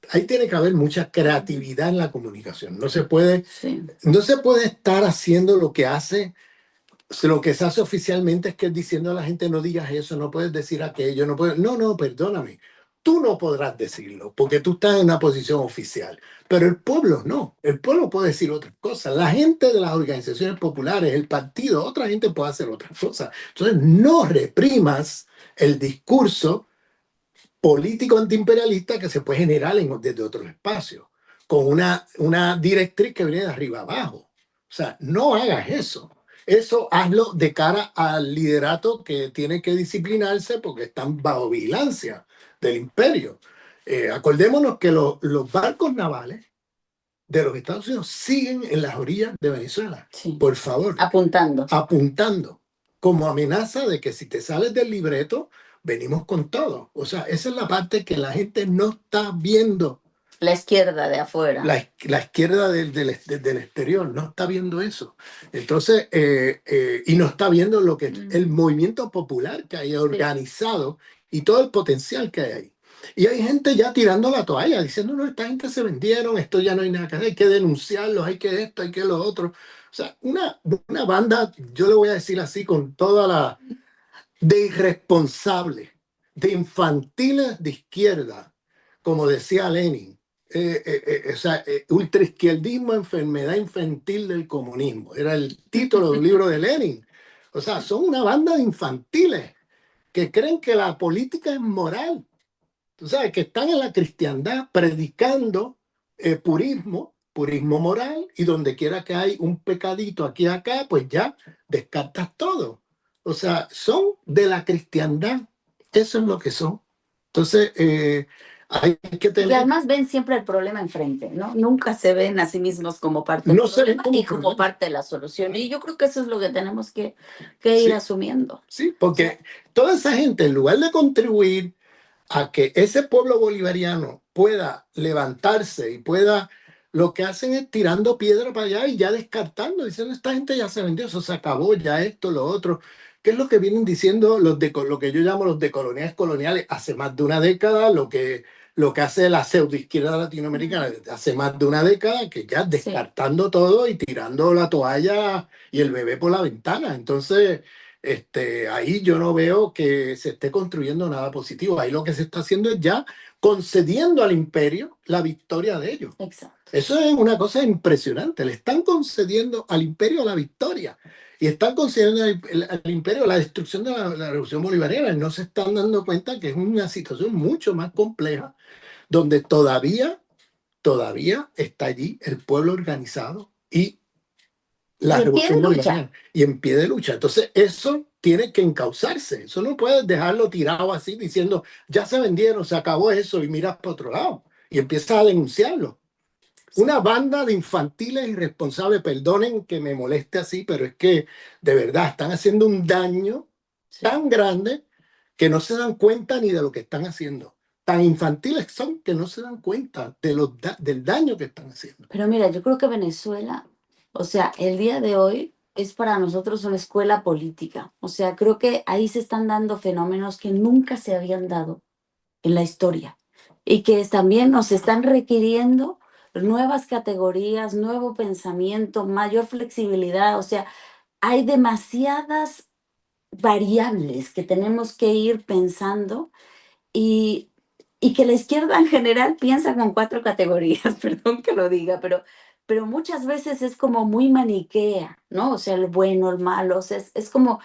ahí tiene que haber mucha creatividad en la comunicación. Sí. No se puede estar haciendo lo que se hace oficialmente es que diciendo a la gente no digas eso, no puedes decir aquello, no puedes. No, no, perdóname. Tú no podrás decirlo porque tú estás en una posición oficial, pero el pueblo no. El pueblo puede decir otras cosas. La gente de las organizaciones populares, el partido, otra gente puede hacer otras cosas. Entonces, no reprimas el discurso político antiimperialista que se puede generar desde otros espacios, con una directriz que viene de arriba abajo. O sea, no hagas eso. Eso hazlo de cara al liderato que tiene que disciplinarse porque están bajo vigilancia del imperio. Acordémonos que los barcos navales de los Estados Unidos siguen en las orillas de Venezuela. Sí. Por favor, Apuntando. apuntando como amenaza de que si te sales del libreto, venimos con todo. O sea, esa es la parte que la gente no está viendo. La izquierda de afuera. La izquierda del exterior no está viendo eso. Entonces, y no está viendo lo que el movimiento popular que hay organizado y todo el potencial que hay ahí. Y hay gente ya tirando la toalla, diciendo, no, esta gente se vendieron, esto ya no hay nada que hacer, hay que denunciarlos, hay que esto, hay que lo otro. O sea, una banda, yo le voy a decir así, con toda la de irresponsables, de infantiles de izquierda, como decía Lenin. O sea, ultraizquierdismo, enfermedad infantil del comunismo. Era el título de un libro de Lenin. O sea, son una banda de infantiles que creen que la política es moral. Tú sabes, que están en la cristiandad predicando purismo moral, y donde quiera que hay un pecadito aquí y acá, pues ya descartas todo. O sea, son de la cristiandad. Eso es lo que son. Entonces, hay que Y tener... además ven siempre el problema enfrente, ¿no? Nunca se ven a sí mismos como parte No del se ven problema como y como problema. parte de la solución. Y yo creo que eso es lo que tenemos que ir Sí, asumiendo. sí, porque toda esa gente, en lugar de contribuir a que ese pueblo bolivariano pueda levantarse y pueda, lo que hacen es tirando piedra para allá y ya descartando, diciendo, esta gente ya se vendió, eso se acabó, ya esto, lo otro. ¿Qué es lo que vienen diciendo lo que yo llamo los decoloniales coloniales hace más de una década? Lo que hace la pseudoizquierda latinoamericana desde hace más de una década, que ya descartando todo y tirando la toalla y el bebé por la ventana. Entonces, ahí yo no veo que se esté construyendo nada positivo. Ahí lo que se está haciendo es ya concediendo al imperio la victoria de ellos. Exacto. Eso es una cosa impresionante. Le están concediendo al imperio la victoria y están concediendo al imperio la destrucción de la revolución bolivariana. No se están dando cuenta que es una situación mucho más compleja, donde todavía está allí el pueblo organizado y la revolución bolivariana y en pie de lucha. Entonces, eso tiene que encauzarse. Eso no puedes dejarlo tirado así diciendo, ya se vendieron, se acabó eso, y miras para otro lado y empiezas a denunciarlo. Una banda de infantiles irresponsables, perdonen que me moleste así, pero es que de verdad están haciendo un daño tan grande que no se dan cuenta ni de lo que están haciendo. Tan infantiles son que no se dan cuenta del daño que están haciendo. Pero mira, yo creo que Venezuela, o sea, el día de hoy es para nosotros una escuela política. O sea, creo que ahí se están dando fenómenos que nunca se habían dado en la historia y que también nos están requiriendo nuevas categorías, nuevo pensamiento, mayor flexibilidad. O sea, hay demasiadas variables que tenemos que ir pensando y, y que la izquierda en general piensa con cuatro categorías, perdón que lo diga, pero muchas veces es como muy maniquea, ¿no? O sea, el bueno, el malo, o sea, es como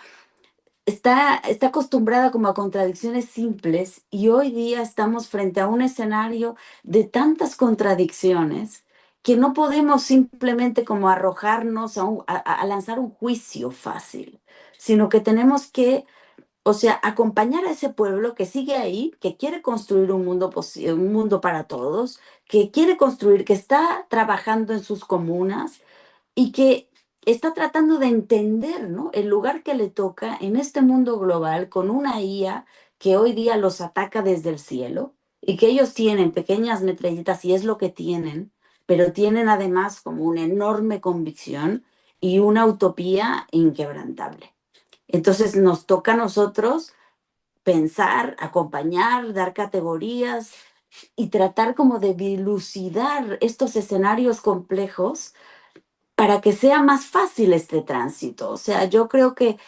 está acostumbrada como a contradicciones simples y hoy día estamos frente a un escenario de tantas contradicciones que no podemos simplemente como arrojarnos a lanzar un juicio fácil, sino que tenemos que, o sea, acompañar a ese pueblo que sigue ahí, que quiere construir un mundo para todos, que quiere construir, que está trabajando en sus comunas y que está tratando de entender, ¿no?, el lugar que le toca en este mundo global con una IA que hoy día los ataca desde el cielo y que ellos tienen pequeñas metralletas y es lo que tienen, pero tienen además como una enorme convicción y una utopía inquebrantable. Entonces nos toca a nosotros pensar, acompañar, dar categorías y tratar como de dilucidar estos escenarios complejos para que sea más fácil este tránsito. O sea, yo creo que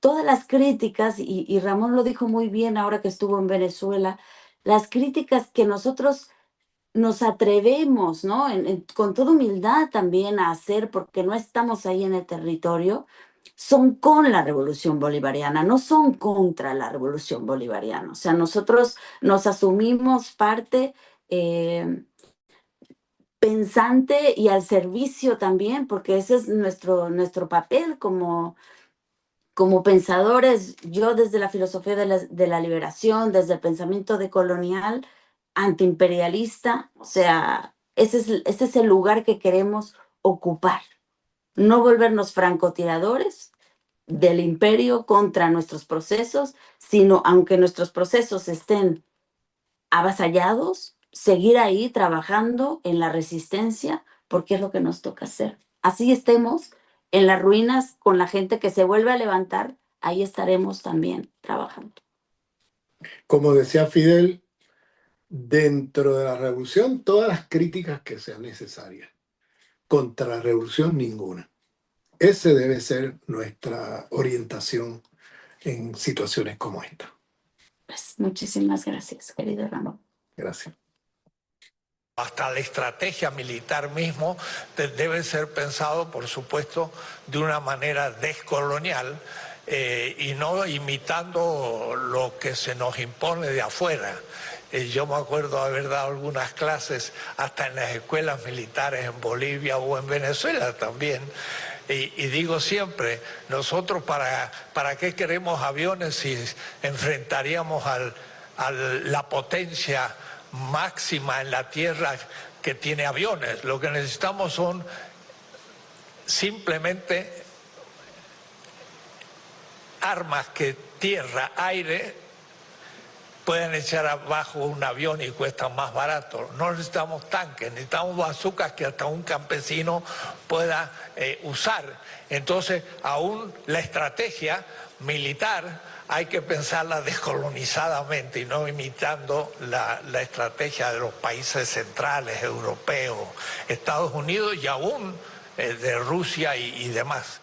todas las críticas, y Ramón lo dijo muy bien ahora que estuvo en Venezuela, las críticas que nosotros nos atrevemos, ¿no? Con toda humildad también a hacer, porque no estamos ahí en el territorio, son con la revolución bolivariana, no son contra la revolución bolivariana. O sea, nosotros nos asumimos parte pensante y al servicio también, porque ese es nuestro papel como pensadores. Yo desde la filosofía de la liberación, desde el pensamiento decolonial, antiimperialista, o sea, ese es el lugar que queremos ocupar. No volvernos francotiradores del imperio contra nuestros procesos, sino aunque nuestros procesos estén avasallados, seguir ahí trabajando en la resistencia, porque es lo que nos toca hacer. Así estemos en las ruinas con la gente que se vuelve a levantar, ahí estaremos también trabajando. Como decía Fidel, dentro de la revolución, todas las críticas que sean necesarias. Contra la revolución, ninguna. Ese debe ser nuestra orientación en situaciones como esta. Pues muchísimas gracias, querido Ramón. Gracias. Hasta la estrategia militar mismo debe ser pensado, por supuesto, de una manera descolonial y no imitando lo que se nos impone de afuera. Yo me acuerdo haber dado algunas clases hasta en las escuelas militares en Bolivia o en Venezuela también. Y digo siempre, nosotros ¿para qué queremos aviones si enfrentaríamos a la potencia máxima en la Tierra que tiene aviones? Lo que necesitamos son simplemente armas que tierra, aire pueden echar abajo un avión y cuestan más barato. No necesitamos tanques, necesitamos bazucas que hasta un campesino pueda usar. Entonces, aún la estrategia militar hay que pensarla descolonizadamente y no imitando la estrategia de los países centrales, europeos, Estados Unidos y aún de Rusia y demás.